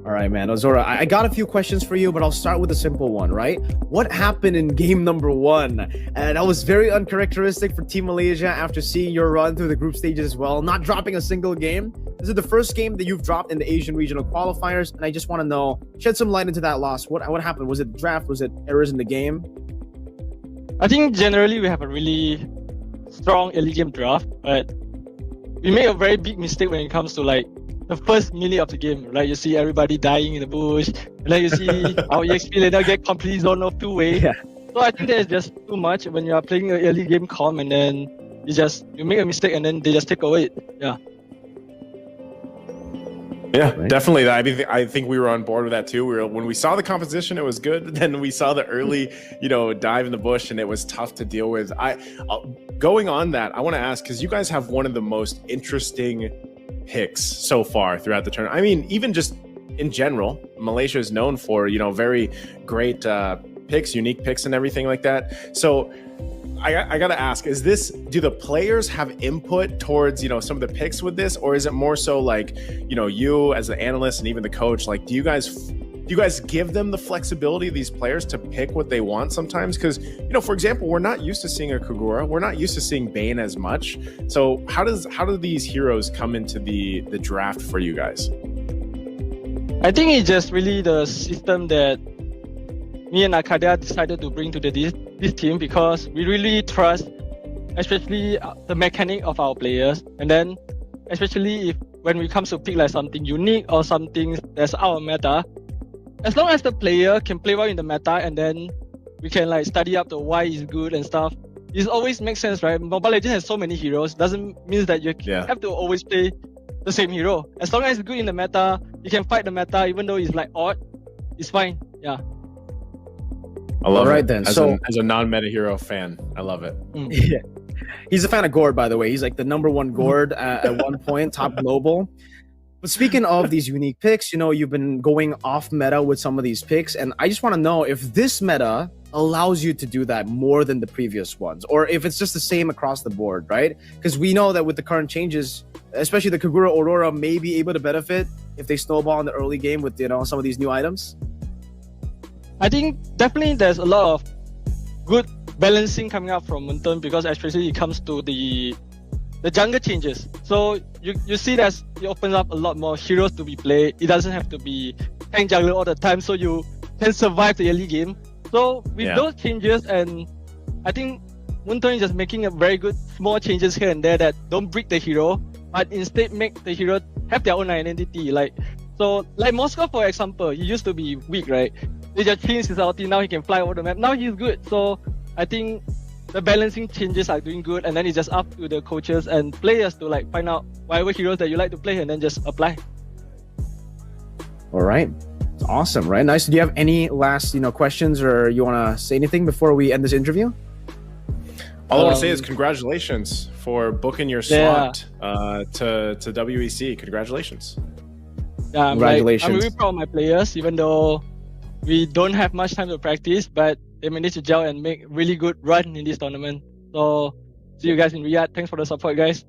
All right, man. Ozora, I got a few questions for you, but I'll start with a simple one, right? What happened in game number 1? And that was very uncharacteristic for Team Malaysia after seeing your run through the group stages as well, not dropping a single game. This is the first game that you've dropped in the Asian regional qualifiers, and I just want to know, shed some light into that loss. What happened? Was it draft? Was it errors in the game? I think generally we have a really strong early game draft, but we made a very big mistake when it comes to like the first minute of the game, right? You see everybody dying in the bush, and then you see our EXP later get completely zoned off 2-way. Yeah. So I think that is just too much when you are playing an early game comp, and then You make a mistake and then they just take away it. Yeah. Yeah, Right. definitely. I think we were on board with that too. When we saw the composition, it was good. Then we saw the early, dive in the bush, and it was tough to deal with. Going on that, I want to ask, because you guys have one of the most interesting picks so far throughout the tournament. I mean, even just in general, Malaysia is known for very great picks, unique picks, and everything like that. So I gotta ask, do the players have input towards some of the picks with this, or is it more so like you as the analyst and even the coach, like do you guys give them the flexibility of these players to pick what they want sometimes? Because for example, we're not used to seeing a Kagura, we're not used to seeing Bane as much. So how do these heroes come into the draft for you guys? I think it's just really the system that me and Arcadia decided to bring to this team, because we really trust, especially the mechanic of our players, and then especially when it comes to pick like something unique or something that's out of meta, as long as the player can play well in the meta, and then we can like study up the why is good and stuff. It always makes sense, right? Mobile Legends has so many heroes, doesn't mean that you have to always play the same hero. As long as it's good in the meta, you can fight the meta, even though it's like odd, it's fine. Yeah. I love All it. right, then. As a non-meta hero fan, I love it. Yeah. He's a fan of Gord, by the way. He's like the #1 Gord at one point, top global. But speaking of these unique picks, you've been going off meta with some of these picks, and I just want to know if this meta allows you to do that more than the previous ones, or if it's just the same across the board, right? Because we know that with the current changes, especially the Kagura Aurora may be able to benefit if they snowball in the early game with some of these new items. I think definitely there's a lot of good balancing coming up from Munton, because especially it comes to the jungle changes. So you see that it opens up a lot more heroes to be played. It doesn't have to be tank jungler all the time, so you can survive the early game. So with those changes, and I think Munton is just making a very good small changes here and there that don't break the hero, but instead make the hero have their own identity. Like Moscow, for example, he used to be weak, right? They just changed his ulti, now he can fly over the map. Now he's good. So I think the balancing changes are doing good, and then it's just up to the coaches and players to like find out whatever heroes that you like to play and then just apply. All right. It's awesome, right? Nice. Do you have any last, questions, or you want to say anything before we end this interview? All I want to say is congratulations for booking your slot to WEC. Congratulations. Yeah, Congratulations. I'm really proud of my players, even though we don't have much time to practice, but they managed to gel and make really good run in this tournament. So see you guys in Riyadh. Thanks for the support, guys.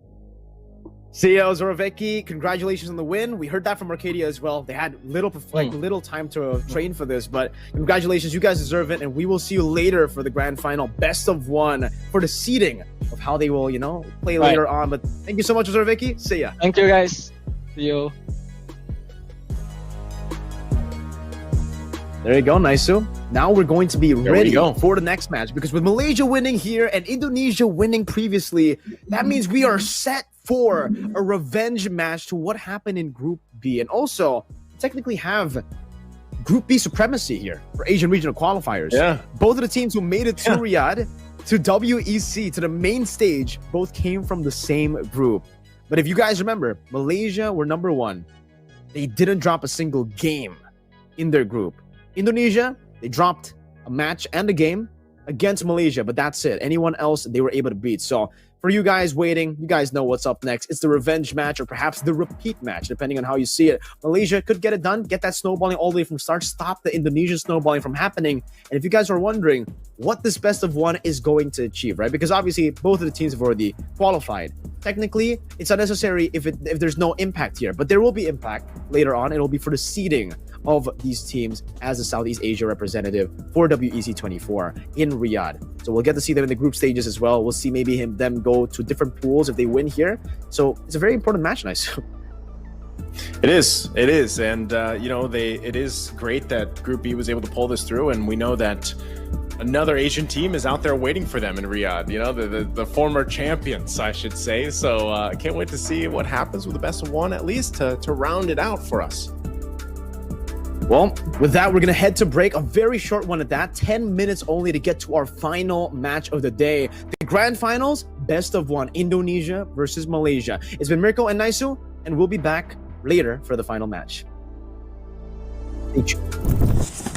See you, Zoroveki. Congratulations on the win. We heard that from Arcadia as well. They had little time to train for this, but congratulations. You guys deserve it, and we will see you later for the grand final, best of one, for the seeding of how they will, play later on. But thank you so much, Zoroveki. See ya. Thank you, guys. See you. There you go, Naisu. Now we're going to be ready for the next match, because with Malaysia winning here and Indonesia winning previously, that means we are set for a revenge match to what happened in Group B, and also technically have Group B supremacy here for Asian regional qualifiers. Yeah. Both of the teams who made it to Riyadh, to WEC, to the main stage, both came from the same group. But if you guys remember, Malaysia were #1. They didn't drop a single game in their group. Indonesia, they dropped a match and a game against Malaysia, but that's it. Anyone else they were able to beat. So for you guys waiting, you guys know what's up next. It's the revenge match, or perhaps the repeat match, depending on how you see it. Malaysia could get it done, get that snowballing all the way from start, stop the Indonesian snowballing from happening. And if you guys are wondering what this best of one is going to achieve, right? Because obviously both of the teams have already qualified. Technically, it's unnecessary if there's no impact here, but there will be impact later on. It'll be for the seeding of these teams as a Southeast Asia representative for WEC 24 in Riyadh. So we'll get to see them in the group stages as well. We'll see maybe them go to different pools if they win here. So it's a very important match, nice. It is, and it is great that Group B was able to pull this through, and we know that another Asian team is out there waiting for them in Riyadh. The former champions, I should say. So I can't wait to see what happens with the best of one, at least to round it out for us. Well, with that, we're going to head to break, a very short one at that, 10 minutes only to get to our final match of the day. The grand finals, best of one, Indonesia versus Malaysia. It's been Mirko and Naisu, and we'll be back later for the final match. Stay tuned.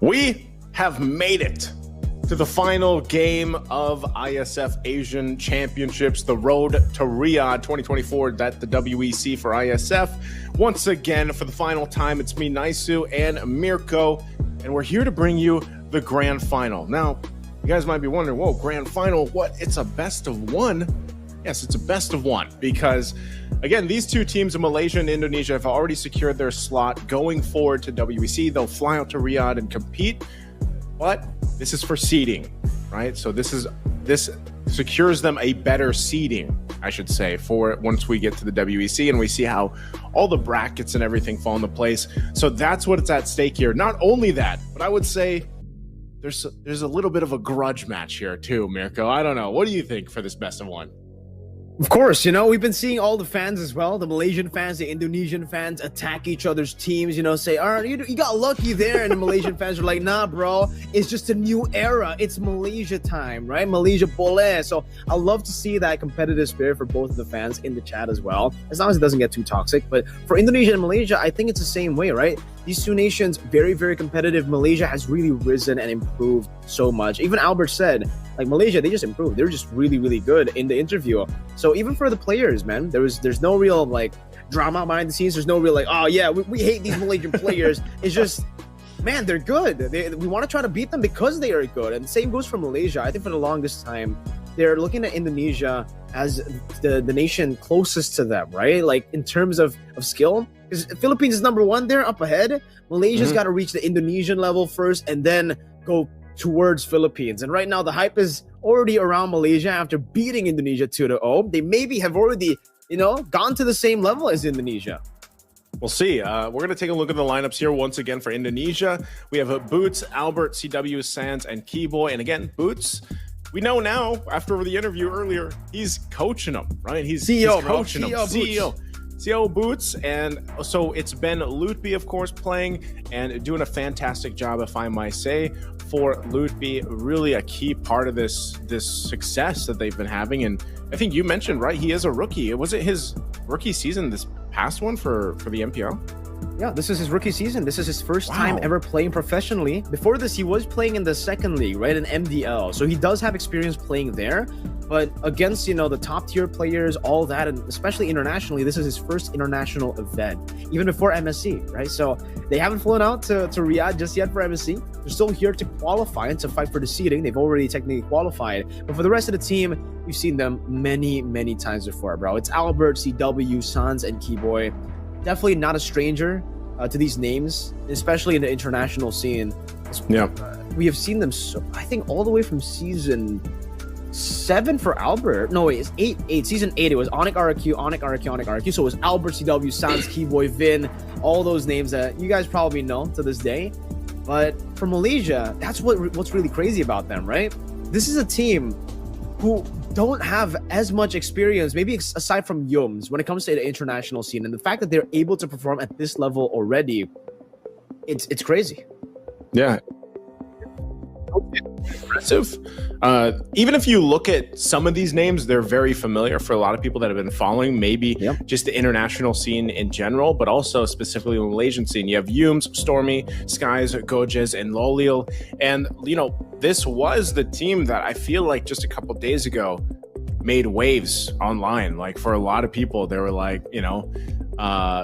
We have made it to the final game of Iesf Asian Championships, the road to Riyadh 2024, that the WEC for Iesf. Once again, for the final time, it's me, Naisu, and Mirko, and we're here to bring you the grand final. Now, you guys might be wondering, whoa, grand final, what? It's a best of one? Yes, it's a best of one because, again, these two teams in Malaysia and Indonesia have already secured their slot going forward to WEC. They'll fly out to Riyadh and compete, but this is for seeding, right? So this secures them a better seeding, I should say, for once we get to the WEC and we see how all the brackets and everything fall into place. So that's what's at stake here. Not only that, but I would say there's a little bit of a grudge match here too, Mirko. I don't know. What do you think for this best of one? Of course, we've been seeing all the fans as well, the Malaysian fans, the Indonesian fans attack each other's teams, say, all right, you got lucky there. And the Malaysian fans are like, nah, bro, it's just a new era. It's Malaysia time, right? Malaysia boleh. So I love to see that competitive spirit for both of the fans in the chat as well, as long as it doesn't get too toxic. But for Indonesia and Malaysia, I think it's the same way, right? These two nations, very, very competitive. Malaysia has really risen and improved so much. Even Albert said, like, Malaysia, they just improved. They're just really, really good in the interview. So even for the players, man, there's no real, like, drama behind the scenes. There's no real, like, oh, yeah, we hate these Malaysian players. It's just, man, they're good. We want to try to beat them because they are good. And the same goes for Malaysia. I think for the longest time, they're looking at Indonesia as the nation closest to them, right? Like, in terms of skill. Because Philippines is number one. They're up ahead. Malaysia's got to reach the Indonesian level first and then go towards Philippines. And right now, the hype is already around Malaysia after beating Indonesia 2-0. They maybe have already, gone to the same level as Indonesia. We'll see. We're going to take a look at the lineups here once again for Indonesia. We have Boots, Albert, CW, Sands, and Keyboy. And again, Boots, we know now, after the interview earlier, he's coaching them, right? He's coaching them. CEO Boots. And so it's been Mlbb, of course, playing and doing a fantastic job, if I might say, for Mlbb. Really a key part of this success that they've been having. And I think you mentioned, right, he is a rookie. Was it his rookie season, this past one for the MPL? Yeah, this is his rookie season. This is his first time ever playing professionally. Before this, he was playing in the second league, right, in MDL. So he does have experience playing there. But against, the top tier players, all that, and especially internationally, this is his first international event, even before MSC, right? So they haven't flown out to Riyadh just yet for MSC. They're still here to qualify and to fight for the seeding. They've already technically qualified. But for the rest of the team, we've seen them many, many times before, bro. It's Albert, CW, Sans, and Keyboy. Definitely not a stranger to these names, especially in the international scene. Yeah. We have seen them, I think, all the way from season 7 for Albert. No, wait, it's 8. Season 8, it was Onic RQ. So it was Albert, CW, Sans, Keyboy, Vin, all those names that you guys probably know to this day. But for Malaysia, that's what's really crazy about them, right? This is a team who don't have as much experience, maybe aside from Yums, when it comes to the international scene. And the fact that they're able to perform at this level already, it's crazy. Yeah. Impressive. Even if you look at some of these names, they're very familiar for a lot of people that have been following maybe just the international scene in general, but also specifically the Malaysian scene. You have Yums, Stormy, Skies, Gojes, and Lolil. And, this was the team that I feel like just a couple days ago made waves online. Like, for a lot of people, they were like,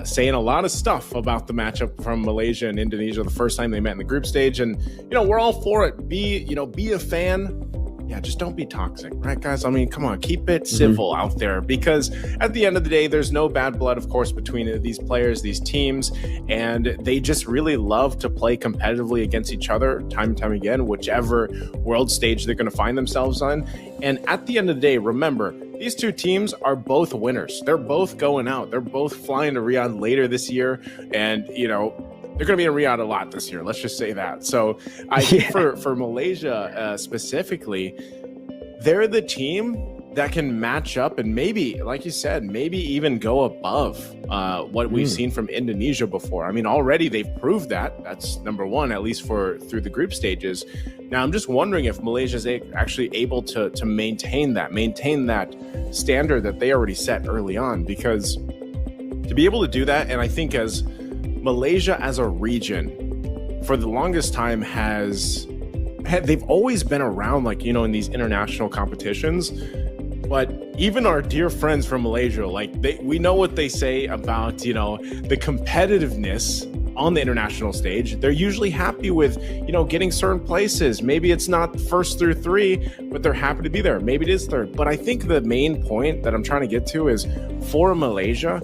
saying a lot of stuff about the matchup from Malaysia and Indonesia the first time they met in the group stage. And, we're all for it. Be a fan. Yeah, just don't be toxic, right, guys? I mean, come on, keep it civil out there, because at the end of the day, there's no bad blood, of course, between these players, these teams, and they just really love to play competitively against each other time and time again, whichever world stage they're going to find themselves on. And at the end of the day, remember, these two teams are both winners. They're both going out. They're both flying to Riyadh later this year, and, they're going to be in Riyadh a lot this year. Let's just say that. So I think for Malaysia specifically, they're the team that can match up and maybe, like you said, maybe even go above what we've seen from Indonesia before. I mean, already they've proved that. That's number one, at least through the group stages. Now, I'm just wondering if Malaysia is actually able to maintain that standard that they already set early on, because to be able to do that, and I think as Malaysia as a region for the longest time they've always been around, like, you know, in these international competitions. But even our dear friends from Malaysia, like we know what they say about, you know, the competitiveness on the international stage. They're usually happy with, you know, getting certain places. Maybe it's not first through 3, but they're happy to be there. Maybe it is third. But I think the main point that I'm trying to get to is, for Malaysia,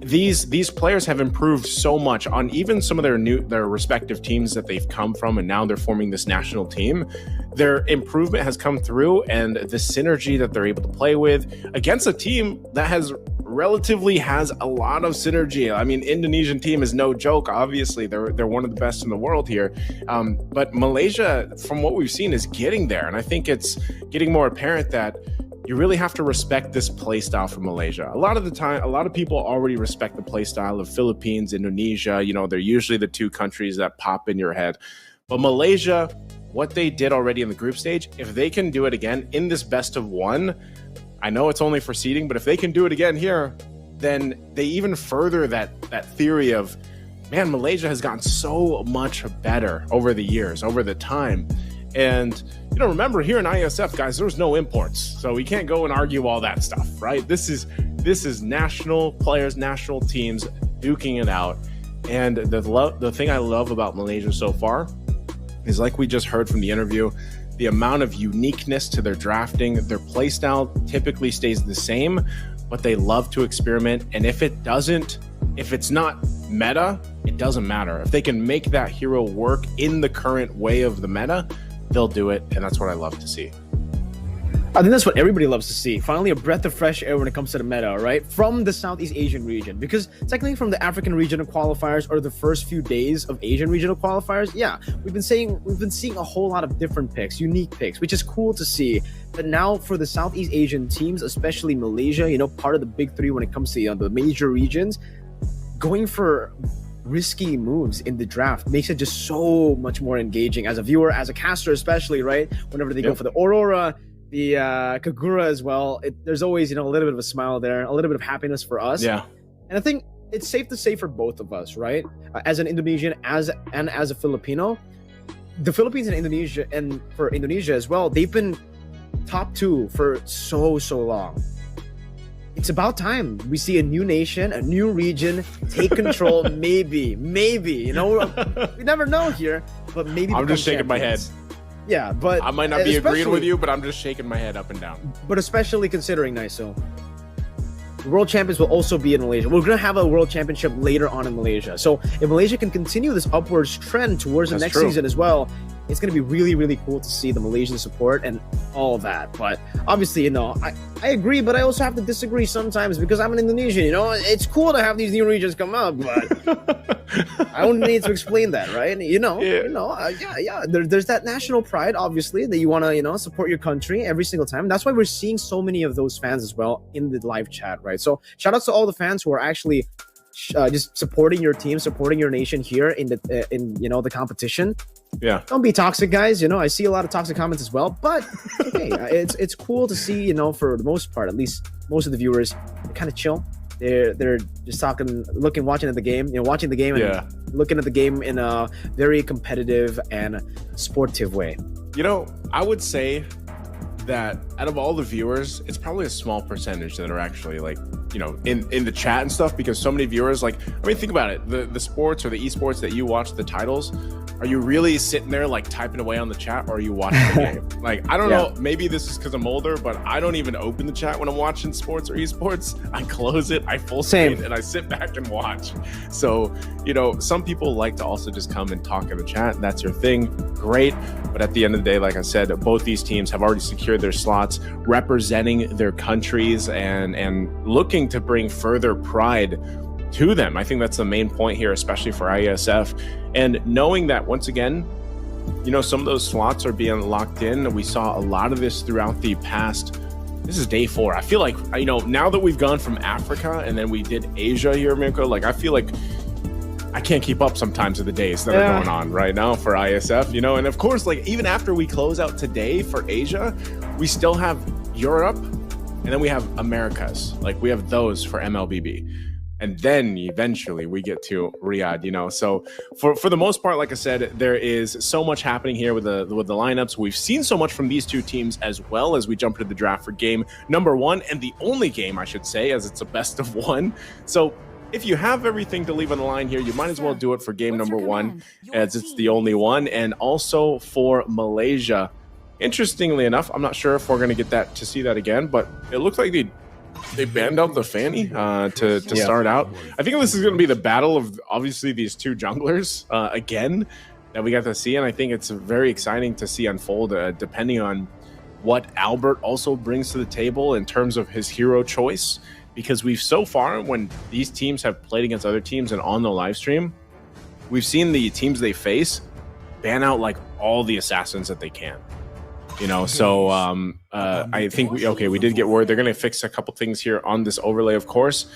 these players have improved so much on even some of their respective teams that they've come from, and now they're forming this national team. Their improvement has come through, and the synergy that they're able to play with against a team that has a lot of synergy. I mean, Indonesian team is no joke. Obviously, they're one of the best in the world here. But Malaysia, from what we've seen, is getting there, and I think it's getting more apparent that you really have to respect this play style from Malaysia. A lot of the time, a lot of people already respect the play style of Philippines, Indonesia. You know, they're usually the 2 countries that pop in your head. But Malaysia, what they did already in the group stage, if they can do it again in this best of 1, I know it's only for seeding, but if they can do it again here, then they even further that theory of, man, Malaysia has gotten so much better over the years, over the time. And, you know, remember, here in Iesf, guys, there's no imports, so we can't go and argue all that stuff, right? This is national players, national teams duking it out. And the thing I love about Malaysia so far is, like we just heard from the interview, the amount of uniqueness to their drafting. Their playstyle typically stays the same, but they love to experiment. And if it's not meta, it doesn't matter. If they can make that hero work in the current way of the meta, they'll do it. And that's what I love to see. I think that's what everybody loves to see. Finally, a breath of fresh air when it comes to the meta, right? From the Southeast Asian region. Because technically from the African regional qualifiers, or the first few days of Asian regional qualifiers, yeah, we've been seeing a whole lot of different picks, unique picks, which is cool to see. But now for the Southeast Asian teams, especially Malaysia, you know, part of the big 3 when it comes to the major regions, going for risky moves in the draft makes it just so much more engaging as a viewer, as a caster especially, right? Whenever they go for the Aurora, the Kagura as well, there's always, you know, a little bit of a smile there, a little bit of happiness for us. Yeah. And I think it's safe to say for both of us, right? As an Indonesian, as a Filipino, the Philippines and Indonesia, and for Indonesia as well, they've been top 2 for so long. It's about time we see a new nation, a new region take control. maybe, you know, we never know here, but maybe. I'm just shaking my head. Yeah, but I might not be agreeing with you, but I'm just shaking my head up and down. But especially considering, Niso, the World Champions will also be in Malaysia. We're going to have a World Championship later on in Malaysia. So if Malaysia can continue this upwards trend towards the next season as well, it's going to be really, really cool to see the Malaysian support and all that. But obviously, you know, I agree, but I also have to disagree sometimes because I'm an Indonesian. You know, it's cool to have these new regions come up, but I don't need to explain that, right? You know, there's that national pride, obviously, that you want to, you know, support your country every single time. That's why we're seeing so many of those fans as well in the live chat, right? So shout out to all the fans who are actually just supporting your team, supporting your nation here in you know, the competition. Yeah, don't be toxic, guys. You know, I see a lot of toxic comments as well, but okay, it's cool to see, you know, for the most part, at least most of the viewers, they're kind of chill. They're just watching the game, you know, watching the game and looking at the game in a very competitive and sportive way. You know, I would say that out of all the viewers, it's probably a small percentage that are actually, like, you know, in the chat and stuff, because so many viewers, like, I mean, think about it, the sports or the esports that you watch the titles, are you really sitting there like typing away on the chat, or are you watching the game? Like, I don't know, maybe this is because I'm older, but I don't even open the chat when I'm watching sports or esports. I close it, I full screen, and I sit back and watch. So, you know, some people like to also just come and talk in the chat. That's your thing, great. But at the end of the day, like I said, both these teams have already secured their slots, representing their countries and looking to bring further pride to them. I think that's the main point here, especially for Iesf. And knowing that, once again, you know, some of those slots are being locked in. We saw a lot of this throughout the past. This is day 4. I feel like, you know, now that we've gone from Africa and then we did Asia here, Mirko, like, I feel like I can't keep up sometimes with the days that are going on right now for Iesf, you know. And of course, like, even after we close out today for Asia, we still have Europe, and then we have Americas. Like, we have those for Mlbb. and then eventually we get to Riyadh, you know. So for the most part, like I said, there is so much happening here with the lineups. We've seen so much from these two teams as well as we jump into the draft for game number 1, and the only game, I should say, as it's a best of 1. So if you have everything to leave on the line here, you might as well do it for game number 1, as it's the only one. And also for Malaysia, interestingly enough, I'm not sure if we're going to get to see that again, but it looks like they banned out the Fanny to start out. I think this is going to be the battle of obviously these two junglers again that we got to see, and I think it's very exciting to see unfold depending on what Albert also brings to the table in terms of his hero choice. Because we've so far, when these teams have played against other teams and on the live stream, we've seen the teams they face ban out like all the assassins that they can. You know, so I think we did get word they're going to fix a couple things here on this overlay, of course,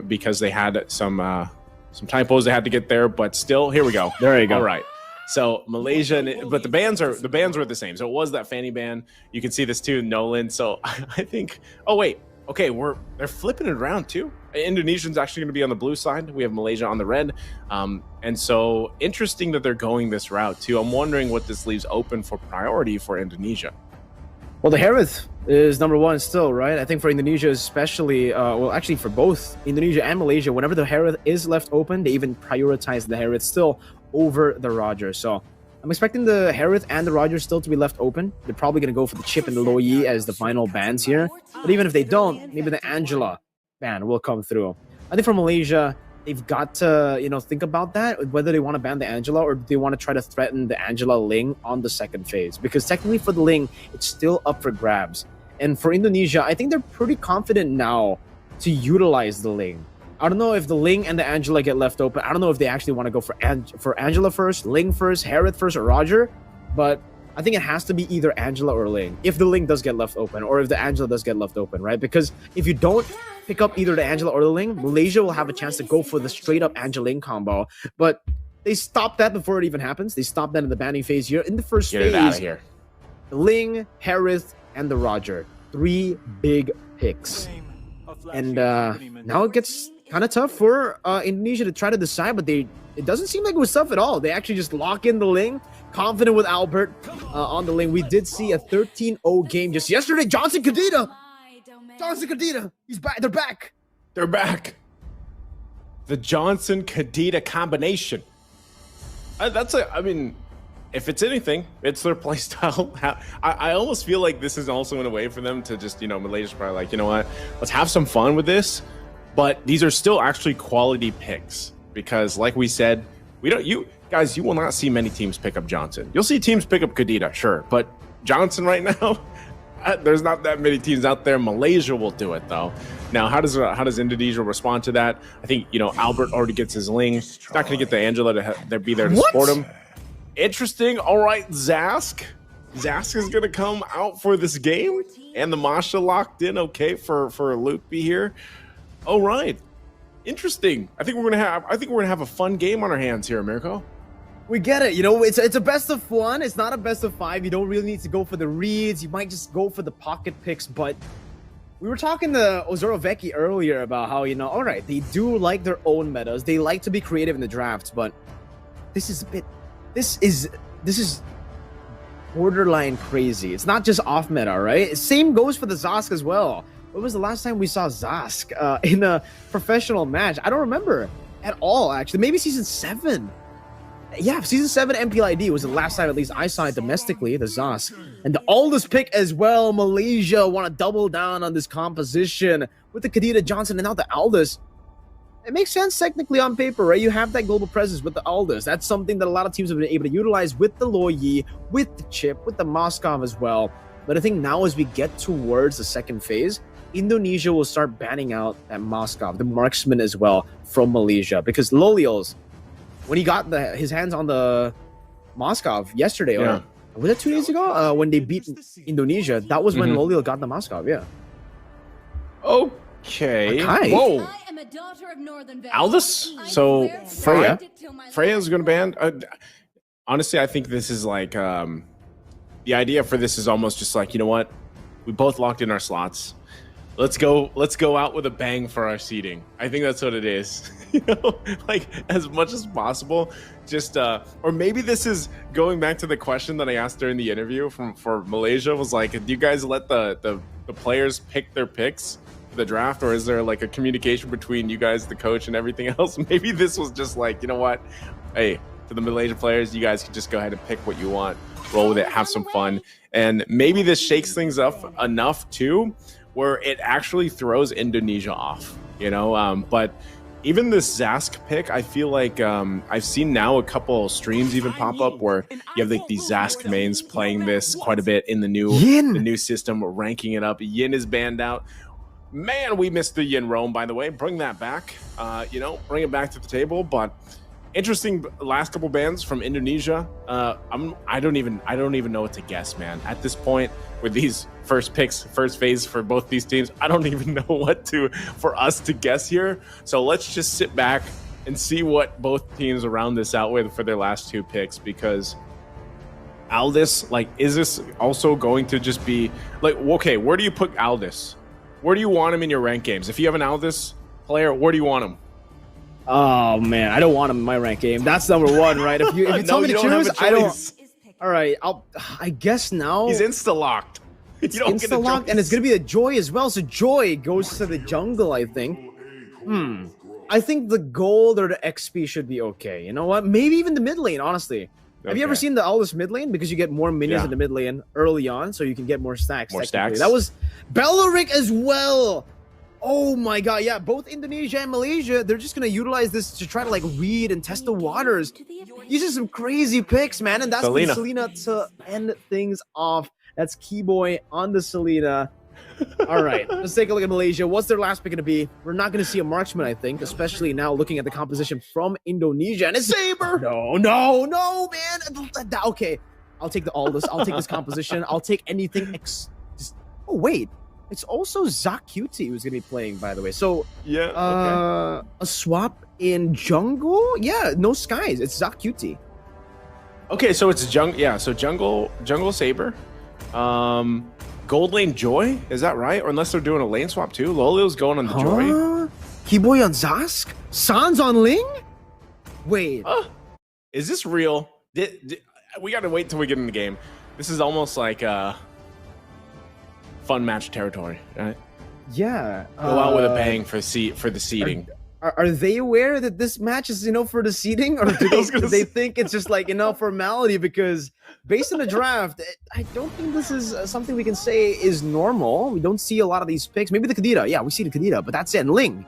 because they had some typos they had to get there, but still, here we go. There you go. All right. So Malaysia, but the bans were the same. So it was that Fanny ban. You can see this too, Nolan. So I think. Oh wait. Okay, they're flipping it around too. Indonesian's actually going to be on the blue side. We have Malaysia on the red. And so interesting that they're going this route too. I'm wondering what this leaves open for priority for Indonesia. Well, the Harith is number 1 still, right? I think for Indonesia especially, well, actually for both Indonesia and Malaysia, whenever the Harith is left open, they even prioritize the Harith still over the Roger. So I'm expecting the Harith and the Roger still to be left open. They're probably going to go for the Chip and the Loyi as the final bans here. But even if they don't, maybe the Angela ban will come through. I think for Malaysia, they've got to, think about that, whether they want to ban the Angela or they want to try to threaten the Angela Ling on the second phase. Because technically for the Ling, it's still up for grabs. And for Indonesia, I think they're pretty confident now to utilize the Ling. I don't know if the Ling and the Angela get left open. I don't know if they actually want to go for Angela first, Ling first, Harith first, or Roger. But I think it has to be either Angela or Ling if the Ling does get left open, or if the Angela does get left open, right? Because if you don't pick up either the Angela or the Ling, Malaysia will have a chance to go for the straight-up Angela-Ling combo. But they stopped that before it even happens. They stopped that in the banning phase here. In the first phase, get it out of here. The Ling, Harith, and the Roger. 3 big picks. And now it gets kind of tough for Indonesia to try to decide, but it doesn't seem like it was tough at all. They actually just lock in the Ling, confident with Albert on the Ling. We did see a 13-0 game just yesterday. Johnson Kadita, he's back. They're back. The Johnson Kadita combination. If it's anything, it's their playstyle. I almost feel like this is also in a way for them to just, Malaysia's probably like, you know what, let's have some fun with this. But these are still actually quality picks because, like we said, you will not see many teams pick up Johnson. You'll see teams pick up Kadita, sure, but Johnson right now, there's not that many teams out there. Malaysia will do it though. Now, how does Indonesia respond to that? I think Albert already gets his Ling. He's not going to get the Angela to be there to support him. Interesting. All right, Zask is going to come out for this game, and the Masha locked in. Okay, for Luke B here. All right, interesting. I think we're gonna have a fun game on our hands here, Mirko. We get it. It's a best of 1. It's not a best of 5. You don't really need to go for the reads. You might just go for the pocket picks. But we were talking to Ozoro Vecchi earlier about how all right, they do like their own metas. They like to be creative in the drafts, but this is borderline crazy. It's not just off meta, right? Same goes for the Zask as well. When was the last time we saw Zask in a professional match? I don't remember at all, actually. Maybe season 7. Yeah, season 7 MPLID was the last time at least I saw it domestically, the Zask. And the Aldous pick as well. Malaysia want to double down on this composition with the Kadita Johnson and now the Aldous. It makes sense technically on paper, right? You have that global presence with the Aldous. That's something that a lot of teams have been able to utilize with the Loyi, with the Chip, with the Moskov as well. But I think now as we get towards the second phase, Indonesia will start banning out that Moskov, the marksman as well, from Malaysia. Because Lolios, when he got his hands on the Moskov yesterday, or was it 2 days ago? When they beat Indonesia, that was when Lolio got the Moskov, yeah. Okay. Whoa. Aldous? So Freya's going to ban? Honestly, I think this is like... the idea for this is almost just like, you know what? We both locked in our slots. Let's go out with a bang for our seeding. I think that's what it is. You know, like as much as possible. Just or maybe this is going back to the question that I asked during the interview for Malaysia, was like, do you guys let the players pick their picks for the draft, or is there like a communication between you guys, the coach, and everything else? Maybe this was just like, you know what? Hey, for the Malaysia players, you guys can just go ahead and pick what you want, roll with it, have some fun. And maybe this shakes things up enough too, where it actually throws Indonesia off, you know? But even this Zask pick, I feel like I've seen now a couple streams even pop up where you have like these Zask mains playing this quite a bit in the new system, ranking it up. Yin is banned out. Man, we missed the Yin Roam, by the way. Bring that back, you know, bring it back to the table. But interesting last couple bans from Indonesia. I don't even know what to guess, man. At this point, with these first phase for both these teams, I don't even know what for us to guess here. So let's just sit back and see what both teams around this out with for their last two picks, because Aldis, like, is this also going to just be like, okay, where do you put Aldis? Where do you want him in your ranked games? If you have an Aldis player, where do you want him? Oh man, I don't want him in my rank game. That's number one, right? If you tell me to choose, I don't. All right, I guess now he's insta-locked. It's insta-locked, and it's gonna be a Joy as well. So Joy goes to the jungle, I think. I think the gold or the XP should be okay. You know what? Maybe even the mid lane, honestly. Okay. Have you ever seen the Aldous mid lane? Because you get more minions in the mid lane early on, so you can get more stacks. More stacks. That was Beleric as well. Oh my god, yeah, both Indonesia and Malaysia, they're just gonna utilize this to try to like read and test the waters. These are some crazy picks, man, and that's the Selena to end things off. That's Keyboy on the Selena. All right, let's take a look at Malaysia. What's their last pick gonna be? We're not gonna see a marksman, I think, especially now looking at the composition from Indonesia. And it's Saber! No, man! Okay, I'll take the Aldous. I'll take this composition. I'll take anything oh, wait. It's also Zacuti who's going to be playing, by the way. So, yeah, okay. A swap in jungle? Yeah, no skies. It's Zacuti. Okay, so it's jungle Saber. Gold lane Joy, is that right? Or unless they're doing a lane swap too. Lolio's going on the Joy. Keyboy on Zask? Sans on Ling? Wait. Is this real? We got to wait till we get in the game. This is almost like fun match territory, right? Yeah. Go out with a bang for the seeding. Are they aware that this match is, for the seeding, or do they think it's just like, formality? Because based on the draft, I don't think this is something we can say is normal. We don't see a lot of these picks. Maybe the Kadira. Yeah, we see the Kadira, but that's it. And Ling.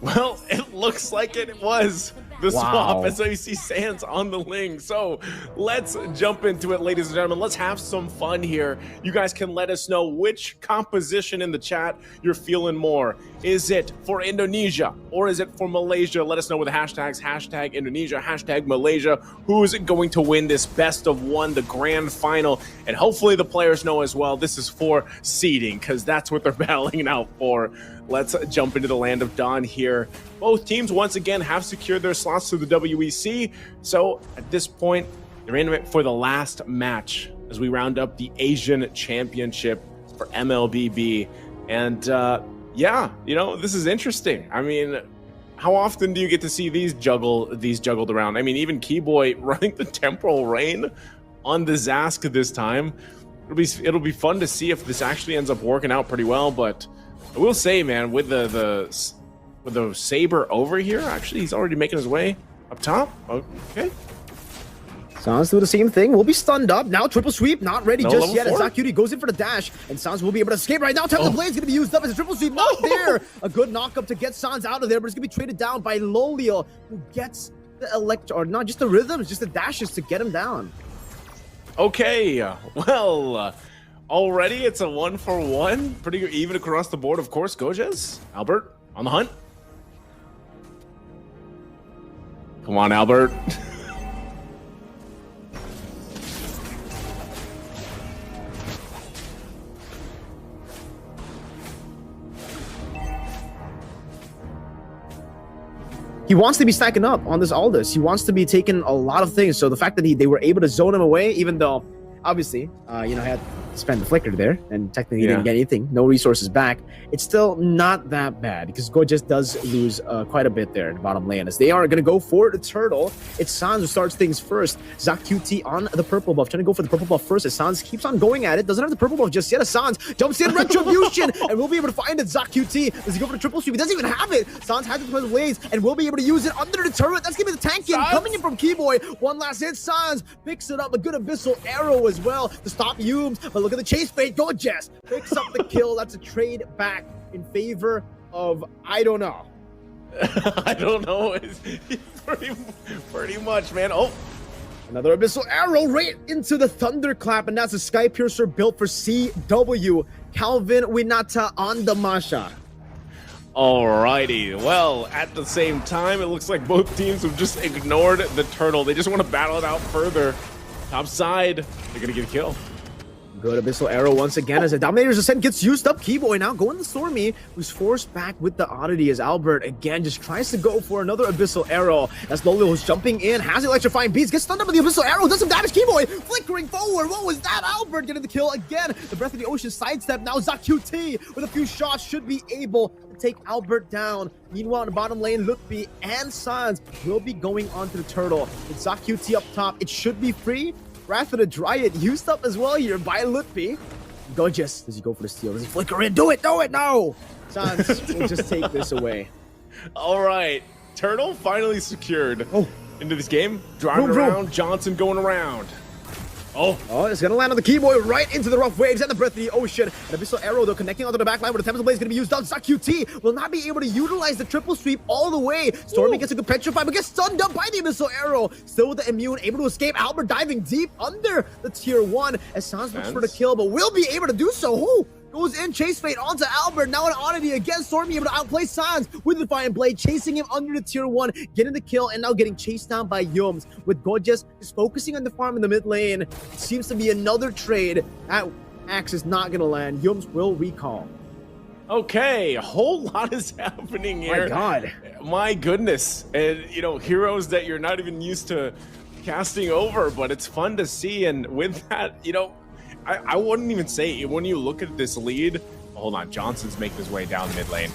Well, it looks like it was the swap, and so you see Sans on the Ling. So let's jump into it, ladies and gentlemen. Let's have some fun here. You guys can let us know which composition in the chat you're feeling more. Is it for Indonesia or is it for Malaysia? Let us know with the hashtags, hashtag Indonesia, hashtag Malaysia. Who's going to win this best of one, the grand final? And hopefully the players know as well, this is for seeding, because that's what they're battling out for. Let's jump into the land of Dawn here. Both teams, once again, have secured their slots to the WEC. So at this point, they're in it for the last match as we round up the Asian Championship for Mlbb. And yeah, this is interesting. I mean, how often do you get to see these juggled around? I mean, even Keyboy running the Temporal Rain on the Zask this time. It'll be fun to see if this actually ends up working out pretty well, but I will say, man, with the Saber over here, actually, he's already making his way up top. Okay. Sans do the same thing. Will be stunned up. Now triple sweep, not ready just yet. And Zacuti goes in for the dash, and Sans will be able to escape right now. Time the blade's going to be used up as a triple sweep. Not there. A good knock-up to get Sans out of there, but it's going to be traded down by Lolio, who gets the or not just the rhythms, just the dashes to get him down. Okay, well, already it's a 1-for-1. Pretty even across the board, of course. Gojes, Albert on the hunt. Come on, Albert. He wants to be stacking up on this Aldous. He wants to be taking a lot of things. So the fact that they were able to zone him away, even though obviously, he had spend the flicker there, and technically he didn't get anything. No resources back. It's still not that bad because Gorgeous does lose quite a bit there in the bottom lane as they are going to go for the turtle. It's Sans who starts things first. ZocQT on the purple buff, trying to go for the purple buff first as Sans keeps on going at it. Doesn't have the purple buff just yet as Sans jumps in Retribution and we'll be able to find it. ZocQT, does he go for the triple sweep? He doesn't even have it. Sans has it with blades and we'll be able to use it under the turret. That's gonna be the tank in coming in from Keyboy. One last hit. Sans picks it up. A good abyssal arrow as well to stop Humes. But look at the chase fade. Gorgeous picks up the kill. That's a trade back in favor of I don't know. I don't know. It's pretty much, man. Oh, another abyssal arrow right into the thunderclap, and that's a sky piercer built for CW. Calvin Winata on the Masha. Alrighty, well, at the same time, it looks like both teams have just ignored the turtle. They just want to battle it out further. Top side, they're gonna get a kill. Good abyssal arrow once again as the Dominator's Ascent gets used up. Keyboy now going to Stormy, who's forced back with the oddity as Albert again just tries to go for another abyssal arrow. As Lolo who's jumping in, has electrifying beats, gets stunned up with the abyssal arrow, does some damage. Keyboy flickering forward. What was that? Albert getting the kill again. The Breath of the Ocean sidestep. Now ZocQT with a few shots should be able to take Albert down. Meanwhile, in the bottom lane, Lutfi and Sans will be going onto the turtle. With ZocQT up top, it should be free. Wrath of the Dryad used up as well here by Lutfi. Gorgeous. Does he go for the steal? Does he flicker in? Do it! Do it! No! Sans will just take this away. All right. Turtle finally secured into this game. Driving around. Johnson going around. Oh, it's going to land on the Keyboy right into the rough waves and the Breath of the Ocean. An abyssal arrow, though, connecting onto the backline where the Tempest Blade is going to be used up. ZocQT will not be able to utilize the triple sweep all the way. Stormy gets a good petrify, but gets stunned up by the abyssal arrow. Still with the immune, able to escape. Albert diving deep under the tier 1 as Sans looks for the kill, but will be able to do so. Goes in, chase fade onto Albert. Now an oddity again. Stormy able to outplay Sans with the Defiant Blade, chasing him under the tier 1, getting the kill, and now getting chased down by Yums. With Gorgeous just focusing on the farm in the mid lane. It seems to be another trade. That axe is not going to land. Yums will recall. Okay, a whole lot is happening here. My God. My goodness. And, you know, heroes that you're not even used to casting over, but it's fun to see. And with that, you know, I wouldn't even say when you look at this lead. Hold on, Johnson's making his way down mid lane.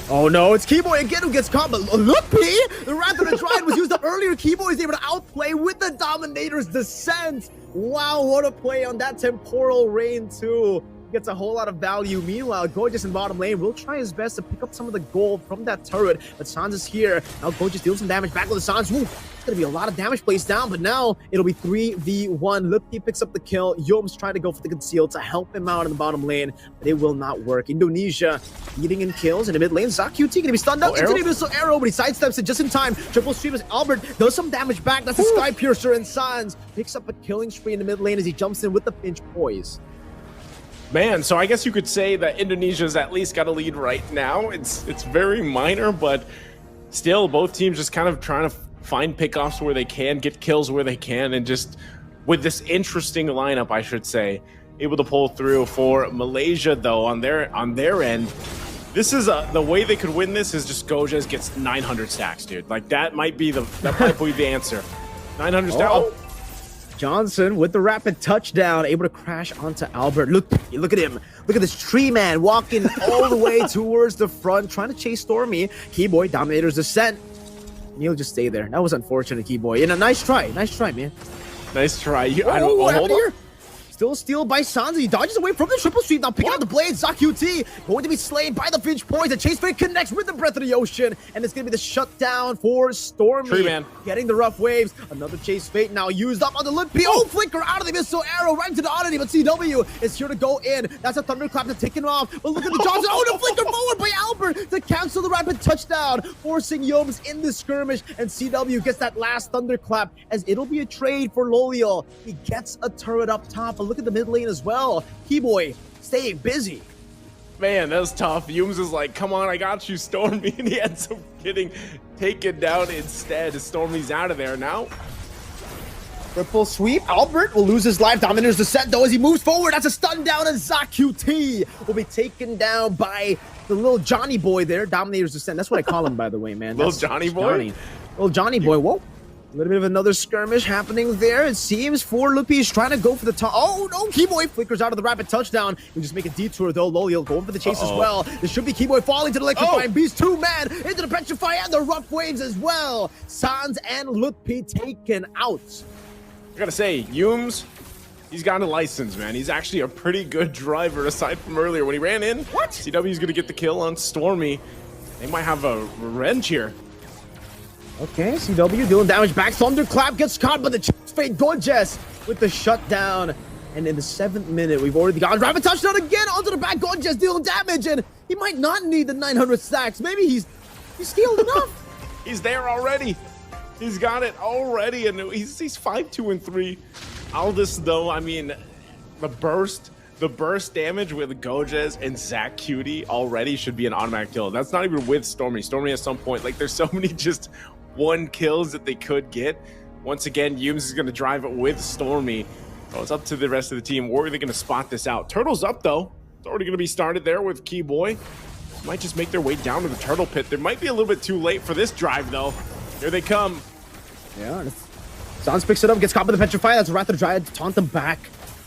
Oh no, it's Keyboy again who gets caught, but Lutfi, the Wrath of the Dryad was used up earlier. Keyboy is able to outplay with the Dominator's Descent. Wow, what a play on that Temporal Rain too. Gets a whole lot of value. Meanwhile, Gorgeous in bottom lane will try his best to pick up some of the gold from that turret, but Sans is here. Now Gorgeous deals some damage back with the Sans. Ooh, it's gonna be a lot of damage placed down, but now it'll be 3v1. Lutfi picks up the kill. Yoms trying to go for the conceal to help him out in the bottom lane, but it will not work. Indonesia leading in kills in the mid lane. ZocQT gonna be stunned up into the abyssal arrow, but he sidesteps it just in time. Triple sweep as Albert does some damage back. That's a Sky Piercer, and Sans picks up a killing spree in the mid lane as he jumps in with the pinch poise. Man, so I guess you could say that Indonesia's at least got a lead right now. It's very minor, but still both teams just kind of trying to find pickoffs where they can, get kills where they can, and just with this interesting lineup, I should say, able to pull through. For Malaysia, though, on their end, this is the way they could win. This is just Gojas gets 900 stacks, dude. Like that might be the answer. 900 stacks. Johnson with the rapid touchdown, able to crash onto Albert. Look at him. Look at this tree man walking all the way towards the front, trying to chase Stormy. Keyboy, Dominator's Descent. He'll just stay there. That was unfortunate, Keyboy. And a nice try, man. Nice try. What happened here? Still steal by Sansa. He dodges away from the triple sweep. Now picking up the blade. ZocQT going to be slain by the Finch Poison. Chase Fade connects with the Breath of the Ocean. And it's going to be the shutdown for Stormy. Tree man. Getting the rough waves. Another Chase Fate now used up on the Lutfi. Oh, flicker out of the missile arrow right into the oddity. But CW is here to go in. That's a thunderclap to take him off. But look at the Johnson. Oh, the flicker forward by Albert to cancel the rapid touchdown. Forcing Yoms in the skirmish. And CW gets that last thunderclap as it'll be a trade for Lolial. He gets a turret up top. But look at the mid lane as well. Keyboy staying busy. Man, that was tough. Yums is like, come on, I got you, Stormy. And he ends up getting taken down instead. Stormy's out of there now. Triple sweep. Albert will lose his life. Dominator's Descent, though, as he moves forward. That's a stun down, and ZocQT will be taken down by the little Johnny boy there. Dominator's Descent. That's what I call him, by the way, man. Little Johnny boy? Little Johnny boy. Whoa. A little bit of another skirmish happening there. It seems for Mlbb is trying to go for the top. Oh no, Keyboy flickers out of the rapid touchdown. He'll just make a detour though. Lolio going for the chase as well. This should be Keyboy falling to the electrifying beast. 2-man into the petrify and the rough waves as well. Sans and Mlbb taken out. I gotta say, Yumes, he's got a license, man. He's actually a pretty good driver aside from earlier when he ran in. What? CW's gonna get the kill on Stormy. They might have a revenge here. Okay, CW dealing damage back. Thunderclap gets caught by the fade. Gorgeous with the shutdown. And in the 7th minute, we've already got rapid touchdown again onto the back. Gorgeous dealing damage, and he might not need the 900 stacks. Maybe he's skilled enough. He's there already. He's got it already, and he's 5-2 and 3. Aldous, though, I mean, the burst damage with Gojes and Zach Cutie already should be an automatic kill. That's not even with Stormy. Stormy at some point, like, there's so many just 1 kills that they could get. Once again, Yumes is going to drive it with Stormy. So it's up to the rest of the team. Where are they going to spot this out? Turtle's up, though. It's already going to be started there with Keyboy. Might just make their way down to the turtle pit. They might be a little bit too late for this drive, though. Here they come. Yeah, Sans picks it up, gets caught by the petrify. That's Rather Dryad to taunt them back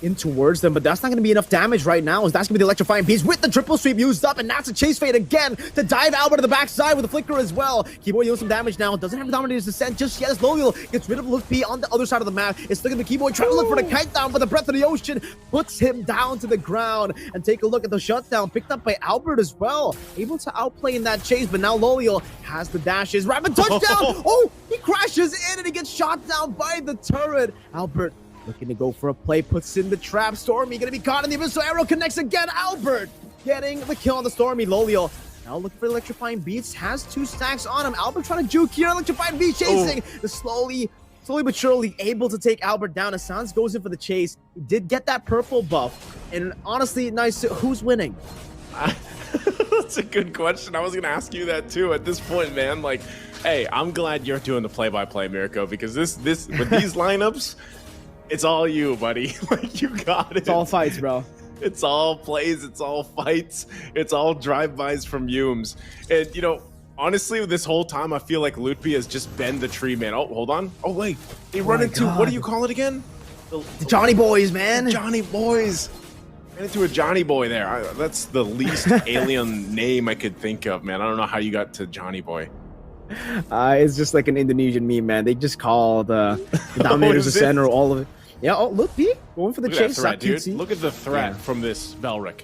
in towards them, but that's not going to be enough damage right now, as that's going to be the electrifying beast with the triple sweep used up, and that's a chase fade again to dive Albert to the backside with a flicker as well. Keyboy dealing some damage now, doesn't have Dominator's Descent just yet as Loyal gets rid of Mlbb on the other side of the map. It's still going to be Keyboy trying to look for the kite down, but the Breath of the Ocean puts him down to the ground. And take a look at the shutdown picked up by Albert as well, able to outplay in that chase, but now Loyal has the dashes. Rapid touchdown! Oh, he crashes in and he gets shot down by the turret. Albert looking to go for a play, puts in the trap. Stormy gonna be caught in the abyss, so arrow connects again. Albert getting the kill on the Stormy. Lolio now looking for electrifying beats, has 2 stacks on him. Albert trying to juke here, electrifying beat chasing. The slowly but surely able to take Albert down as Sans goes in for the chase. He did get that purple buff, and honestly, nice. Who's winning? That's a good question. I was gonna ask you that too at this point, man. Like, hey, I'm glad you're doing the play-by-play, Mirko, because this with these lineups, it's all you, buddy. Like, you got it. It's all fights, bro. It's all plays. It's all fights. It's all drive-bys from Yumes. And, you know, honestly, this whole time, I feel like Mlbb has just been the tree man. Oh, hold on. Oh, wait. They run into, what do you call it again? The Johnny Boys, man. Johnny Boys. Ran into a Johnny Boy there. That's the least alien name I could think of, man. I don't know how you got to Johnny Boy. It's just like an Indonesian meme, man. They just call the Dominators the center, all of it. Yeah, oh, Mlbb going for the chase. Threat, dude. Look at the threat from this Velric.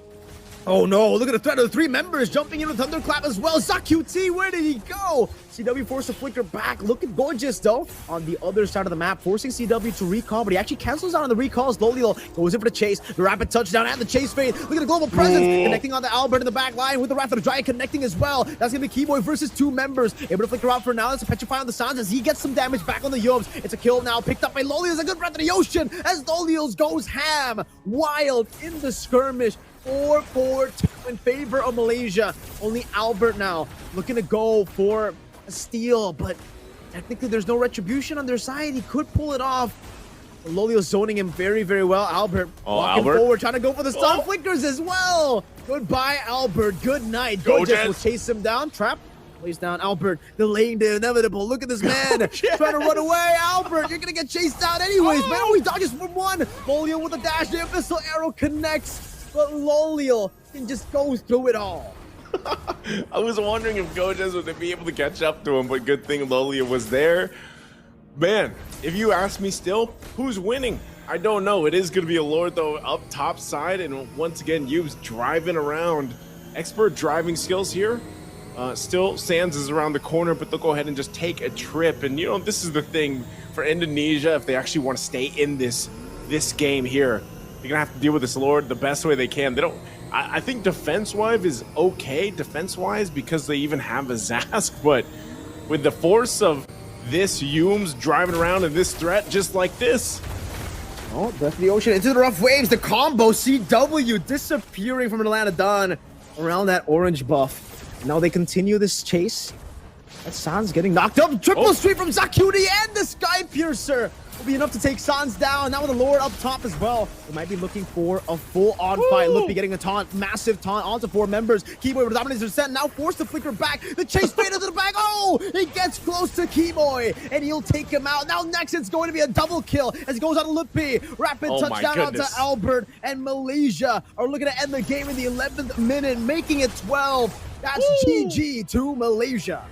Oh no, look at the threat of the 3 members jumping in with Thunderclap as well. ZaQT, where did he go? CW forced to flicker back. Looking gorgeous though on the other side of the map, forcing CW to recall, but he actually cancels out on the recalls. Lolio goes in for the chase, the rapid touchdown and the chase fade. Look at the global presence connecting on the Albert in the back line with the Wrath of the Giant connecting as well. That's gonna be Keyboy versus 2 members. Able to flicker out for now. That's a petrify on the Sans as he gets some damage back on the Yums. It's a kill now picked up by Lolio. It's a good Breath of the Ocean as Lolio's goes ham. Wild in the skirmish. 4-4-2 in favor of Malaysia. Only Albert now looking to go for a steal, but technically there's no retribution on their side. He could pull it off. Lolio zoning him very, very well. Albert walking forward, trying to go for the stun flickers as well. Goodbye, Albert. Good night. Gorgeous will chase him down. Trap plays down Albert, delaying the inevitable. Look at this man trying to run away. Albert, you're gonna get chased down anyways. Man, he dodges for 1. Lolio with a dash. The abyssal arrow connects. But Lolio can just go through it all. I was wondering if Gojes would be able to catch up to him, but good thing Lolio was there. Man, if you ask me still, who's winning? I don't know. It is going to be a Lord, though, up top side. And once again, Yube's driving around. Expert driving skills here. Still, Sans is around the corner, but they'll go ahead and just take a trip. And, you know, this is the thing for Indonesia. If they actually want to stay in this game here, they're gonna have to deal with this Lord the best way they can. They don't. I think defense-wise is okay, defense-wise, because they even have a Zask. But with the force of this Yumes driving around in this threat, just like this. Oh, Breath of the Ocean into the rough waves. The combo CW disappearing from Atlanta Dawn around that orange buff. Now they continue this chase. That's Sans getting knocked up. Triple street from Zakuti, and the Sky Piercer will be enough to take Sans down. Now with the Lord up top as well. We might be looking for a full-on fight. Luppi getting a taunt, massive taunt onto 4 members. Keyboy with dominates percent, now forced to flicker back. The chase fade into the back. Oh, he gets close to Keyboy, and he'll take him out. Now next it's going to be a double kill as it goes on to Luppi. Rapid touchdown onto Albert, and Malaysia are looking to end the game in the 11th minute, making it 12. That's GG to Malaysia.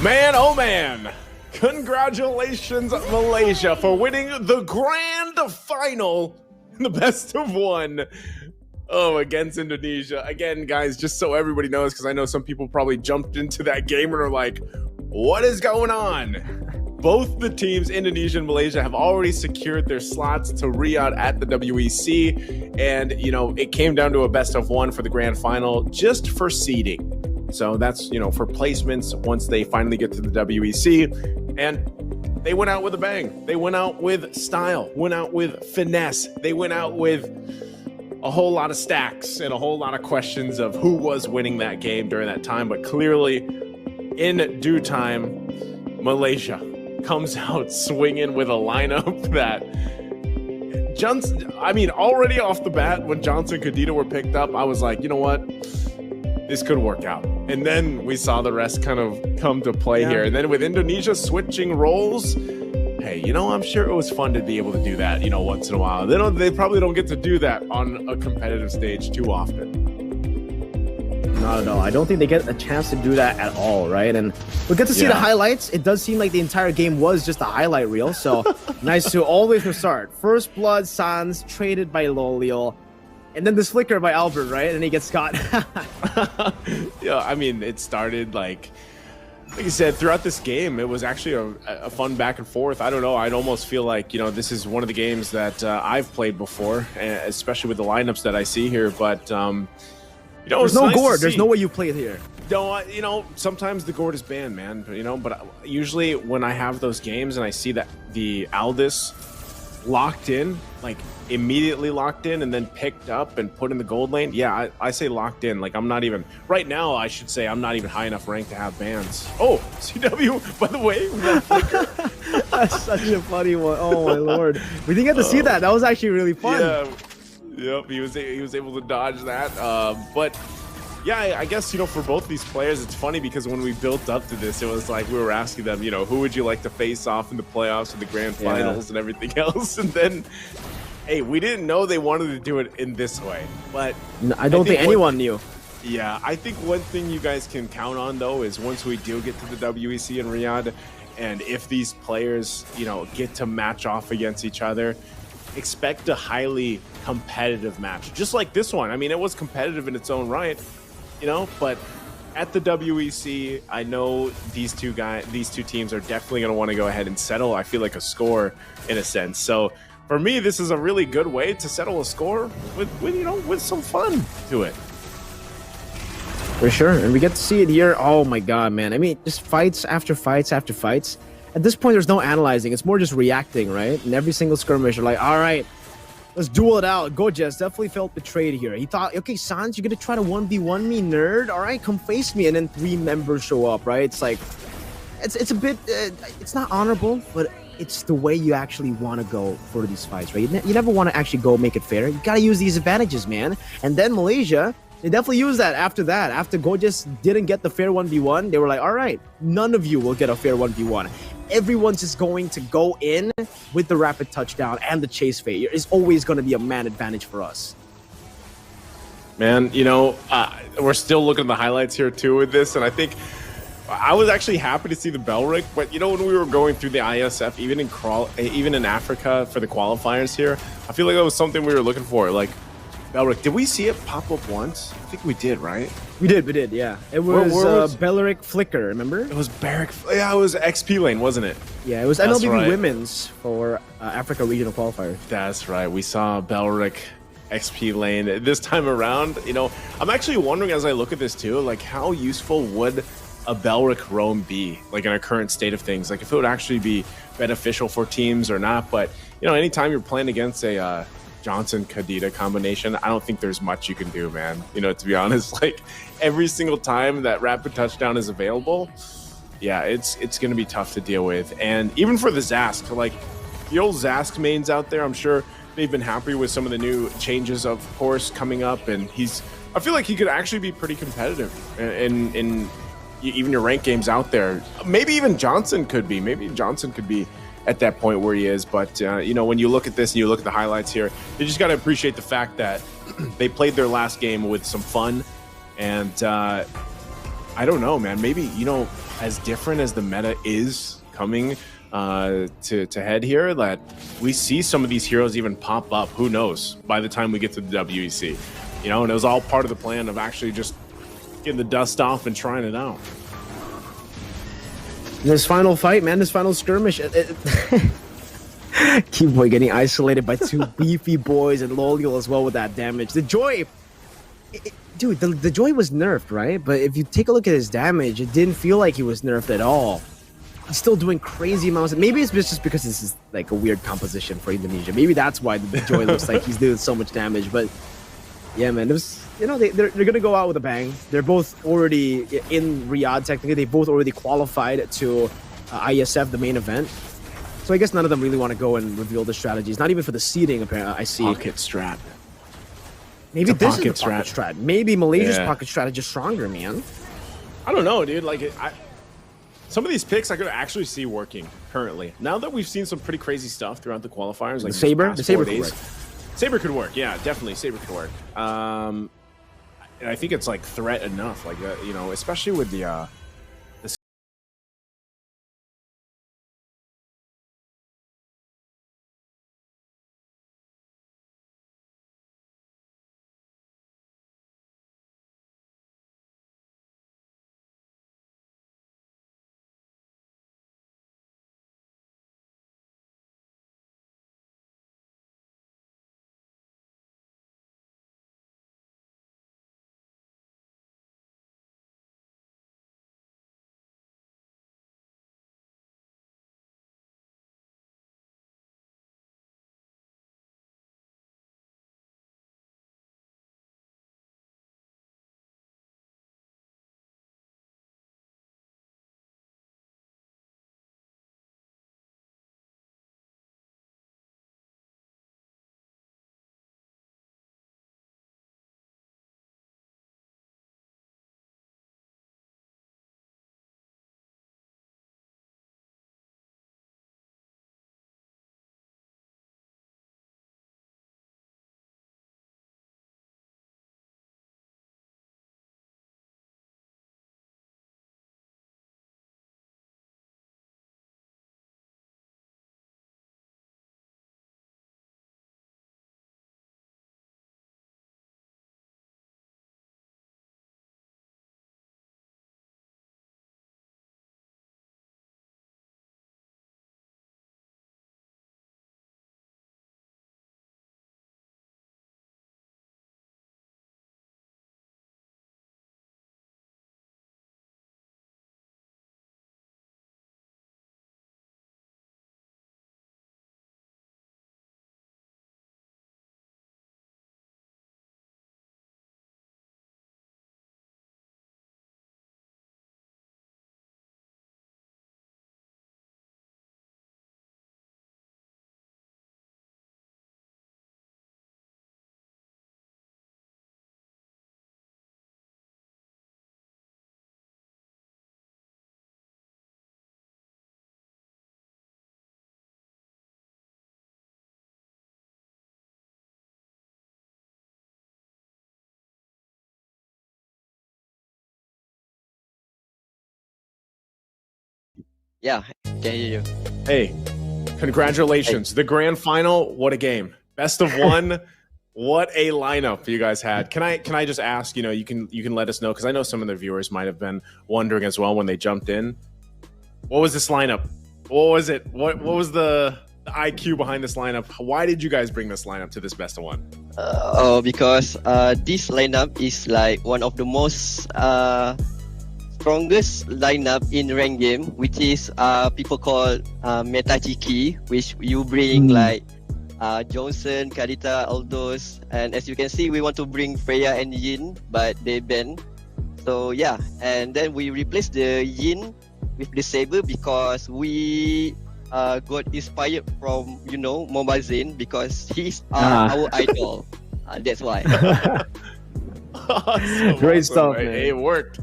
Man, oh man. Congratulations, Malaysia, for winning the grand final in the best of 1. Oh, against Indonesia. Again, guys, just so everybody knows, because I know some people probably jumped into that game and are like, what is going on? Both the teams, Indonesia and Malaysia, have already secured their slots to Riyadh at the WEC. And, you know, it came down to a best of 1 for the grand final just for seeding. So that's, you know, for placements once they finally get to the WEC. And they went out with a bang. They went out with style, went out with finesse. They went out with a whole lot of stacks and a whole lot of questions of who was winning that game during that time. But clearly, in due time, Malaysia comes out swinging with a lineup that already off the bat, when Johnson and Kadita were picked up, I was like, you know what? This could work out. And then we saw the rest kind of come to play here. And then with Indonesia switching roles, hey, you know, I'm sure it was fun to be able to do that, you know, once in a while. They probably don't get to do that on a competitive stage too often. Not at all. I don't think they get a chance to do that at all, right? And we get to see the highlights. It does seem like the entire game was just a highlight reel. So nice to always restart. First blood, Sans, traded by Lolio. And then this flicker by Albert, right? And he gets caught. Yeah, I mean, it started like you said, throughout this game, it was actually a fun back and forth. I don't know. I'd almost feel like, you know, this is one of the games that I've played before, especially with the lineups that I see here. But, you know, there's no gourd. There's no way you play it here. No, you know, sometimes the gourd is banned, man. You know, but usually when I have those games and I see that the Aldous locked in, like immediately locked in and then picked up and put in the gold lane, yeah, I say locked in. Like, I'm not even right now, I should say I'm not even high enough rank to have bans. Oh, CW, by the way, we got flicker. That's such a funny one. Oh my lord, we didn't get to see that. That was actually really fun. Yeah, yep, he was able to dodge that. But yeah, I guess, you know, for both these players, it's funny because when we built up to this, it was like we were asking them, you know, who would you like to face off in the playoffs and the grand finals and everything else. And then, hey, we didn't know they wanted to do it in this way. But no, I don't think anyone knew. Yeah, I think one thing you guys can count on, though, is once we do get to the WEC in Riyadh, and if these players, you know, get to match off against each other, expect a highly competitive match. Just like this one. I mean, it was competitive in its own right. You know, but at the WEC, I know these two teams are definitely going to want to go ahead and settle, I feel like, a score in a sense. So for me, this is a really good way to settle a score with you know, with some fun to it. For sure. And we get to see it here. Oh my god, man. I mean, just fights after fights after fights. At this point, there's no analyzing. It's more just reacting, right? And every single skirmish, you're like, all right, let's duel it out. Gojes definitely felt betrayed here. He thought, okay, Sans, you're going to try to 1v1 me, nerd? All right, come face me. And then 3 members show up, right? It's like, it's a bit, it's not honorable, but it's the way you actually want to go for these fights, right? You never want to actually go make it fair. You got to use these advantages, man. And then Malaysia, they definitely used that after that. After Gojes didn't get the fair 1v1, they were like, all right, none of you will get a fair 1v1. Everyone's just going to go in with the rapid touchdown and the chase fade. It's always going to be a man advantage for us. Man, you know, we're still looking at the highlights here too with this, and I think I was actually happy to see the Belric, but you know, when we were going through the Iesf, even in Africa for the qualifiers here, I feel like that was something we were looking for. Like, Belric, did we see it pop up once? I think we did, right? We did, yeah. It was, Belric Flicker, remember? It was Barrick. Yeah, it was XP lane, wasn't it? Yeah, it was MLB Women's for Africa Regional Qualifiers. That's right. We saw Belric XP lane this time around. You know, I'm actually wondering as I look at this too, like how useful would a Belric roam be, like in our current state of things? Like if it would actually be beneficial for teams or not. But, you know, anytime you're playing against a Johnson Kadita combination, I don't think there's much you can do, man. You know, to be honest, like every single time that rapid touchdown is available, yeah, it's going to be tough to deal with. And even for the Zask, like the old Zask mains out there, I'm sure they've been happy with some of the new changes, of course, coming up. And I feel like he could actually be pretty competitive in even your ranked games out there. Maybe even Johnson could be. Maybe Johnson could be at that point where he is. But, you know, when you look at this and you look at the highlights here, you just got to appreciate the fact that they played their last game with some fun. And I don't know, man, maybe, you know, as different as the meta is coming to head here, that we see some of these heroes even pop up, who knows, by the time we get to the WEC. You know, and it was all part of the plan of actually just getting the dust off and trying it out. This final fight, man, this final skirmish, Keyboy getting isolated by two beefy boys, and Lolial as well with that damage. The Joy, dude, the Joy was nerfed, right? But if you take a look at his damage, it didn't feel like he was nerfed at all. He's still doing crazy amounts. Maybe it's just because this is like a weird composition for Indonesia. Maybe that's why the Joy looks like he's doing so much damage. But yeah, man, it was, you know, they're gonna go out with a bang. They're both already in Riyadh. Technically, they both already qualified to Iesf, the main event. So I guess none of them really want to go and reveal the strategies. Not even for the seeding, apparently. I see. Pocket strat. Maybe this is the pocket strat. Maybe Malaysia's pocket strat is just stronger, man. I don't know, dude. Like, some of these picks I could actually see working currently. Now that we've seen some pretty crazy stuff throughout the qualifiers, like the Saber could work. Saber could work, yeah, definitely. Saber could work. And I think it's like threat enough, like you know, especially with the Yeah, can hear you. Hey, congratulations. Hey. The grand final, what a game. Best of one. What a lineup you guys had. Can I just ask, you know, you can let us know, because I know some of the viewers might have been wondering as well when they jumped in. What was this lineup? What was it? What was the IQ behind this lineup? Why did you guys bring this lineup to this best of one? Because this lineup is like one of the most strongest lineup in ranked game, which is people call MICC, which you bring like Johnson, Kadita, all those. And as you can see, we want to bring Freya and Yin, but they banned. So yeah, and then we replaced the Yin with the Saber because we got inspired from, Mobile Zane because he's our idol. That's why. Great stuff, man. It worked.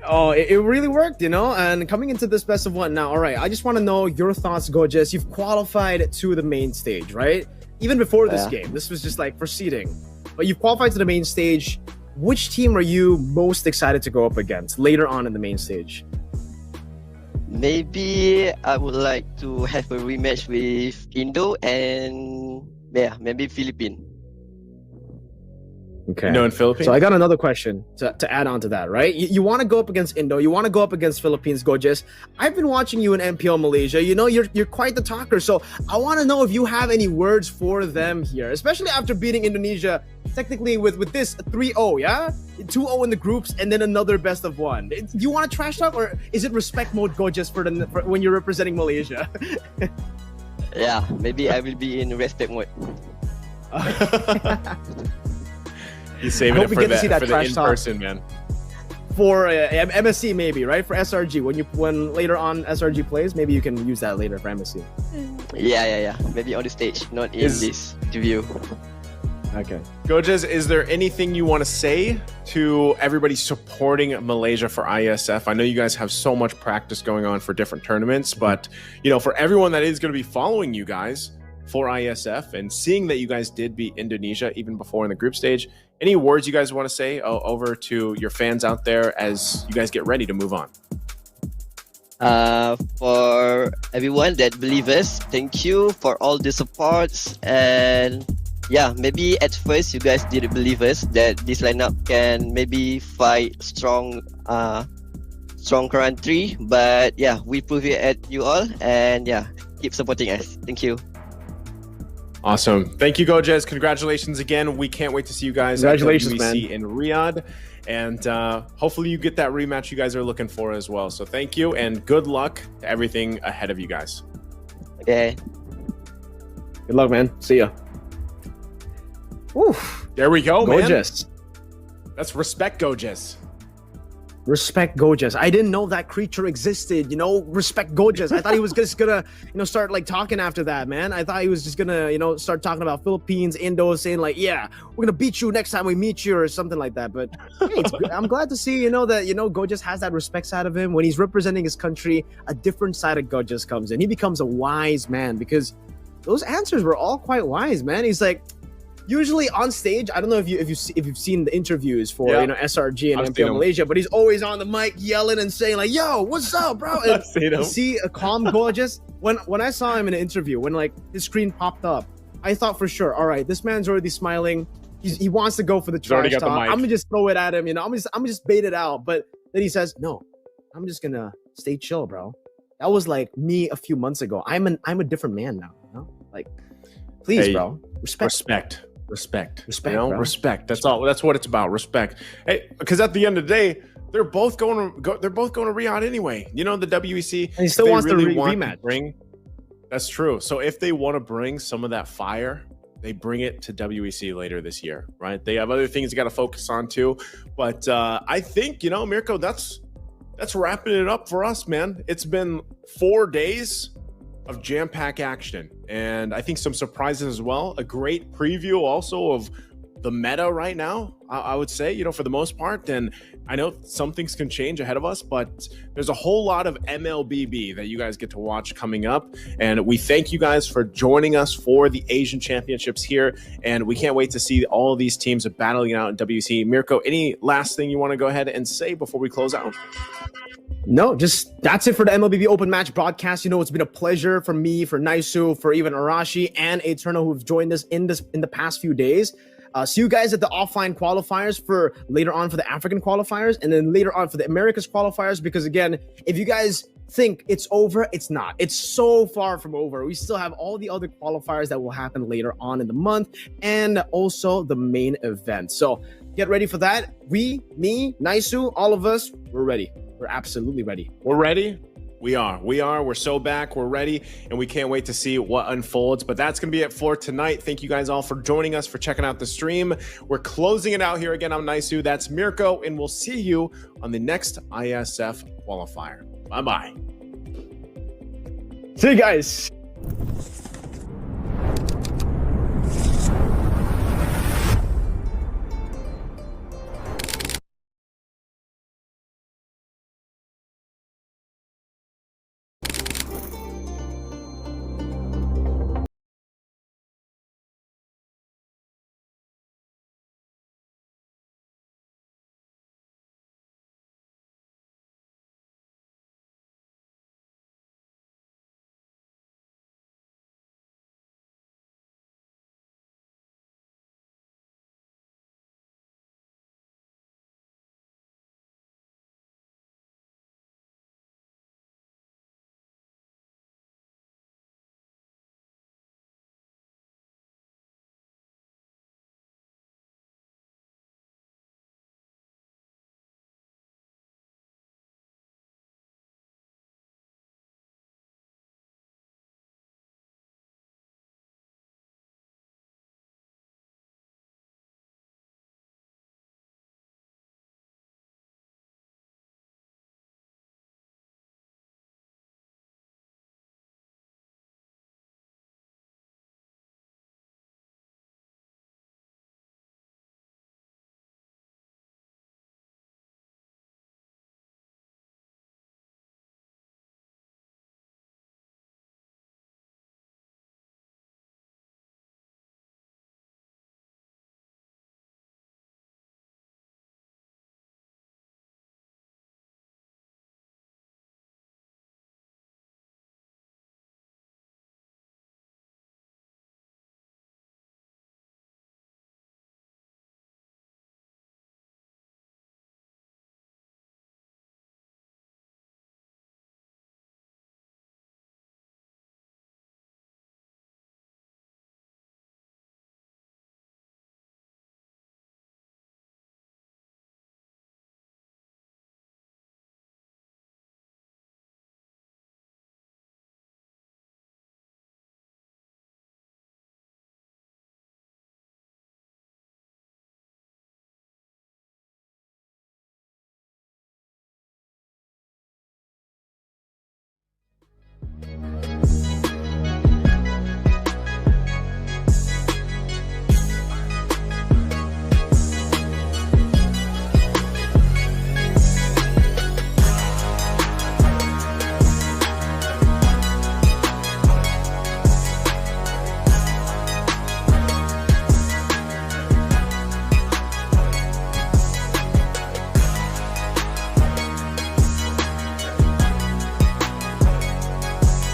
Oh, it really worked, and coming into this best of one now. All right, I just want to know your thoughts, Gojes. You've qualified to the main stage, right? Even before this game, this was just like proceeding, but you've qualified to the main stage. Which team are you most excited to go up against later on in the main stage? Maybe I would like to have a rematch with Indo and maybe Philippines. Okay. Indo and Philippines. So I got another question to add on to that, right? You want to go up against Indo, you want to go up against Philippines, Gojes. I've been watching you in MPL Malaysia. You're quite the talker. So I want to know if you have any words for them here, especially after beating Indonesia, technically with this 3-0, yeah? 2-0 in the groups and then another best of one. Do you want to trash talk or is it respect mode, Gojes, for when you're representing Malaysia? Yeah, maybe I will be in respect mode. He's saving it for the in-person, man. For MSC maybe, right? For SRG, when later on SRG plays, maybe you can use that later for MSC. Yeah. Maybe on the stage, not in this interview. Okay. Gojes, is there anything you want to say to everybody supporting Malaysia for Iesf? I know you guys have so much practice going on for different tournaments, but for everyone that is going to be following you guys for Iesf and seeing that you guys did beat Indonesia even before in the group stage, any words you guys want to say over to your fans out there as you guys get ready to move on? For everyone that believe us, thank you for all the supports. And yeah, maybe at first you guys didn't believe us that this lineup can maybe fight strong country, but yeah, we prove it at you all, and yeah, keep supporting us. Thank you. Awesome. Thank you, Gojes. Congratulations again. We can't wait to see you guys at UECS in Riyadh. And hopefully you get that rematch you guys are looking for as well. So thank you and good luck to everything ahead of you guys. Okay. Good luck, man. See ya. Oof. There we go, man. Gojes. That's respect, Gojes. Respect Gojes. I didn't know that creature existed, respect Gojes. I thought he was just gonna, start like talking after that, man. I thought he was just gonna, start talking about Philippines, Indo, saying like, yeah, we're gonna beat you next time we meet you or something like that. But hey, it's good. I'm glad to see, that, Gojes has that respect side of him. When he's representing his country, a different side of Gojes comes in. He becomes a wise man because those answers were all quite wise, man. He's like, usually on stage, I don't know if you've seen the interviews for SRG and MPL Malaysia, but he's always on the mic yelling and saying like, "Yo, what's up, bro?" And you see a calm Gojes. When I saw him in an interview, when like his screen popped up, I thought for sure, all right, this man's already smiling. He wants to go for the trash talk. I'm gonna just throw it at him, I'm just bait it out. But then he says, "No, I'm just gonna stay chill, bro." That was like me a few months ago. I'm a different man now. Like, please, bro, respect. Respect. Respect. That's all. That's what it's about. Respect. Hey, because at the end of the day, they're both going to Riyadh anyway. The WEC. And he still wants the rematch. That's true. So if they want to bring some of that fire, they bring it to WEC later this year, right? They have other things you got to focus on too. But I think Mirko, that's wrapping it up for us, man. It's been 4 days of jam-packed action, and I think some surprises as well. A great preview also of the meta right now, I would say, for the most part. And I know some things can change ahead of us, but there's a whole lot of Mlbb that you guys get to watch coming up. And we thank you guys for joining us for the Asian Championships here. And we can't wait to see all of these teams battling out in WC. Mirko, any last thing you want to go ahead and say before we close out? No, just that's it for the Mlbb Open Match broadcast. It's been a pleasure for me, for Naisu, for even Arashi and Eternal who've joined us in the past few days. See you guys at the offline qualifiers for later on for the African qualifiers and then later on for the Americas qualifiers. Because again, if you guys think it's over, it's not. It's so far from over. We still have all the other qualifiers that will happen later on in the month and also the main event. So get ready for that. Me, Naisu, all of us, we're ready. We're absolutely ready. We're ready. We are. We're so back. We're ready, and we can't wait to see what unfolds. But that's going to be it for tonight. Thank you guys all for joining us, for checking out the stream. We're closing it out here again. I'm Naisu. That's Mirko, and we'll see you on the next Iesf qualifier. Bye-bye. See you guys.